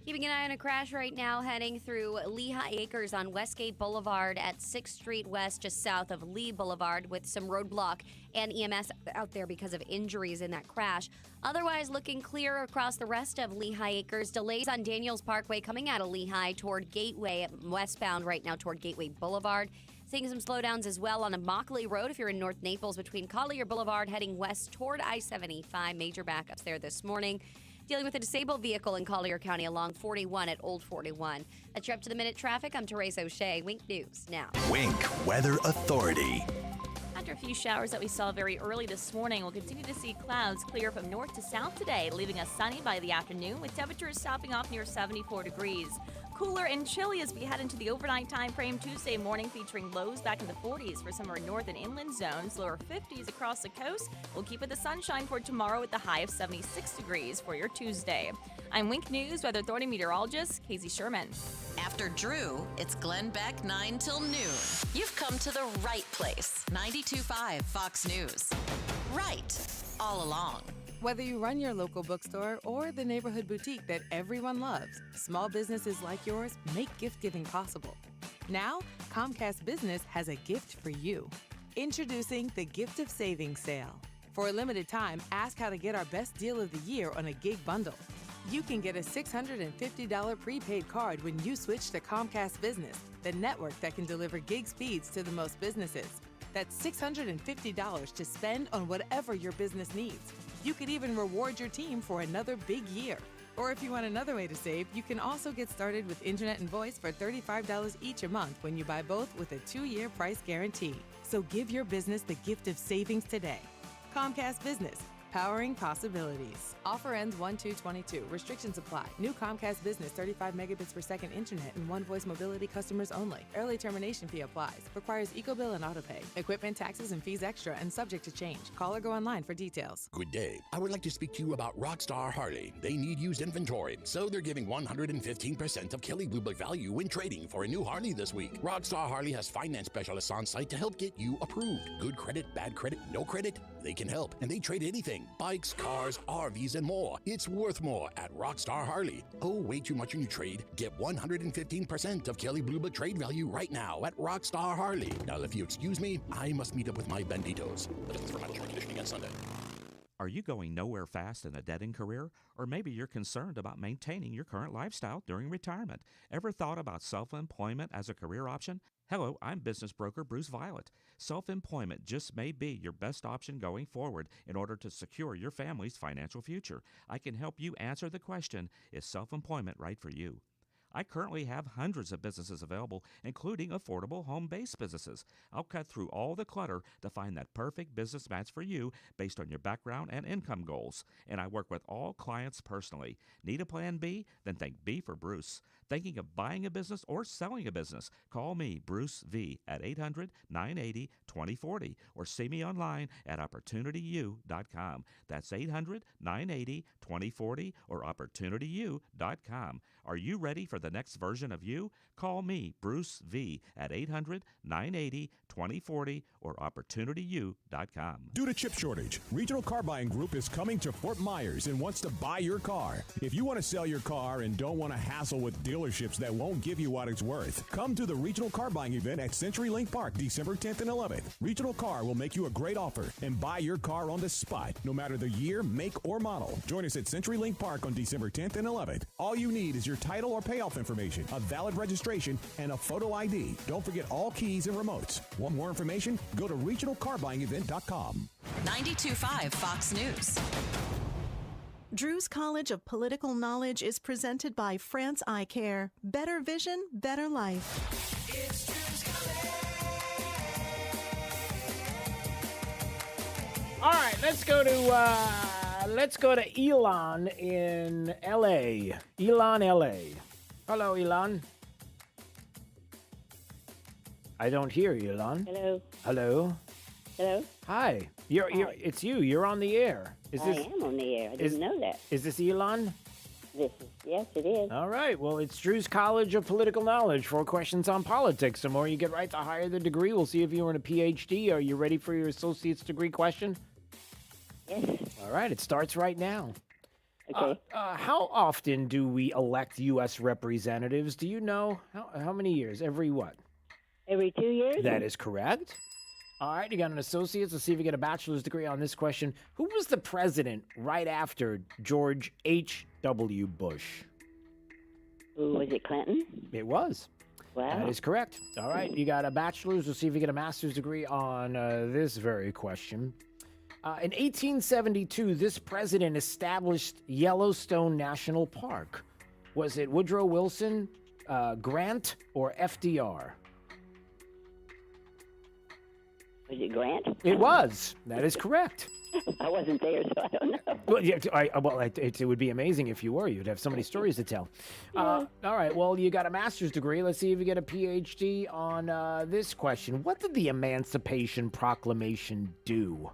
Keeping an eye on a crash right now heading through Lehigh Acres on Westgate Boulevard at 6th Street West, just south of Lee Boulevard, with some roadblock and EMS out there because of injuries in that crash. Otherwise, looking clear across the rest of Lehigh Acres. Delays on Daniels Parkway coming out of Lehigh toward Gateway, westbound right now toward Gateway Boulevard. Seeing some slowdowns as well on Immokalee Road if you're in North Naples between Collier Boulevard heading west toward I-75. Major backups there this morning. Dealing with a disabled vehicle in Collier County along 41 at Old 41. That's your up-to-the-minute traffic. I'm Teresa O'Shea. Wink News now. Wink Weather Authority. After a few showers that we saw very early this morning, we'll continue to see clouds clear from north to south today, leaving us sunny by the afternoon with temperatures topping off near 74 degrees. Cooler and chilly as we head into the overnight time frame Tuesday morning, featuring lows back in the 40s for some of our north and inland zones, lower 50s across the coast. We'll keep it the sunshine for tomorrow with the high of 76 degrees for your Tuesday. I'm Wink News Weather Authority meteorologist Casey Sherman. After Drew, it's Glenn Beck 9 till noon. You've come to the right place. 92.5 Fox News. Right all along. Whether you run your local bookstore or the neighborhood boutique that everyone loves, small businesses like yours make gift-giving possible. Now, Comcast Business has a gift for you. Introducing the Gift of Savings sale. For a limited time, ask how to get our best deal of the year on a gig bundle. You can get a $650 prepaid card when you switch to Comcast Business, the network that can deliver gig speeds to the most businesses. That's $650 to spend on whatever your business needs. You could even reward your team for another big year. Or if you want another way to save, you can also get started with internet and voice for $35 each a month when you buy both with a 2-year price guarantee. So give your business the gift of savings today. Comcast Business, powering possibilities. Offer ends 1/2/22. Restrictions apply. New Comcast Business 35 megabits per second internet and one voice mobility customers only. Early termination fee applies. Requires EcoBill and autopay. Equipment, taxes, and fees extra and subject to change. Call or go online for details. Good day. I would like to speak to you about Rockstar Harley. They need used inventory, so they're giving 115% of Kelley Blue Book value when trading for a new Harley this week. Rockstar Harley has finance specialists on site to help get you approved. Good credit, bad credit, no credit, they can help. And they trade anything. Bikes, cars, RVs, and more. It's worth more at Rockstar Harley. Oh, way too much when you trade? Get 115% of Kelley Blue Book trade value right now at Rockstar Harley. Now, if you excuse me, I must meet up with my benditos. The business for mandatory conditioning on Sunday. Are you going nowhere fast in a dead-end career? Or maybe you're concerned about maintaining your current lifestyle during retirement. Ever thought about self-employment as a career option? Hello, I'm business broker Bruce Violet. Self-employment just may be your best option going forward in order to secure your family's financial future. I can help you answer the question, is self-employment right for you? I currently have hundreds of businesses available, including affordable home-based businesses. I'll cut through all the clutter to find that perfect business match for you based on your background and income goals. And I work with all clients personally. Need a plan B? Then think B for Bruce. Thinking of buying a business or selling a business? Call me, Bruce V, at 800-980-2040 or see me online at OpportunityU.com. That's 800-980-2040 or OpportunityU.com. Are you ready for the next version of you? Call me, Bruce V, at 800-980-2040 or OpportunityU.com. Due to chip shortage, Regional Car Buying Group is coming to Fort Myers and wants to buy your car. If you want to sell your car and don't want to hassle with dealerships that won't give you what it's worth, come to the Regional Car Buying event at CenturyLink Park, December 10th and 11th. Regional Car will make you a great offer and buy your car on the spot, no matter the year, make, or model. Join us at CenturyLink Park on December 10th and 11th. All you need is your title or payoff information, a valid registration, and a photo ID. Don't forget all keys and remotes. Want more information? Go to regionalcarbuyingevent.com. 92.5 Fox News. Drew's College of Political Knowledge is presented by France Eye Care. Better vision, better life. It's Drew's All right, let's go to Elon in L.A. Elon, L.A. Hello, Elon. I don't hear you, Elon. Hello. Hello. Hello. Hi. It's you. You're on the air. I am on the air. I didn't know that. Is this Elon? Yes, it is. All right. Well, it's Drew's College of Political Knowledge. 4 questions on politics. The more you get right, the higher the degree. We'll see if you earn a PhD. Are you ready for your associate's degree question? Yes. All right. It starts right now. Okay. How often do we elect U.S. representatives? Do you know? How many years? Every what? Every 2 years? That is correct. All right, you got an associate's. Let's see if you get a bachelor's degree on this question. Who was the president right after George H.W. Bush? Was it Clinton? It was. Wow. That is correct. All right, you got a bachelor's. We'll see if you get a master's degree on this very question. In 1872, this president established Yellowstone National Park. Was it Woodrow Wilson, Grant, or FDR? Was it Grant? It was. That is correct. I wasn't there, so I don't know. Well, yeah, it would be amazing if you were. You'd have so many stories to tell. All right, well, you got a master's degree. Let's see if you get a PhD on this question. What did the Emancipation Proclamation do?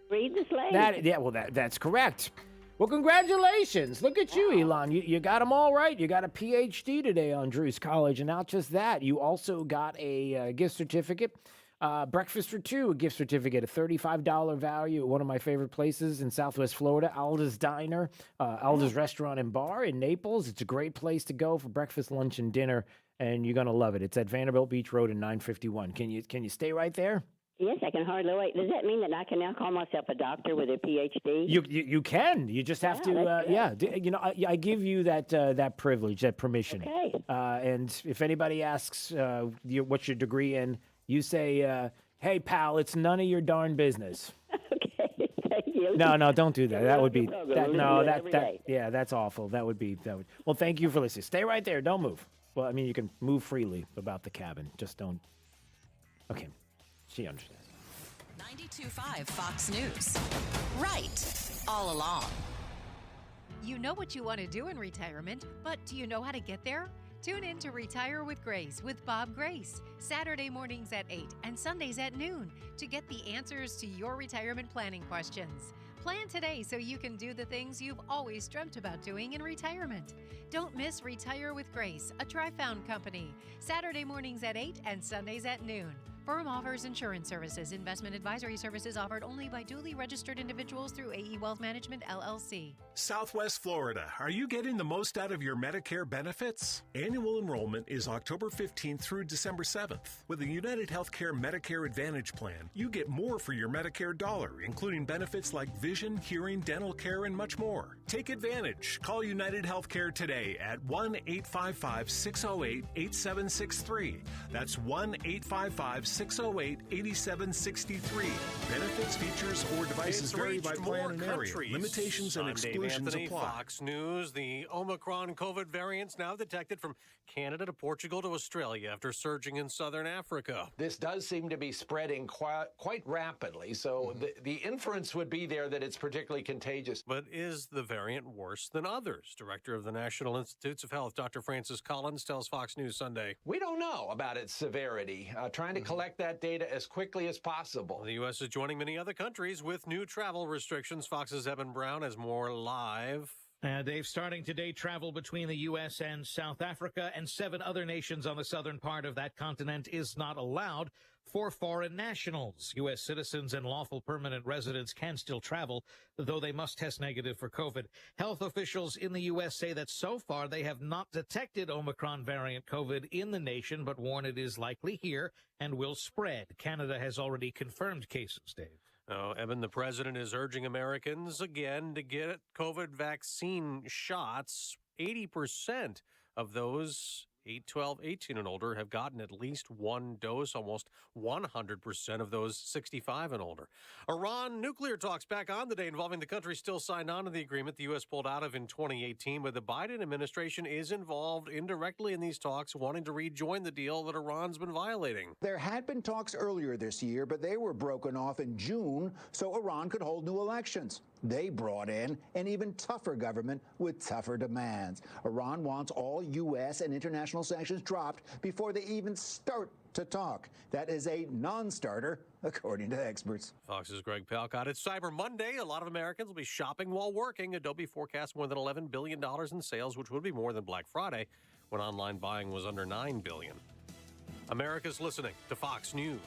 Read the slave. That's correct. Well, congratulations. Look at you, Elon. You got them all right. You got a PhD today on Drew's College. And not just that, you also got a gift certificate. Breakfast for two, a gift certificate, a $35 value at one of my favorite places in Southwest Florida, Alda's Diner, Alda's Restaurant and Bar in Naples. It's a great place to go for breakfast, lunch, and dinner, and you're going to love it. It's at Vanderbilt Beach Road in 951. Can you stay right there? Yes, I can hardly wait. Does that mean that I can now call myself a doctor with a PhD? You can. You just have to. I give you that privilege, that permission. Okay. And if anybody asks what's your degree in, you say, "Hey, pal, it's none of your darn business." Okay. Thank you. No, don't do that. That would be that. Yeah, that's awful. That would. Well, thank you for listening. Stay right there. Don't move. Well, I mean, you can move freely about the cabin. Just don't. Okay. She understands. 92.5 Fox News. Right. All along. You know what you want to do in retirement, but do you know how to get there? Tune in to Retire with Grace with Bob Grace, Saturday mornings at 8 and Sundays at noon to get the answers to your retirement planning questions. Plan today so you can do the things you've always dreamt about doing in retirement. Don't miss Retire with Grace, a Tri-Found company, Saturday mornings at 8 and Sundays at noon. Firm offers insurance services. Investment advisory services offered only by duly registered individuals through AE Wealth Management, LLC. Southwest Florida, are you getting the most out of your Medicare benefits? Annual enrollment is October 15th through December 7th. With the United Healthcare Medicare Advantage Plan, you get more for your Medicare dollar, including benefits like vision, hearing, dental care, and much more. Take advantage. Call United Healthcare today at 1-855-608-8763. That's 1-855-608-8763. Benefits, features, or devices vary by plan and area. Limitations and exclusions apply. Fox News. The Omicron COVID variants now detected from Canada to Portugal to Australia after surging in southern Africa. This does seem to be spreading quite rapidly, so the inference would be there that it's particularly contagious. But is the variant worse than others? Director of the National Institutes of Health, Dr. Francis Collins, tells Fox News Sunday. We don't know about its severity. Trying to collect that data as quickly as possible. The U.S. is joining many other countries with new travel restrictions. Fox's Evan Brown has more live. Dave, starting today, travel between the U.S. and South Africa and 7 other nations on the southern part of that continent is not allowed for foreign nationals. U.S. citizens and lawful permanent residents can still travel, though they must test negative for COVID. Health officials in the U.S. say that so far they have not detected Omicron variant COVID in the nation, but warn it is likely here and will spread. Canada has already confirmed cases, Dave. Oh, Evan, the president is urging Americans again to get COVID vaccine shots. 80% of those 18 and older have gotten at least one dose. Almost 100% of those 65 and older. Iran nuclear talks back on today involving the country still signed on to the agreement the U.S. pulled out of in 2018, but the Biden administration is involved indirectly in these talks, wanting to rejoin the deal that Iran's been violating. There had been talks earlier this year, but they were broken off in June so Iran could hold new elections. They brought in an even tougher government with tougher demands. Iran wants all U.S. and international sanctions dropped before they even start to talk. That is a non-starter, according to experts. Fox's Greg Palcott. It's Cyber Monday. A lot of Americans will be shopping while working. Adobe forecasts more than $11 billion in sales, which would be more than Black Friday, when online buying was under $9 billion. America's listening to Fox News.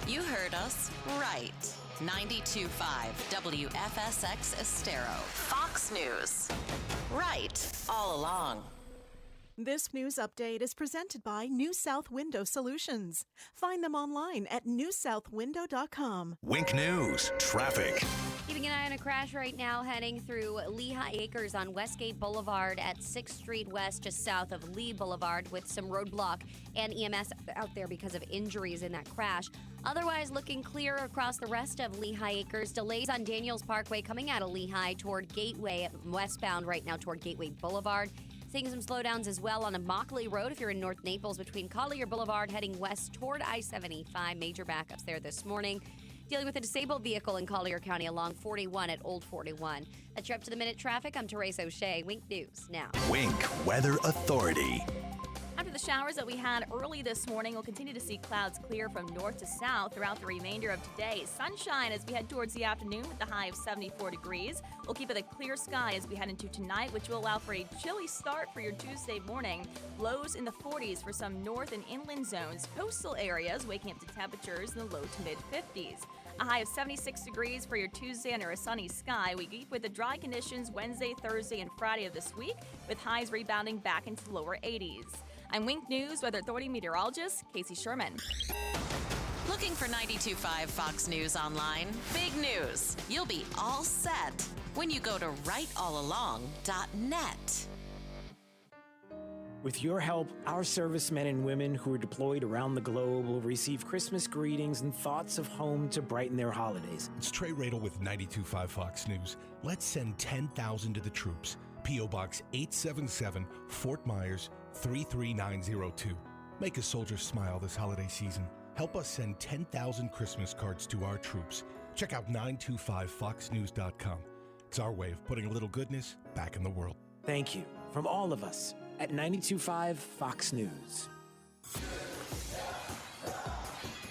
You heard us right. 92.5 WFSX Estero. Fox News. Right all along. This news update is presented by New South Window Solutions. Find them online at newsouthwindow.com. Wink News, traffic. Keeping an eye on a crash right now heading through Lehigh Acres on Westgate Boulevard at 6th Street West, just south of Lee Boulevard, with some roadblock and EMS out there because of injuries in that crash. Otherwise, looking clear across the rest of Lehigh Acres. Delays on Daniels Parkway coming out of Lehigh toward Gateway, westbound right now toward Gateway Boulevard. Seeing some slowdowns as well on Immokalee Road if you're in North Naples between Collier Boulevard heading west toward I-75. Major backups there this morning. Dealing with a disabled vehicle in Collier County along 41 at Old 41. That's your up-to-the-minute traffic. I'm Teresa O'Shea. Wink News now. Wink Weather Authority. After the showers that we had early this morning, we'll continue to see clouds clear from north to south throughout the remainder of today. Sunshine as we head towards the afternoon with the high of 74 degrees. We'll keep it a clear sky as we head into tonight, which will allow for a chilly start for your Tuesday morning. Lows in the 40s for some north and inland zones. Coastal areas waking up to temperatures in the low to mid-50s. A high of 76 degrees for your Tuesday under a sunny sky. We keep with the dry conditions Wednesday, Thursday, and Friday of this week, with highs rebounding back into the lower 80s. I'm Wink News Weather Authority meteorologist Casey Sherman. Looking for 92.5 Fox News online? Big news! You'll be all set when you go to rightallalong.net. With your help, our servicemen and women who are deployed around the globe will receive Christmas greetings and thoughts of home to brighten their holidays. It's Trey Radel with 92.5 Fox News. Let's send 10,000 to the troops. P.O. Box 877, Fort Myers, 33902. Make a soldier smile this holiday season. Help us send 10,000 Christmas cards to our troops. Check out 925foxnews.com. It's our way of putting a little goodness back in the world. Thank you from all of us at 92.5 Fox News.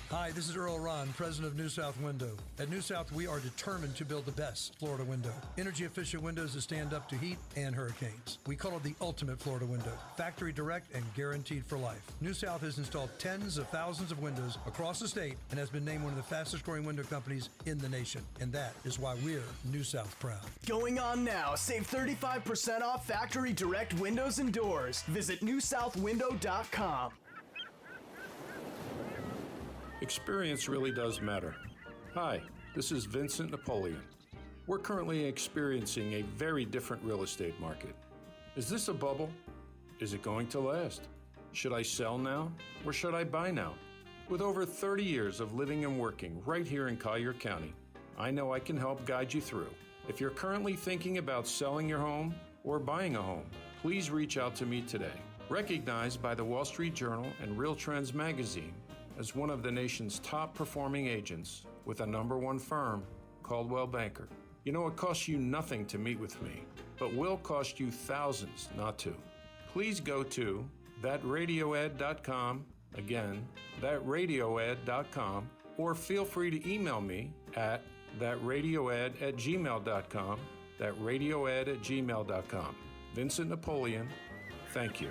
Hi, this is Earl Ron, president of New South Window. At New South, we are determined to build the best Florida window. Energy-efficient windows that stand up to heat and hurricanes. We call it the ultimate Florida window. Factory direct and guaranteed for life. New South has installed tens of thousands of windows across the state and has been named one of the fastest growing window companies in the nation. And that is why we're New South proud. Going on now. Save 35% off factory direct windows and doors. Visit newsouthwindow.com. Experience really does matter. Hi, this is Vincent Napoleon. We're currently experiencing a very different real estate market. Is this a bubble? Is it going to last? Should I sell now or should I buy now? With over 30 years of living and working right here in Collier County, I know I can help guide you through. If you're currently thinking about selling your home or buying a home, please reach out to me today. Recognized by the Wall Street Journal and Real Trends magazine as one of the nation's top performing agents with a #1 firm, Coldwell Banker. You know, it costs you nothing to meet with me, but will cost you thousands not to. Please go to thatradioad.com, again, thatradioad.com, or feel free to email me at thatradioad@gmail.com, thatradioad@gmail.com. Vincent Napoleon, thank you.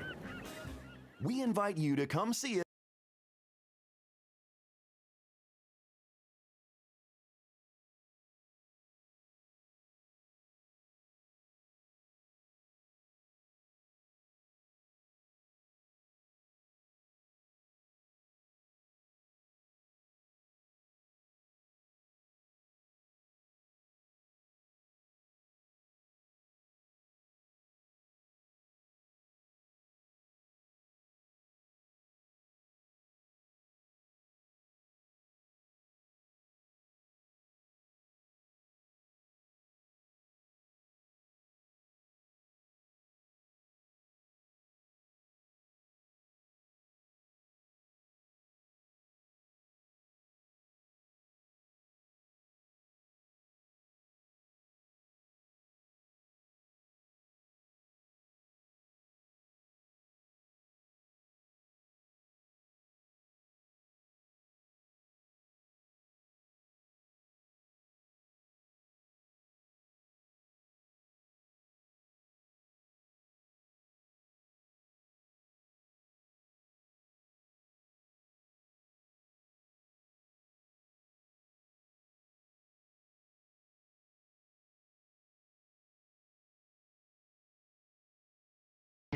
We invite you to come see us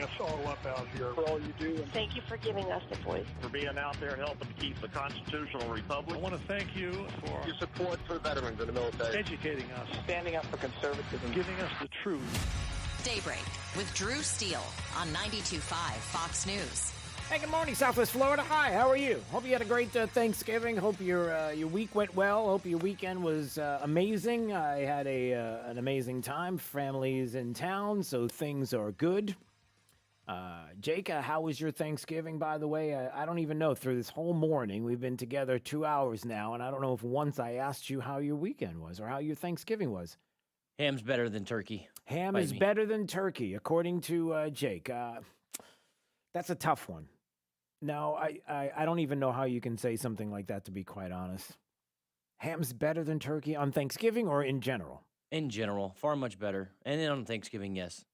us all up out here for all you do. And thank you for giving us the voice. For being out there helping to keep the constitutional republic. I want to thank you for your support for veterans in the military. Educating us. Standing up for conservatism. Giving us the truth. Daybreak with Drew Steele on 92.5 Fox News. Hey, good morning, Southwest Florida. Hi, how are you? Hope you had a great Thanksgiving. Hope your week went well. Hope your weekend was amazing. I had an amazing time. Family's in town, so things are good. Jake, how was your Thanksgiving, by the way? I don't even know. Through this whole morning, we've been together 2 hours now, and I don't know if once I asked you how your weekend was or how your Thanksgiving was. Ham's better than turkey. Ham is better than turkey, according to Jake. That's a tough one. No, I don't even know how you can say something like that, to be quite honest. Ham's better than turkey on Thanksgiving or in general? In general, far much better. And then on Thanksgiving, yes.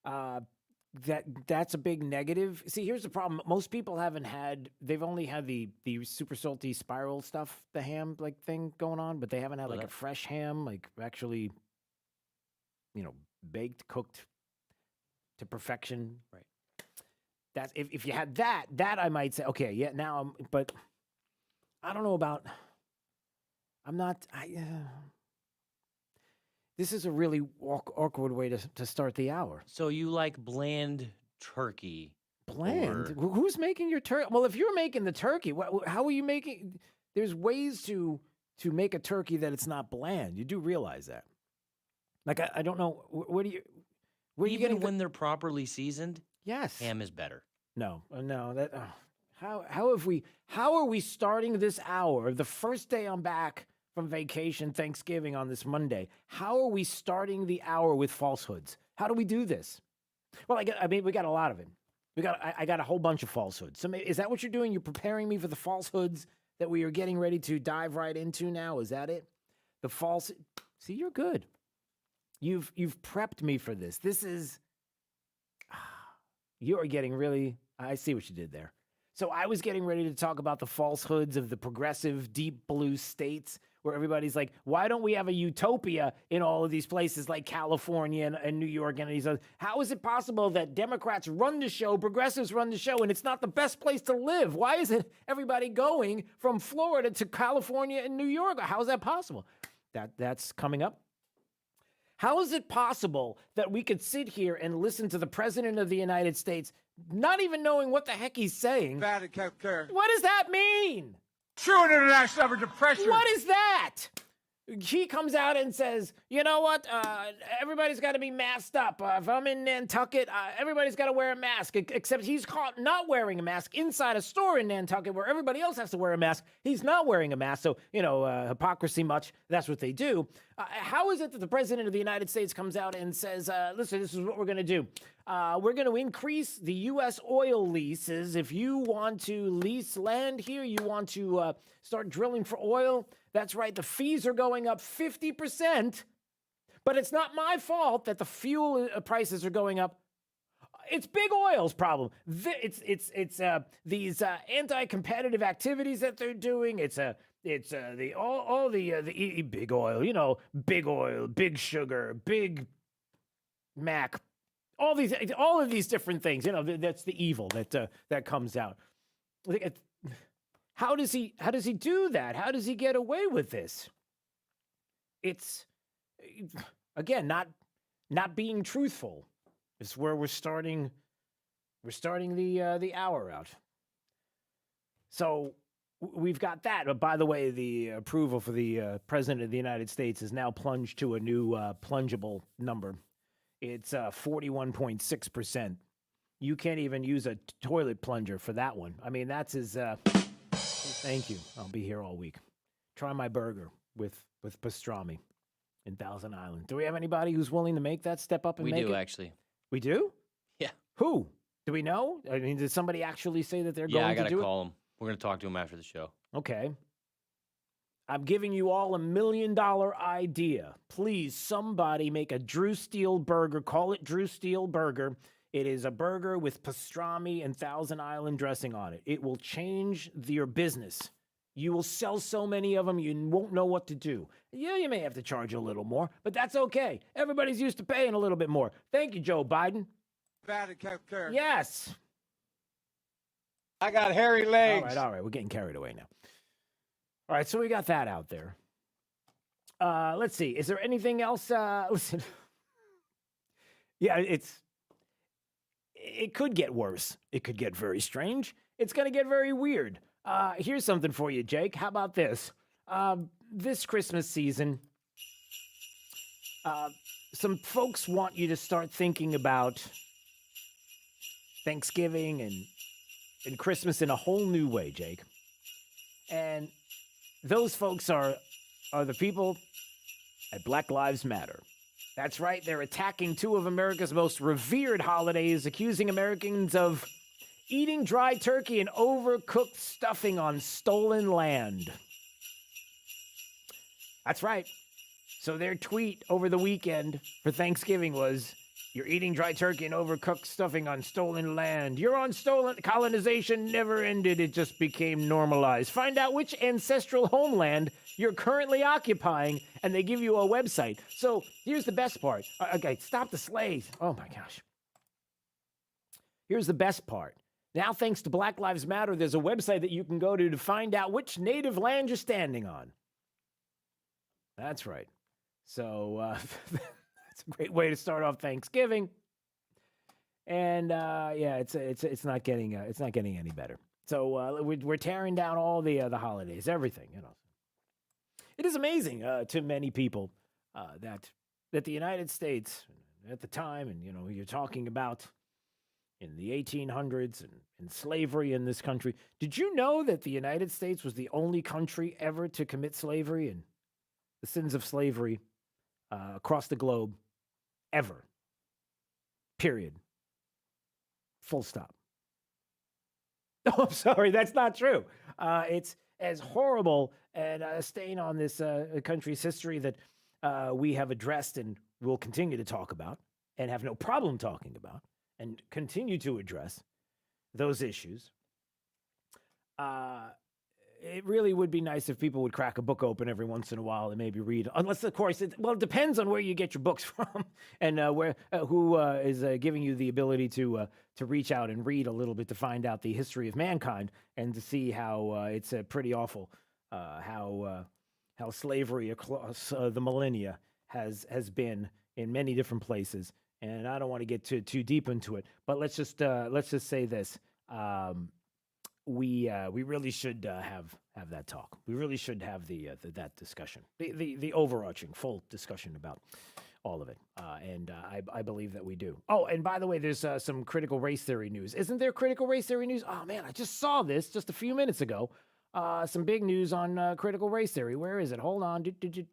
That's a big negative. See, here's the problem. Most people they've only had the super salty spiral stuff, the ham thing going on, but they haven't had a fresh ham, actually, baked, cooked to perfection. Right. That's if you had that I might say, okay, yeah, now but I don't know about, this is a really awkward way to start the hour. So you like bland turkey? Bland? Who's making your turkey? Well, if you're making the turkey, how are you making? There's ways to make a turkey that it's not bland. You do realize that. I don't know. Where do you Even when they're properly seasoned? Yes. Ham is better. No. How are we starting this hour, the first day I'm back from vacation, Thanksgiving on this Monday? How are we starting the hour with falsehoods? How do we do this? Well, we got a lot of it. I got a whole bunch of falsehoods. So is that what you're doing? You're preparing me for the falsehoods that we are getting ready to dive right into now? Is that it? See, you're good. You've prepped me for this. This is... You are getting really... I see what you did there. So I was getting ready to talk about the falsehoods of the progressive deep blue states where everybody's like, why don't we have a utopia in all of these places like California and New York and these others? How is it possible that Democrats run the show, progressives run the show, and it's not the best place to live? Why is everybody going from Florida to California and New York? How is that possible? That's coming up. How is it possible that we could sit here and listen to the President of the United States not even knowing what the heck he's saying? What does that mean? True international average of pressure. What is that? He comes out and says, you know what? Everybody's got to be masked up. If I'm in Nantucket, everybody's got to wear a mask, except he's caught not wearing a mask inside a store in Nantucket where everybody else has to wear a mask. He's not wearing a mask. So, hypocrisy much. That's what they do. How is it that the President of the United States comes out and says, listen, this is what we're going to do. We're going to increase the U.S. oil leases. If you want to lease land here, you want to start drilling for oil, that's right, the fees are going up 50%, but it's not my fault that the fuel prices are going up. It's Big Oil's problem. It's these anti-competitive activities that they're doing. It's the Big Oil, Big Oil, Big Sugar, Big Mac, all of these different things. That's the evil that comes out. How does he do that? How does he get away with this? It's, again, not being truthful. It's where we're starting the hour out. So we've got that. But by the way, the approval for the President of the United States is now plunged to a new plungeable number. It's 41.6%. You can't even use a toilet plunger for that one. I mean, that's his... Thank you. I'll be here all week. Try my burger with pastrami in Thousand Island. Do we have anybody who's willing to make that step up and make it? We do, actually. We do? Yeah. Who? Do we know? I mean, did somebody actually say that they're going to do it? Yeah, I got to call him. We're going to talk to him after the show. Okay. I'm giving you all $1 million idea. Please, somebody make a Drew Steele burger. Call it Drew Steele Burger. It is a burger with pastrami and Thousand Island dressing on it. It will change your business. You will sell so many of them, you won't know what to do. Yeah, you may have to charge a little more, but that's okay. Everybody's used to paying a little bit more. Thank you, Joe Biden. bad at character. Yes. I got hairy legs. All right. We're getting carried away now. All right, so we got that out there. Let's see. Is there anything else? Listen. Yeah, it could get worse. It could get very strange. It's going to get very weird. Here's something for you, Jake. How about this? This Christmas season, some folks want you to start thinking about Thanksgiving and Christmas in a whole new way, Jake. And those folks are the people at Black Lives Matter. That's right, they're attacking two of America's most revered holidays, accusing Americans of eating dry turkey and overcooked stuffing on stolen land. That's right. So their tweet over the weekend for Thanksgiving was, "You're eating dry turkey and overcooked stuffing on stolen land. You're on stolen. Colonization never ended. It just became normalized. Find out which ancestral homeland you're currently occupying," and they give you a website. So here's the best part. Okay, stop the slaves. Oh, my gosh. Here's the best part. Now, thanks to Black Lives Matter, there's a website that you can go to find out which native land you're standing on. That's right. So that's a great way to start off Thanksgiving. And yeah, it's not getting any better. So we're tearing down all the holidays, everything. It is amazing to many people that the United States at the time, and you're talking about in the 1800s and slavery in this country. Did you know that the United States was the only country ever to commit slavery and the sins of slavery across the globe ever? Period. Full stop. Oh, I'm sorry. That's not true. It's as horrible and a stain on this country's history that we have addressed and will continue to talk about and have no problem talking about and continue to address those issues. It really would be nice if people would crack a book open every once in a while and maybe read. Unless, of course, it depends on where you get your books from and who is giving you the ability to reach out and read a little bit to find out the history of mankind and to see how it's pretty awful how slavery across the millennia has been in many different places. And I don't want to get too deep into it, but let's just say this. We really should have that talk. We really should have that discussion, the overarching full discussion about all of it. And I believe that we do. Oh, and by the way, there's some critical race theory news. Isn't there critical race theory news? Oh man, I just saw this just a few minutes ago. Some big news on critical race theory. Where is it? Hold on. Okay,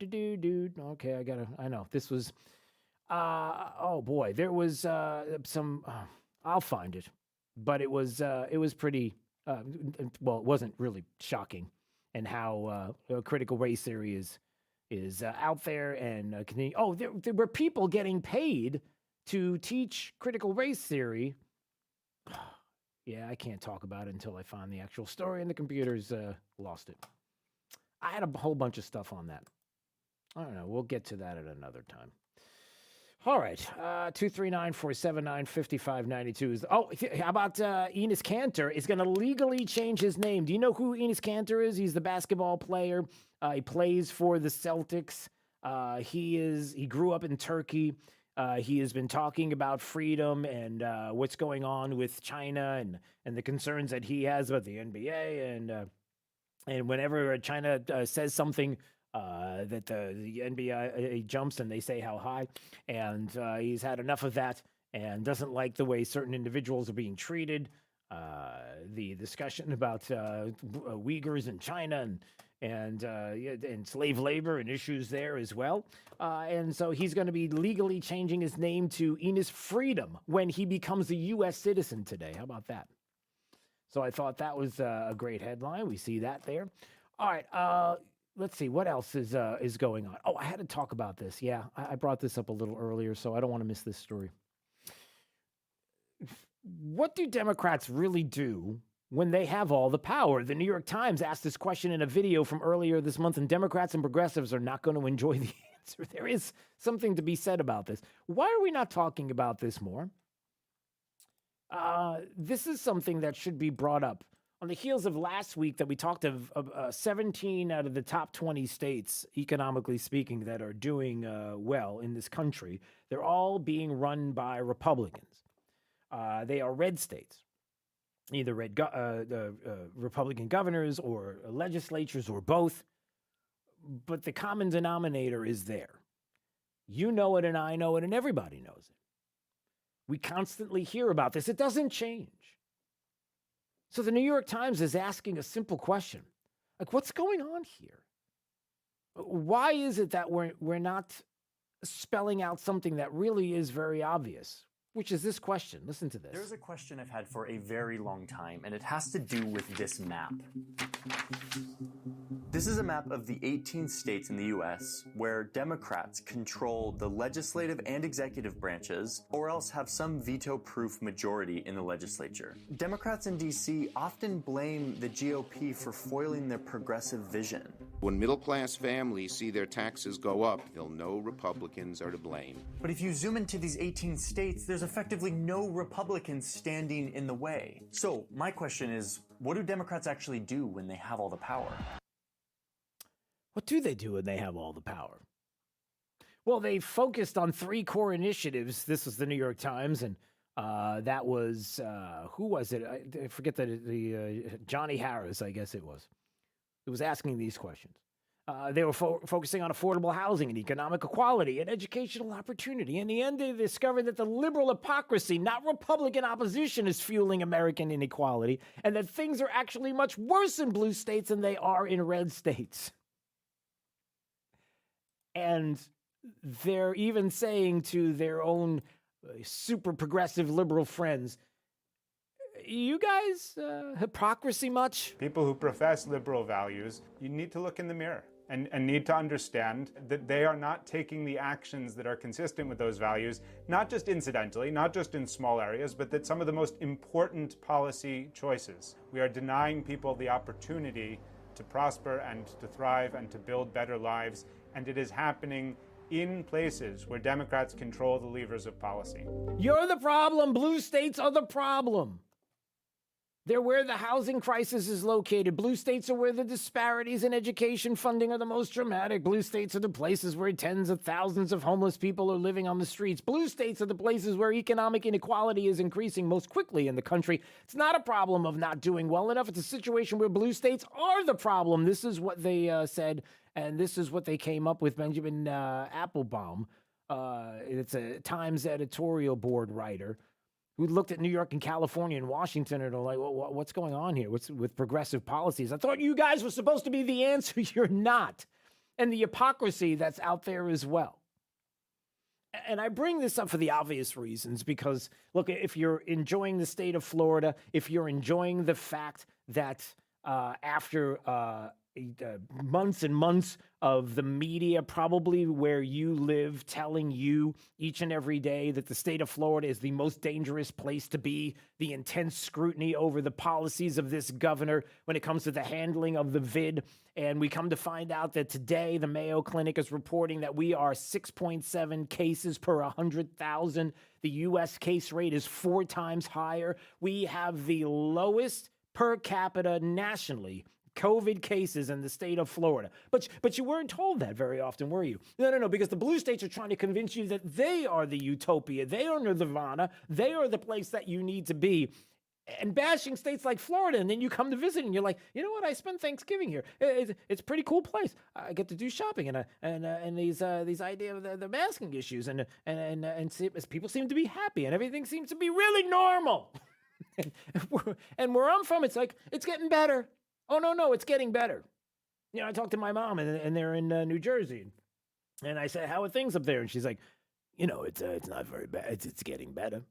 I know this was. Oh boy, there was some. I'll find it, but it was pretty. Well, it wasn't really shocking, and how critical race theory is out there and there were people getting paid to teach critical race theory. Yeah, I can't talk about it until I find the actual story, and the computer's lost it. I had a whole bunch of stuff on that. I don't know. We'll get to that at another time. All right, 239-479-5592. How about Enes Kanter is going to legally change his name? Do you know who Enes Kanter is? He's the basketball player. He plays for the Celtics. He grew up in Turkey. He has been talking about freedom and what's going on with China and the concerns that he has about the NBA. And whenever China says something, that the NBA jumps and they say how high, and he's had enough of that and doesn't like the way certain individuals are being treated. The discussion about Uyghurs in China and slave labor and issues there as well. And so he's going to be legally changing his name to Enes Freedom when he becomes a U.S. citizen today. How about that? So I thought that was a great headline. We see that there. All right. Let's see, what else is going on? Oh, I had to talk about this. Yeah, I brought this up a little earlier, so I don't want to miss this story. What do Democrats really do when they have all the power? The New York Times asked this question in a video from earlier this month, and Democrats and progressives are not going to enjoy the answer. There is something to be said about this. Why are we not talking about this more? This is something that should be brought up. On the heels of last week that we talked of 17 out of the top 20 states, economically speaking, that are doing well in this country, they're all being run by Republicans. They are red states, either Republican governors or legislatures or both. But the common denominator is there. You know it and I know it and everybody knows it. We constantly hear about this. It doesn't change. So the New York Times is asking a simple question. Like, what's going on here? Why is it that we're not spelling out something that really is very obvious? Which is this question. Listen to this. There's a question I've had for a very long time, and it has to do with this map. This is a map of the 18 states in the U.S. where Democrats control the legislative and executive branches, or else have some veto-proof majority in the legislature. Democrats in D.C. often blame the GOP for foiling their progressive vision. When middle-class families see their taxes go up, they'll know Republicans are to blame. But if you zoom into these 18 states, there's effectively no Republicans standing in the way. So my question is, what do Democrats actually do when they have all the power? What do they do when they have all the power? Well, they focused on 3 core initiatives. This was the New York Times, and that was, who was it? I forget the Johnny Harris, I guess it was. It was asking these questions. They were focusing on affordable housing and economic equality and educational opportunity. In the end, they discovered that the liberal hypocrisy, not Republican opposition, is fueling American inequality, and that things are actually much worse in blue states than they are in red states. And they're even saying to their own super progressive liberal friends, you guys, hypocrisy much? People who profess liberal values, you need to look in the mirror and need to understand that they are not taking the actions that are consistent with those values, not just incidentally, not just in small areas, but that some of the most important policy choices. We are denying people the opportunity to prosper and to thrive and to build better lives, and it is happening in places where Democrats control the levers of policy. You're the problem. Blue states are the problem. They're where the housing crisis is located. Blue states are where the disparities in education funding are the most dramatic. Blue states are the places where tens of thousands of homeless people are living on the streets. Blue states are the places where economic inequality is increasing most quickly in the country. It's not a problem of not doing well enough. It's a situation where blue states are the problem. This is what they said, and this is what they came up with. Benjamin Applebaum, it's a Times editorial board writer, who looked at New York and California and Washington and are like, well, what's going on here? What's with progressive policies? I thought you guys were supposed to be the answer. You're not. And the hypocrisy that's out there as well. And I bring this up for the obvious reasons because, look, if you're enjoying the state of Florida, if you're enjoying the fact that after months and months of the media, probably where you live, telling you each and every day that the state of Florida is the most dangerous place to be, the intense scrutiny over the policies of this governor when it comes to the handling of the vid. And we come to find out that today the Mayo Clinic is reporting that we are 6.7 cases per 100,000. The U.S. case rate is 4 times higher. We have the lowest per capita nationally COVID cases in the state of Florida. But you weren't told that very often, were you? No, because the blue states are trying to convince you that they are the utopia. They are nirvana. They are the place that you need to be. And bashing states like Florida, and then you come to visit and you're like, you know what? I spent Thanksgiving here. It's a pretty cool place. I get to do shopping and these idea of the masking issues and people seem to be happy and everything seems to be really normal. and where I'm from, it's like it's getting better. Oh, no, it's getting better. You know, I talked to my mom, and they're in New Jersey. And I said, how are things up there? And she's like, you know, it's not very bad. It's getting better.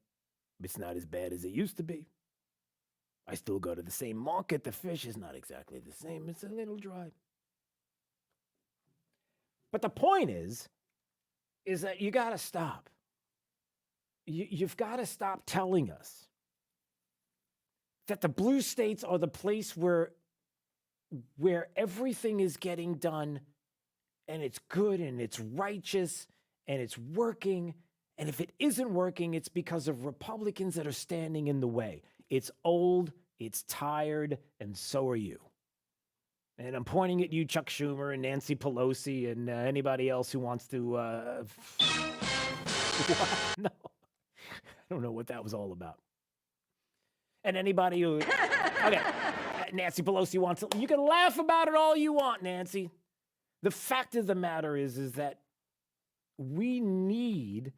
It's not as bad as it used to be. I still go to the same market. The fish is not exactly the same. It's a little dry. But the point is that you got to stop. You've got to stop telling us that the blue states are the place where everything is getting done and it's good and it's righteous and it's working And if it isn't working, it's because of Republicans that are standing in the way. It's old, it's tired, and so are you. And I'm pointing at you, Chuck Schumer and Nancy Pelosi and anybody else who wants to... No. I don't know what that was all about. And anybody who... Okay, Nancy Pelosi wants to... You can laugh about it all you want, Nancy. The fact of the matter is that we need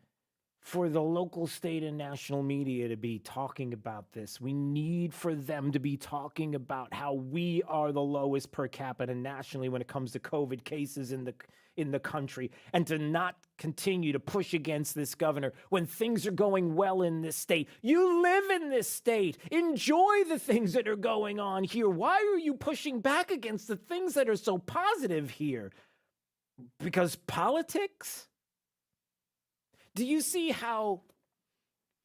for the local, state, and national media to be talking about this. We need for them to be talking about how we are the lowest per capita nationally when it comes to COVID cases in the country, and to not continue to push against this governor when things are going well in this state. You live in this state. Enjoy the things that are going on here. Why are you pushing back against the things that are so positive here? Because politics? Do you see how,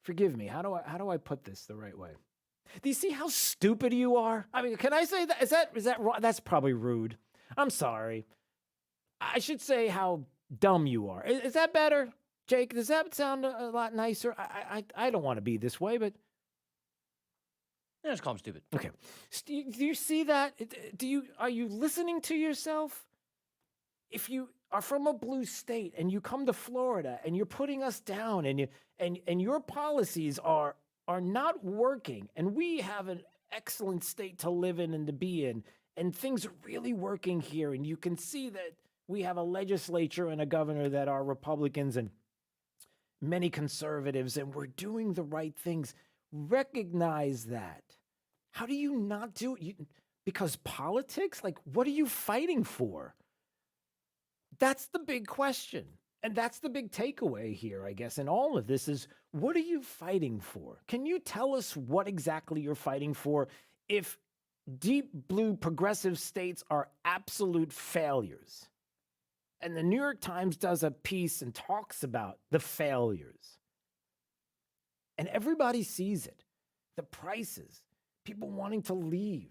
forgive me, how do I put this the right way? Do you see how stupid you are? I mean, can I say that? Is that wrong? That's probably rude. I'm sorry. I should say how dumb you are. Is that better, Jake? Does that sound a lot nicer? I don't want to be this way, but... Yeah, just call him stupid. Okay. Do you see that? Are you listening to yourself? If you are from a blue state and you come to Florida and you're putting us down and your policies are not working, and we have an excellent state to live in and to be in, and things are really working here, and you can see that we have a legislature and a governor that are Republicans and many conservatives, and we're doing the right things. Recognize that. How do you not do it? Because politics? Like, what are you fighting for? That's the big question. And that's the big takeaway here, I guess, in all of this is, what are you fighting for? Can you tell us what exactly you're fighting for if deep blue progressive states are absolute failures? And the New York Times does a piece and talks about the failures. And everybody sees it. The prices, people wanting to leave,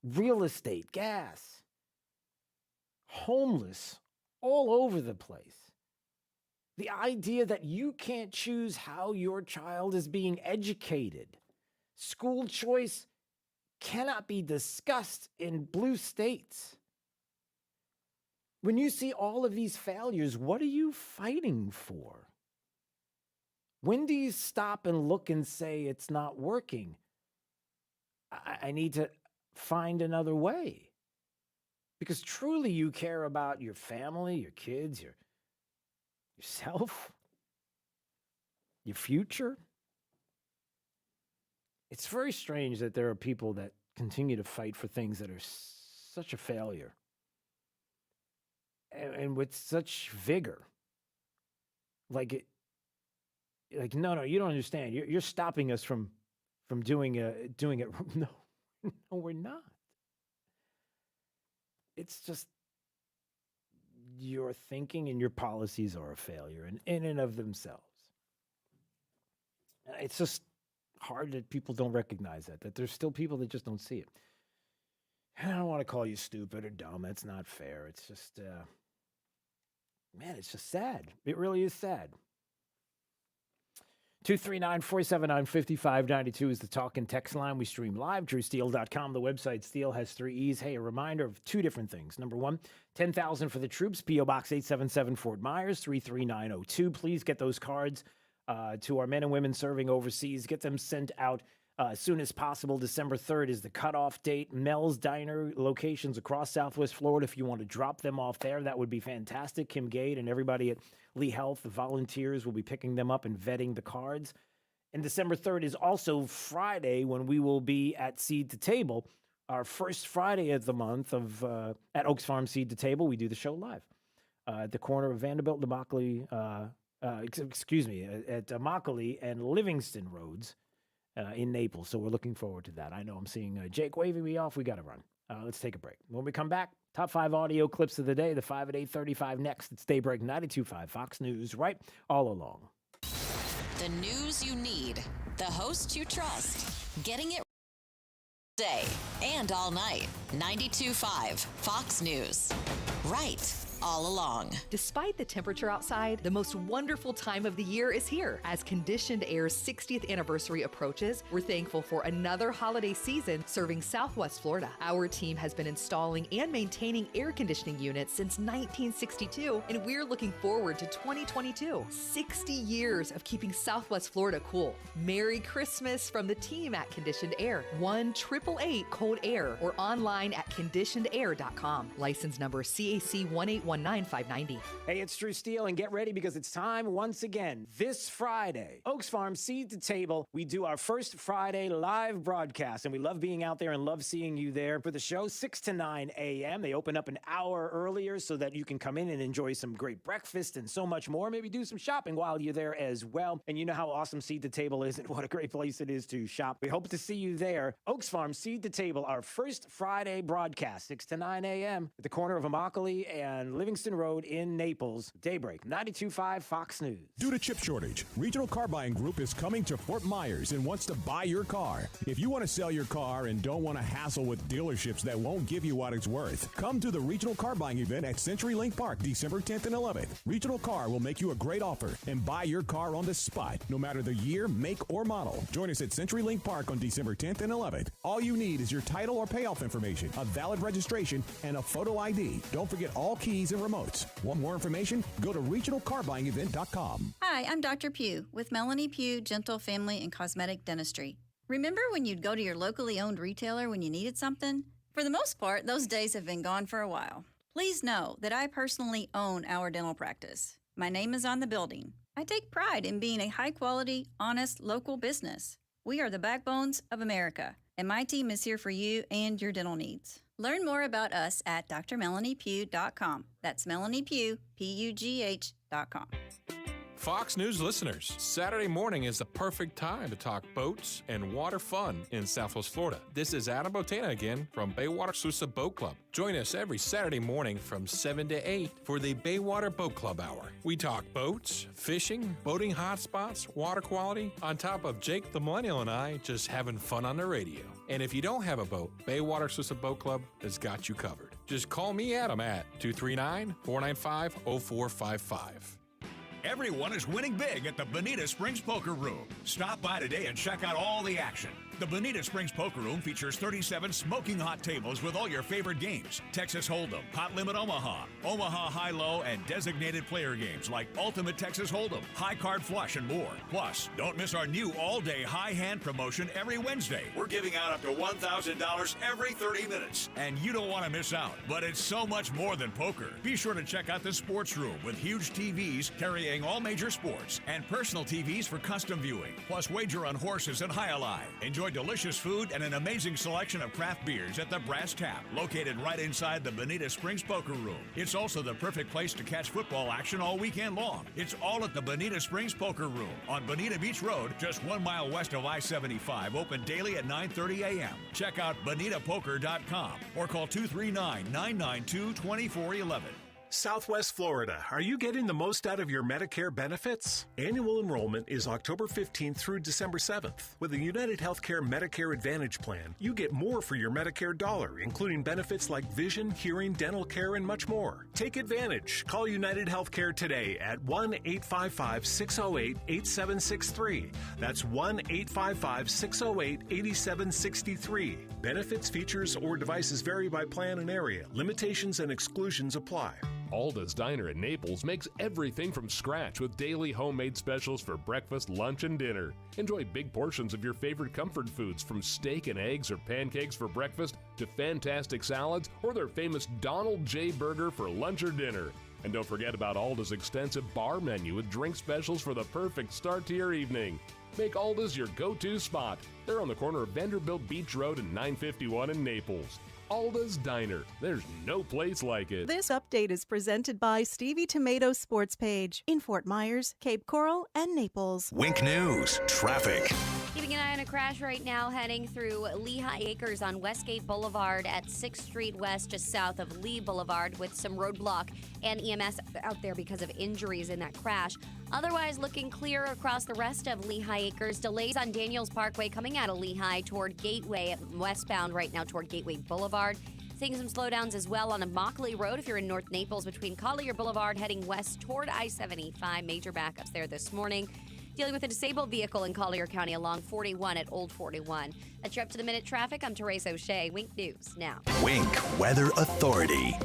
real estate, gas, homeless, all over the place. The idea that you can't choose how your child is being educated. School choice cannot be discussed in blue states. When you see all of these failures, what are you fighting for? When do you stop and look and say it's not working? I need to find another way. Because truly you care about your family, your kids, yourself, your future. It's very strange that there are people that continue to fight for things that are such a failure and with such vigor. Like, no, you don't understand. You're stopping us from doing it. No, we're not. It's just your thinking and your policies are a failure in and of themselves. It's just hard that people don't recognize that there's still people that just don't see it. And I don't want to call you stupid or dumb. That's not fair. It's just, man, it's just sad. It really is sad. 239-479-5592 is the talk and text line. We stream live, drewsteele.com. The website, Steele has 3 E's. Hey, a reminder of 2 different things. Number 1, $10,000 for the troops, P.O. Box 877, Fort Myers, 33902. Please get those cards to our men and women serving overseas. Get them sent out as soon as possible. December 3rd is the cutoff date. Mel's Diner locations across Southwest Florida. If you want to drop them off there, that would be fantastic. Kim Gade and everybody at Lee Health, the volunteers, will be picking them up and vetting the cards. And December 3rd is also Friday when we will be at Seed to Table, our first Friday of the month at Oaks Farm Seed to Table. We do the show live at the corner of Vanderbilt and Immokalee, at Immokalee and Livingston Roads in Naples. So we're looking forward to that. I know I'm seeing Jake waving me off. We got to run. Let's take a break. When we come back, top 5 audio clips of the day, the 5 at 8:35 next. It's Daybreak 92.5 Fox News, right all along. The news you need, the host you trust, getting it day and all night. 92.5 Fox News, right all along. Despite the temperature outside, the most wonderful time of the year is here. As Conditioned Air's 60th anniversary approaches, we're thankful for another holiday season serving Southwest Florida. Our team has been installing and maintaining air conditioning units since 1962, and we're looking forward to 2022. 60 years of keeping Southwest Florida cool. Merry Christmas from the team at Conditioned Air. 1-888-COLD-AIR or online at conditionedair.com. License number CAC 1819590. Hey, it's Drew Steele, and get ready because it's time once again. This Friday, Oaks Farm Seed to Table, we do our first Friday live broadcast, and we love being out there and love seeing you there for the show, 6 to 9 a.m. They open up an hour earlier so that you can come in and enjoy some great breakfast and so much more. Maybe do some shopping while you're there as well. And you know how awesome Seed to Table is and what a great place it is to shop. We hope to see you there. Oaks Farm Seed to Table, our first Friday broadcast, 6 to 9 a.m. at the corner of Mcconaughey and Livingston Road in Naples. Daybreak, 92.5 Fox News. Due to chip shortage, Regional Car Buying Group is coming to Fort Myers and wants to buy your car. If you want to sell your car and don't want to hassle with dealerships that won't give you what it's worth, come to the Regional Car Buying event at CenturyLink Park December 10th and 11th. Regional Car will make you a great offer and buy your car on the spot, no matter the year, make, or model. Join us at CenturyLink Park on December 10th and 11th. All you need is your title or payoff information, a valid registration, and a photo ID. Don't forget all keys and remotes. Want more information? Go to regionalcarbuyingevent.com. Hi, I'm Dr. Pugh with Melanie Pugh Gentle Family and Cosmetic Dentistry. Remember when you'd go to your locally owned retailer when you needed something? For the most part, those days have been gone for a while. Please know that I personally own our dental practice. My name is on the building. I take pride in being a high-quality, honest, local business. We are the backbones of America, and my team is here for you and your dental needs. Learn more about us at drmelaniepugh.com. That's Melanie Pugh, Pugh.com. Fox News listeners, Saturday morning is the perfect time to talk boats and water fun in Southwest Florida. This is Adam Botana again from Baywater Sousa Boat Club. Join us every Saturday morning from 7 to 8 for the Baywater Boat Club Hour. We talk boats, fishing, boating hotspots, water quality, on top of Jake the Millennial and I just having fun on the radio. And if you don't have a boat, Baywater Sousa Boat Club has got you covered. Just call me, Adam, at 239-495-0455. Everyone is winning big at the Bonita Springs Poker Room. Stop by today and check out all the action. The Bonita Springs Poker Room features 37 smoking hot tables with all your favorite games. Texas Hold'em, Hot Limit Omaha, Omaha High-Low, and designated player games like Ultimate Texas Hold'em, High Card Flush, and more. Plus, don't miss our new all-day high hand promotion every Wednesday. We're giving out up to $1,000 every 30 minutes. And you don't want to miss out. But it's so much more than poker. Be sure to check out the Sports Room with huge TVs carrying all major sports and personal TVs for custom viewing. Plus, wager on horses and high alive. Enjoy delicious food and an amazing selection of craft beers at the Brass Tap, located right inside the Bonita Springs Poker Room. It's also the perfect place to catch football action all weekend long. It's all at the Bonita Springs Poker Room on Bonita Beach Road, just 1 mile west of I-75, open daily at 9:30 a.m. Check out bonitapoker.com or call 239-992-2411. Southwest Florida, are you getting the most out of your Medicare benefits? Annual enrollment is October 15th through December 7th. With the United Healthcare Medicare Advantage Plan, you get more for your Medicare dollar, including benefits like vision, hearing, dental care, and much more. Take advantage. Call United Healthcare today at 1-855-608-8763. That's 1-855-608-8763. Benefits, features, or devices vary by plan and area. Limitations and exclusions apply. Alda's Diner in Naples makes everything from scratch with daily homemade specials for breakfast, lunch, and dinner. Enjoy big portions of your favorite comfort foods, from steak and eggs or pancakes for breakfast to fantastic salads or their famous Donald J. Burger for lunch or dinner. And don't forget about Alda's extensive bar menu with drink specials for the perfect start to your evening. Make Alda's your go-to spot. They're on the corner of Vanderbilt Beach Road and 951 in Naples. Alda's Diner. There's no place like it. This update is presented by Stevie Tomato Sports Page in Fort Myers, Cape Coral, and Naples. Wink News, traffic. Keeping an eye on a crash right now heading through Lehigh Acres on Westgate Boulevard at 6th Street West, just south of Lee Boulevard, with some roadblock and EMS out there because of injuries in that crash. Otherwise, looking clear across the rest of Lehigh Acres. Delays on Daniels Parkway coming out of Lehigh toward Gateway, westbound right now toward Gateway Boulevard. Seeing some slowdowns as well on Immokalee Road if you're in North Naples between Collier Boulevard heading west toward I-75. Major backups there this morning. Dealing with a disabled vehicle in Collier County along 41 at Old 41. That's your up-to-the-minute traffic. I'm Therese O'Shea. Wink News now. Wink Weather Authority.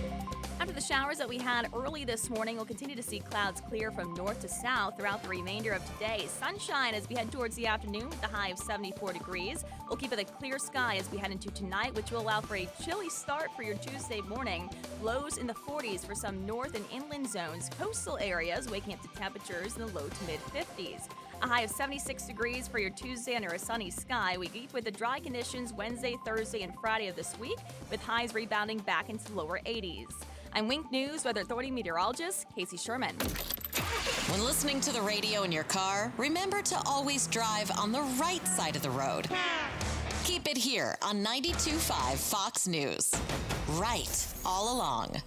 After the showers that we had early this morning, we'll continue to see clouds clear from north to south throughout the remainder of today. Sunshine as we head towards the afternoon with a high of 74 degrees. We'll keep it a clear sky as we head into tonight, which will allow for a chilly start for your Tuesday morning. Lows in the 40s for some north and inland zones. Coastal areas waking up to temperatures in the low to mid-50s. A high of 76 degrees for your Tuesday under a sunny sky. We keep with the dry conditions Wednesday, Thursday, and Friday of this week, with highs rebounding back into the lower 80s. I'm Wink News Weather Authority meteorologist Casey Sherman. When listening to the radio in your car, remember to always drive on the right side of the road. Keep it here on 92.5 Fox News. Right all along.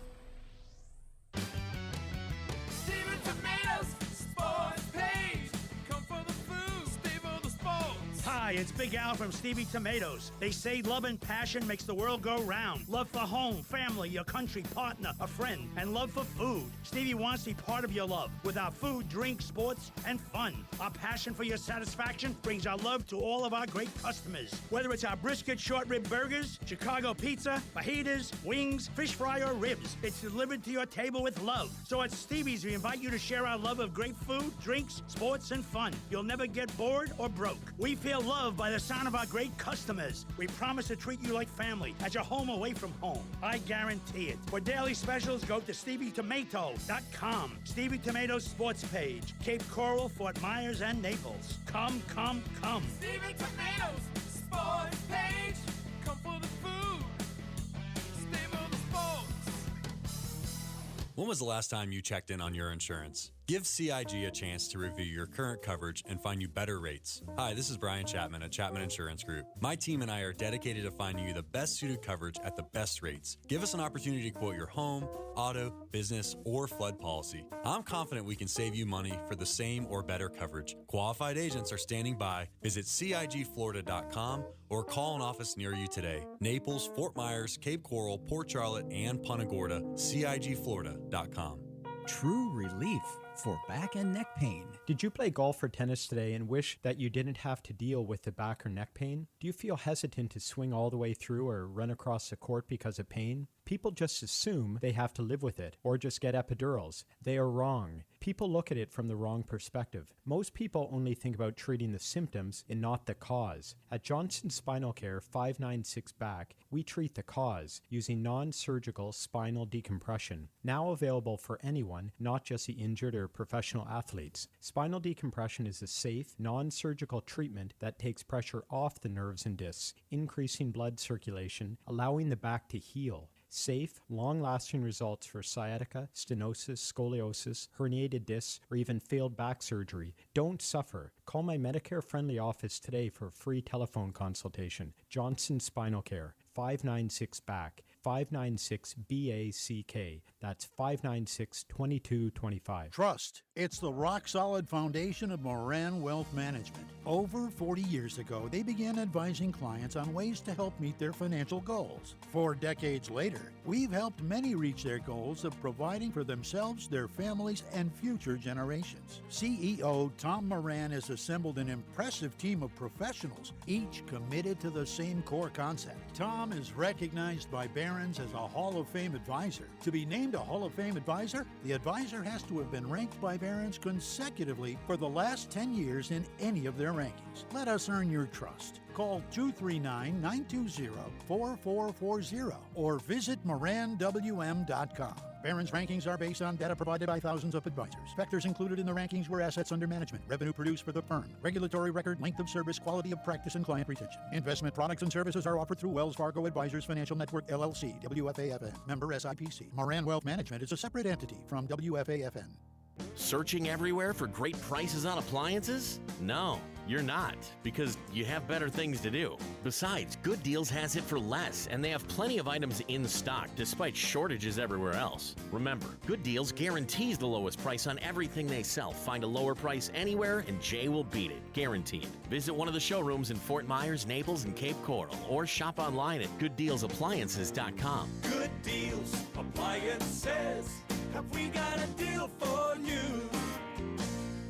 Hi, it's Big Al from Stevie Tomatoes. They say love and passion makes the world go round. Love for home, family, your country, partner, a friend, and love for food. Stevie wants to be part of your love with our food, drink, sports, and fun. Our passion for your satisfaction brings our love to all of our great customers. Whether it's our brisket short rib burgers, Chicago pizza, fajitas, wings, fish fry, or ribs, it's delivered to your table with love. So at Stevie's, we invite you to share our love of great food, drinks, sports, and fun. You'll never get bored or broke. We feel loved by the sound of our great customers. We promise to treat you like family, at your home away from home. I guarantee it. For daily specials, go to StevieTomato.com. Stevie Tomatoes sports page. Cape Coral, Fort Myers, and Naples. Come, come, come. Stevie Tomatoes sports page. Come for the food. Stay for the sports. When was the last time you checked in on your insurance? Give CIG a chance to review your current coverage and find you better rates. Hi, this is Brian Chapman at Chapman Insurance Group. My team and I are dedicated to finding you the best suited coverage at the best rates. Give us an opportunity to quote your home, auto, business, or flood policy. I'm confident we can save you money for the same or better coverage. Qualified agents are standing by. Visit CIGFlorida.com or call an office near you today. Naples, Fort Myers, Cape Coral, Port Charlotte, and Punta Gorda. CIGFlorida.com. True relief for back and neck pain. Did you play golf or tennis today and wish that you didn't have to deal with the back or neck pain? Do you feel hesitant to swing all the way through or run across the court because of pain? People just assume they have to live with it or just get epidurals. They are wrong. People look at it from the wrong perspective. Most people only think about treating the symptoms and not the cause. At Johnson Spinal Care 596 Back, we treat the cause using non-surgical spinal decompression. Now available for anyone, not just the injured or professional athletes. Spinal decompression is a safe, non-surgical treatment that takes pressure off the nerves and discs, increasing blood circulation, allowing the back to heal. Safe, long-lasting results for sciatica, stenosis, scoliosis, herniated discs, or even failed back surgery. Don't suffer. Call my Medicare-friendly office today for a free telephone consultation. Johnson Spinal Care, 596-BACK, 596-BACK. That's 596-2225. Trust. It's the rock-solid foundation of Moran Wealth Management. Over 40 years ago, they began advising clients on ways to help meet their financial goals. 4 decades later, we've helped many reach their goals of providing for themselves, their families, and future generations. CEO Tom Moran has assembled an impressive team of professionals, each committed to the same core concept. Tom is recognized by Barron's as a Hall of Fame advisor. To be named a Hall of Fame advisor, the advisor has to have been ranked by Barron's consecutively for the last 10 years in any of their rankings. Let us earn your trust. Call 239-920-4440 or visit MoranWM.com. Barron's rankings are based on data provided by thousands of advisors. Factors included in the rankings were assets under management, revenue produced for the firm, regulatory record, length of service, quality of practice, and client retention. Investment products and services are offered through Wells Fargo Advisors Financial Network, LLC, WFAFN, member SIPC. Moran Wealth Management is a separate entity from WFAFN. Searching everywhere for great prices on appliances? No. you're not, because you have better things to do. Besides, Good Deals has it for less, and they have plenty of items in stock despite shortages everywhere else. Remember, Good Deals guarantees the lowest price on everything they sell. Find a lower price anywhere, and Jay will beat it. Guaranteed. Visit one of the showrooms in Fort Myers, Naples, and Cape Coral, or shop online at gooddealsappliances.com. Good Deals Appliances. Have we got a deal for you?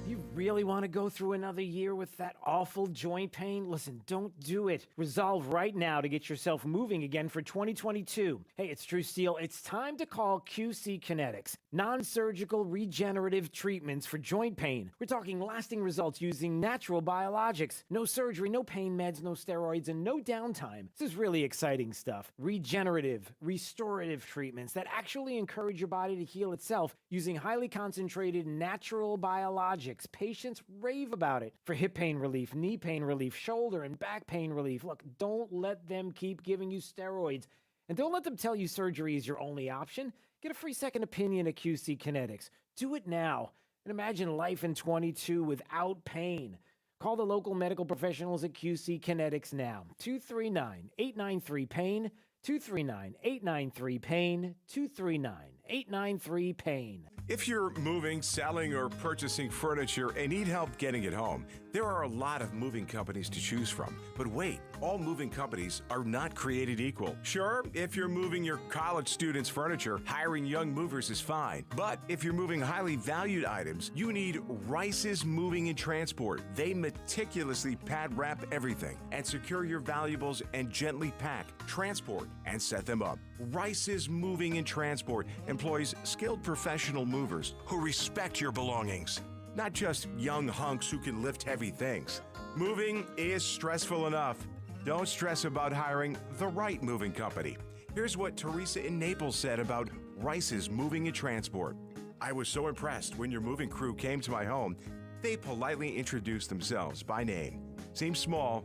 You really want to go through another year with that awful joint pain? Listen, don't do it. Resolve right now to get yourself moving again for 2022. Hey, it's True Steel. It's time to call QC Kinetics. Non-surgical regenerative treatments for joint pain. We're talking lasting results using natural biologics. No surgery, no pain meds, no steroids, and no downtime. This is really exciting stuff. Regenerative, restorative treatments that actually encourage your body to heal itself using highly concentrated natural biologics. Patients rave about it for hip pain relief, knee pain relief, shoulder and back pain relief. Look, don't let them keep giving you steroids. And don't let them tell you surgery is your only option. Get a free second opinion at QC Kinetics. Do it now. And imagine life in 22 without pain. Call the local medical professionals at QC Kinetics now. 239-893-PAIN. 239-893-PAIN. 239-893-PAIN. If you're moving, selling, or purchasing furniture and need help getting it home, there are a lot of moving companies to choose from. But wait, all moving companies are not created equal. Sure, if you're moving your college students' furniture, hiring young movers is fine. But if you're moving highly valued items, you need Rice's Moving and Transport. They meticulously pad wrap everything and secure your valuables and gently pack, transport, and set them up. Rice's Moving and Transport employs skilled professional movers who respect your belongings, not just young hunks who can lift heavy things. Moving is stressful enough. Don't stress about hiring the right moving company. Here's what Teresa in Naples said about Rice's Moving and Transport. I was so impressed when your moving crew came to my home. They politely introduced themselves by name. Seems small,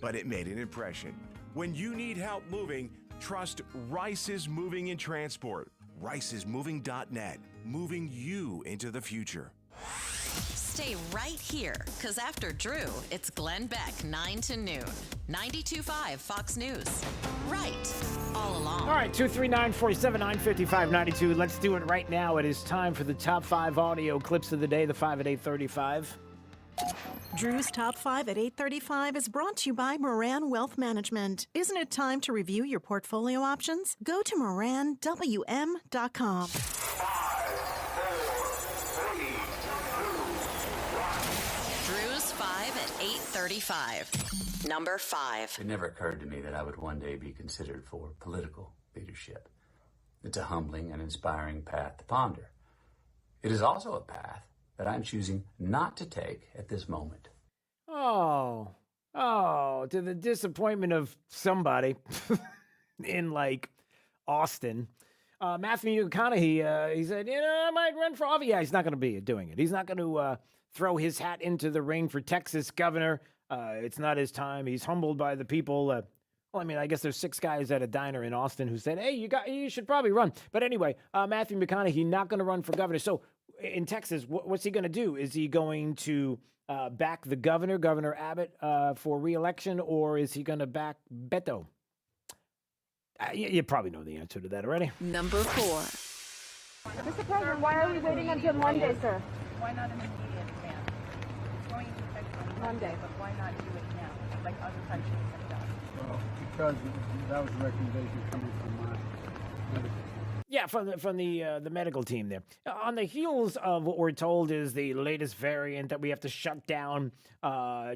but it made an impression. When you need help moving, trust Rice's Moving and Transport. Rice'sMoving.net, moving you into the future. Stay right here, because after Drew, it's Glenn Beck, 9 to noon. 92.5 Fox News. Right, all along. All right, 239-479-5592. Let's do it right now. It is time for the top 5 audio clips of the day, the 5 at 8:35. Drew's Top 5 at 8:35 is brought to you by Moran Wealth Management. Isn't it time to review your portfolio options? Go to moranwm.com. Drew's 5 at 8:35. Number 5. It never occurred to me that I would one day be considered for political leadership. It's a humbling and inspiring path to ponder. It is also a path that I'm choosing not to take at this moment. Oh, to the disappointment of somebody in, like, Austin. Matthew McConaughey, he said, I might run for office. Yeah, he's not going to be doing it. He's not going to throw his hat into the ring for Texas governor. It's not his time. He's humbled by the people. I guess there's 6 guys at a diner in Austin who said, hey, you should probably run. But anyway, Matthew McConaughey not going to run for governor. So in Texas, what's he going to do? Is he going to back the Governor Abbott, for re-election, or is he going to back Beto? You probably know the answer to that already. Number 4. Mr. President, why are we waiting until Monday, sir? Why not an immediate ban? It's going into effect on Monday, but why not do it now, like other countries have done? Well, because that was a recommendation coming from my medical. Yeah, from the medical team there. On the heels of what we're told is the latest variant that we have to shut down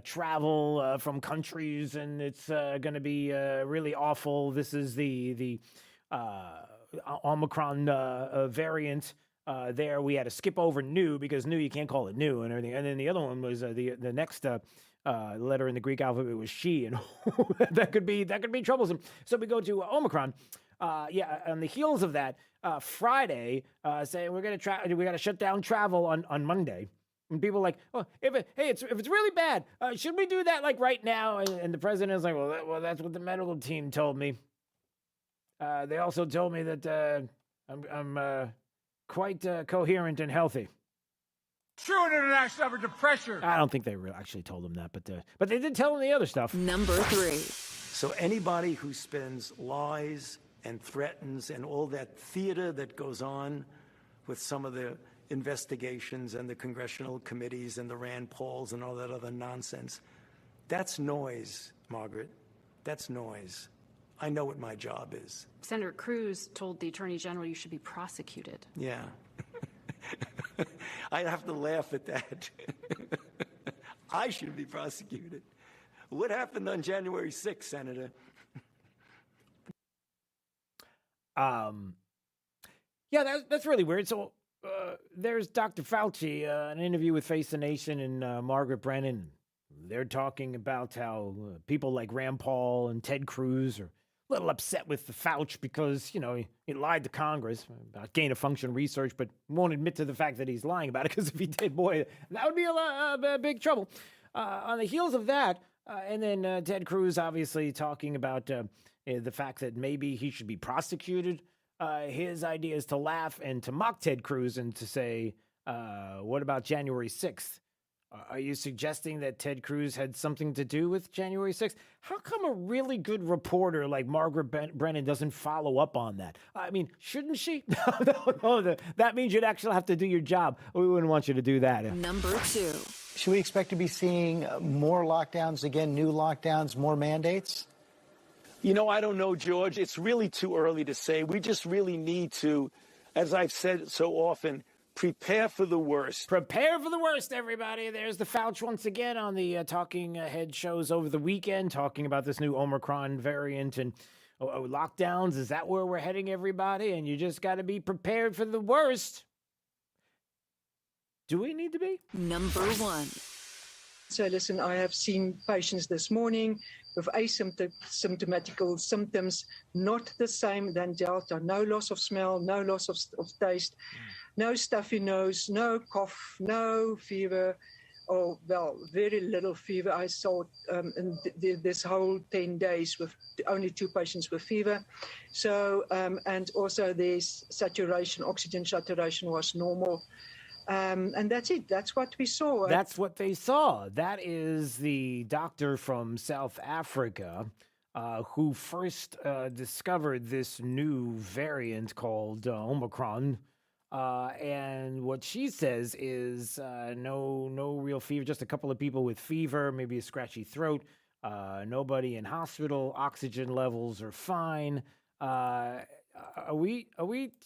travel from countries, and it's going to be really awful. This is the Omicron variant. There we had to skip over new because new you can't call it new and everything. And then the other one was the next letter in the Greek alphabet was she, and that could be troublesome. So we go to Omicron. On the heels of that, Friday, saying we got to shut down travel on Monday. And people are like, if it's really bad, should we do that like right now? And the president is like, well, that's what the medical team told me. They also told me that I'm quite coherent and healthy. True international under pressure. I don't think they actually told him that, but they did tell him the other stuff. Number 3. So anybody who spends lies and threatens and all that theater that goes on with some of the investigations and the congressional committees and the Rand Pauls and all that other nonsense, that's noise, Margaret. That's noise. I know what my job is. Senator Cruz told the Attorney General you should be prosecuted. Yeah. I'd have to laugh at that. I should be prosecuted. What happened on January 6th, Senator? Yeah, that's really weird. So there's Dr. Fauci, an interview with Face the Nation and Margaret Brennan. They're talking about how people like Rand Paul and Ted Cruz are a little upset with the Fauci because, you know, he lied to Congress about gain-of-function research, but won't admit to the fact that he's lying about it because if he did, boy, that would be a big trouble. On the heels of that, and then Ted Cruz obviously talking about the fact that maybe he should be prosecuted. His idea is to laugh and to mock Ted Cruz and to say, what about January 6th? Are you suggesting that Ted Cruz had something to do with January 6th? How come a really good reporter like Margaret Brennan doesn't follow up on that? I mean, shouldn't she? No, that means you'd actually have to do your job. We wouldn't want you to do that. Number 2. Should we expect to be seeing more lockdowns again, new lockdowns, more mandates? You know, I don't know, George. It's really too early to say. We just really need to, as I've said so often, prepare for the worst. Prepare for the worst, everybody. There's the Fauci once again on the Talking Head shows over the weekend, talking about this new Omicron variant and lockdowns. Is that where we're heading, everybody? And you just got to be prepared for the worst. Do we need to be? Number 1. So listen, I have seen patients this morning with asymptomatical symptoms, not the same than Delta. No loss of smell, no loss of taste, no stuffy nose, no cough, no fever, or, well, very little fever. I saw in this whole 10 days with only 2 patients with fever. So, and also their saturation, oxygen saturation was normal. And that's it. That's what we saw. That's what they saw. That is the doctor from South Africa who first discovered this new variant called Omicron. And what she says is no real fever, just a couple of people with fever, maybe a scratchy throat, nobody in hospital, oxygen levels are fine. Are we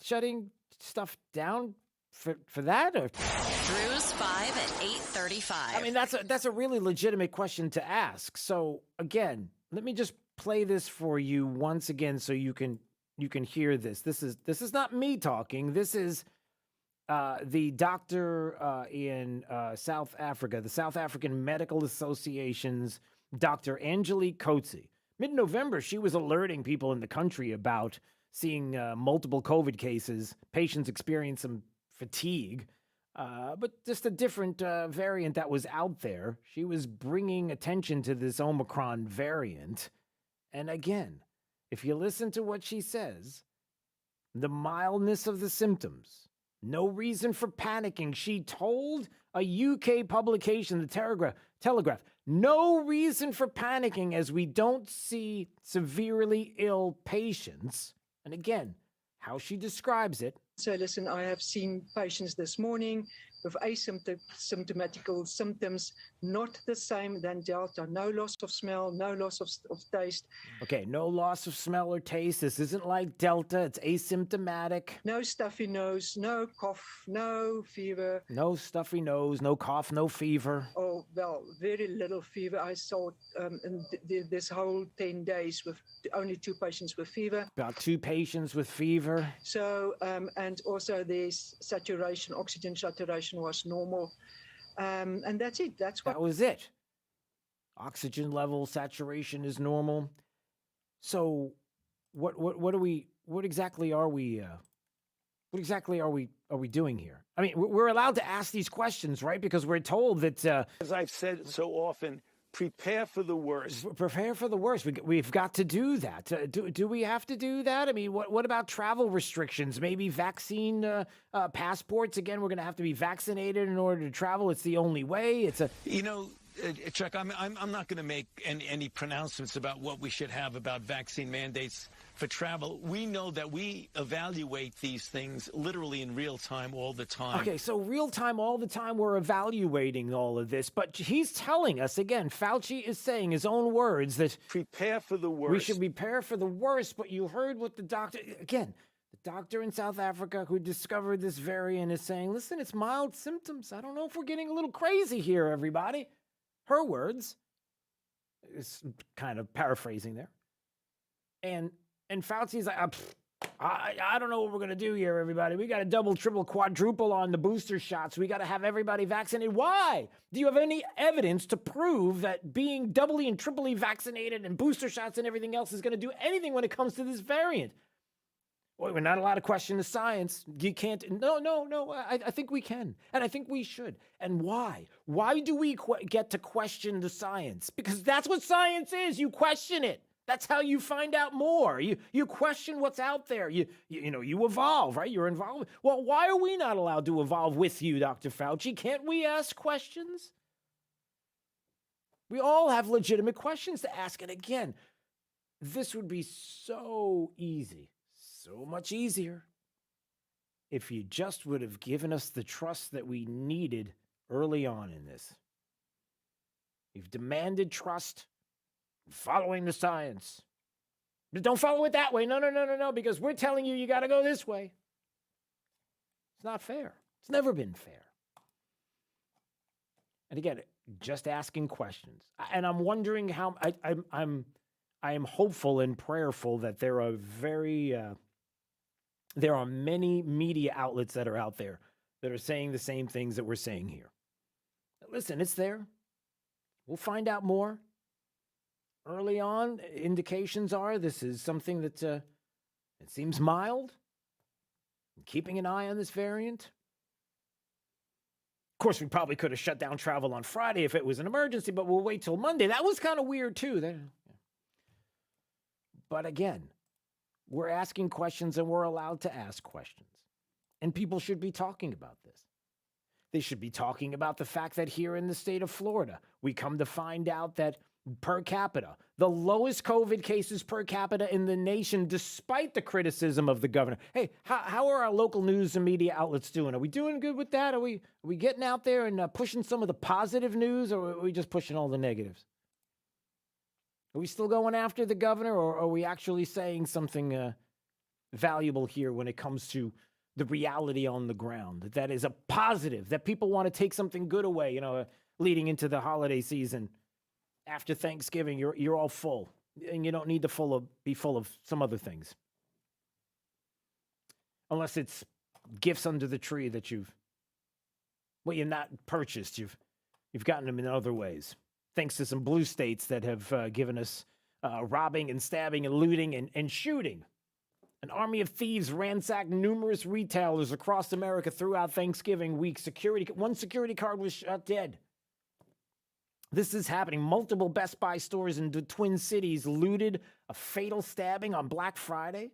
shutting stuff down for that? Or? Drew's 5 at 8:35. I mean, that's a really legitimate question to ask. So again, let me just play this for you once again so you can hear this. This is not me talking. This is the doctor in South Africa, the South African Medical Association's Dr. Angelique Coetzee. Mid-November, she was alerting people in the country about seeing multiple COVID cases, patients experience some fatigue, but just a different variant that was out there. She was bringing attention to this Omicron variant. And again, if you listen to what she says, the mildness of the symptoms, no reason for panicking. She told a UK publication, the Telegraph, no reason for panicking as we don't see severely ill patients. And again, how she describes it. So listen, I have seen patients this morning with asymptomatical symptoms, not the same than Delta. No loss of smell, no loss of taste. Okay, no loss of smell or taste. This isn't like Delta. It's asymptomatic. No stuffy nose, no cough, no fever. No stuffy nose, no cough, no fever. Oh, well, very little fever. I saw in this whole 10 days with only 2 patients with fever. About 2 patients with fever. So, and also their saturation, oxygen saturation was normal. And that's it. That was it. Oxygen level saturation is normal. So what exactly are we doing here? I mean, we're allowed to ask these questions, right? Because we're told that as I've said so often, prepare for the worst. Prepare for the worst. We've got to do that. Do we have to do that? I mean, what about travel restrictions? Maybe vaccine passports? Again, we're going to have to be vaccinated in order to travel. It's the only way. Chuck, I'm not going to make any pronouncements about what we should have about vaccine mandates for travel. We know that we evaluate these things literally in real time all the time. Okay, so real time all the time we're evaluating all of this, but he's telling us, again, Fauci is saying his own words that prepare for the worst. We should prepare for the worst, but you heard what the doctor, again, the doctor in South Africa who discovered this variant is saying, listen, it's mild symptoms. I don't know if we're getting a little crazy here, everybody. Her words, is kind of paraphrasing there. And Fauci's like, I don't know what we're going to do here, everybody. We got to double, triple, quadruple on the booster shots. We got to have everybody vaccinated. Why? Do you have any evidence to prove that being doubly and triply vaccinated and booster shots and everything else is going to do anything when it comes to this variant? Well, we're not allowed to question the science. You can't. No. I think we can. And I think we should. And why? Why do we get to question the science? Because that's what science is. You question it. That's how you find out more. You question what's out there. You evolve, right? You're involved. Well, why are we not allowed to evolve with you, Dr. Fauci? Can't we ask questions? We all have legitimate questions to ask. And again, this would be so easy, so much easier, if you just would have given us the trust that we needed early on in this. You've demanded trust. Following the science. But don't follow it that way. No, because we're telling you got to go this way. It's not fair. It's never been fair. And again, just asking questions. And I'm wondering how I am hopeful and prayerful that there are many media outlets that are out there that are saying the same things that we're saying here. Listen, it's there. We'll find out more. Early on, indications are this is something that it seems mild. Keeping an eye on this variant. Of course, we probably could have shut down travel on Friday if it was an emergency, but we'll wait till Monday. That was kind of weird, too. But again, we're asking questions and we're allowed to ask questions. And people should be talking about this. They should be talking about the fact that here in the state of Florida, we come to find out that per capita, the lowest COVID cases per capita in the nation, despite the criticism of the governor. Hey, how are our local news and media outlets doing? Are we doing good with that? Are we getting out there and pushing some of the positive news, or are we just pushing all the negatives? Are we still going after the governor, or are we actually saying something valuable here when it comes to the reality on the ground? That is a positive, that people want to take something good away, leading into the holiday season. After Thanksgiving, you're all full, and you don't need to be full of some other things, unless it's gifts under the tree that you've not purchased. You've gotten them in other ways, thanks to some blue states that have given us robbing and stabbing and looting and shooting. An army of thieves ransacked numerous retailers across America throughout Thanksgiving week. One security guard was shot dead. This is happening. Multiple Best Buy stores in the Twin Cities looted, a fatal stabbing on Black Friday.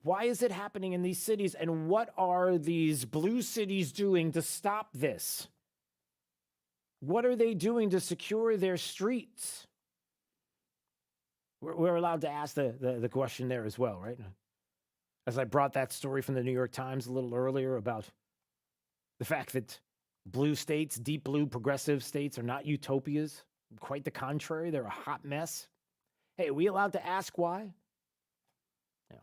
Why is it happening in these cities, and what are these blue cities doing to stop this? What are they doing to secure their streets? We're allowed to ask the question there as well, right? As I brought that story from the New York Times a little earlier about the fact that blue states, deep blue progressive states, are not utopias. Quite the contrary. They're a hot mess. Hey, are we allowed to ask why? Yeah.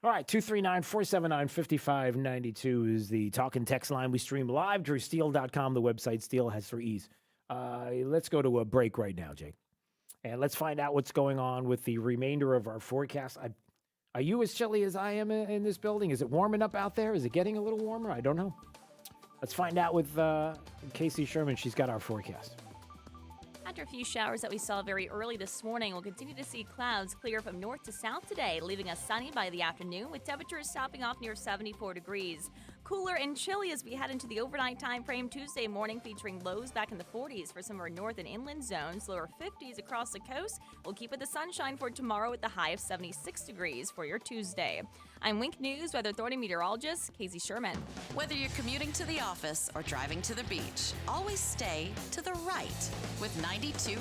All right, 239-479-5592 is the talk and text line. We stream live, drewsteele.com, the website. Steele has 3 E's. Let's go to a break right now, Jake. And let's find out what's going on with the remainder of our forecast. Are you as chilly as I am in this building? Is it warming up out there? Is it getting a little warmer? I don't know. Let's find out with Casey Sherman. She's got our forecast. At after a few showers that we saw very early this morning, we'll continue to see clouds clear from north to south today, leaving us sunny by the afternoon with temperatures topping off near 74 degrees. Cooler and chilly as we head into the overnight time frame Tuesday morning, featuring lows back in the 40s for some of our north and inland zones, lower 50s across the coast. We'll keep it the sunshine for tomorrow with the high of 76 degrees for your Tuesday. I'm Wink News Weather Authority meteorologist Casey Sherman. Whether you're commuting to the office or driving to the beach, always stay to the right with 92.5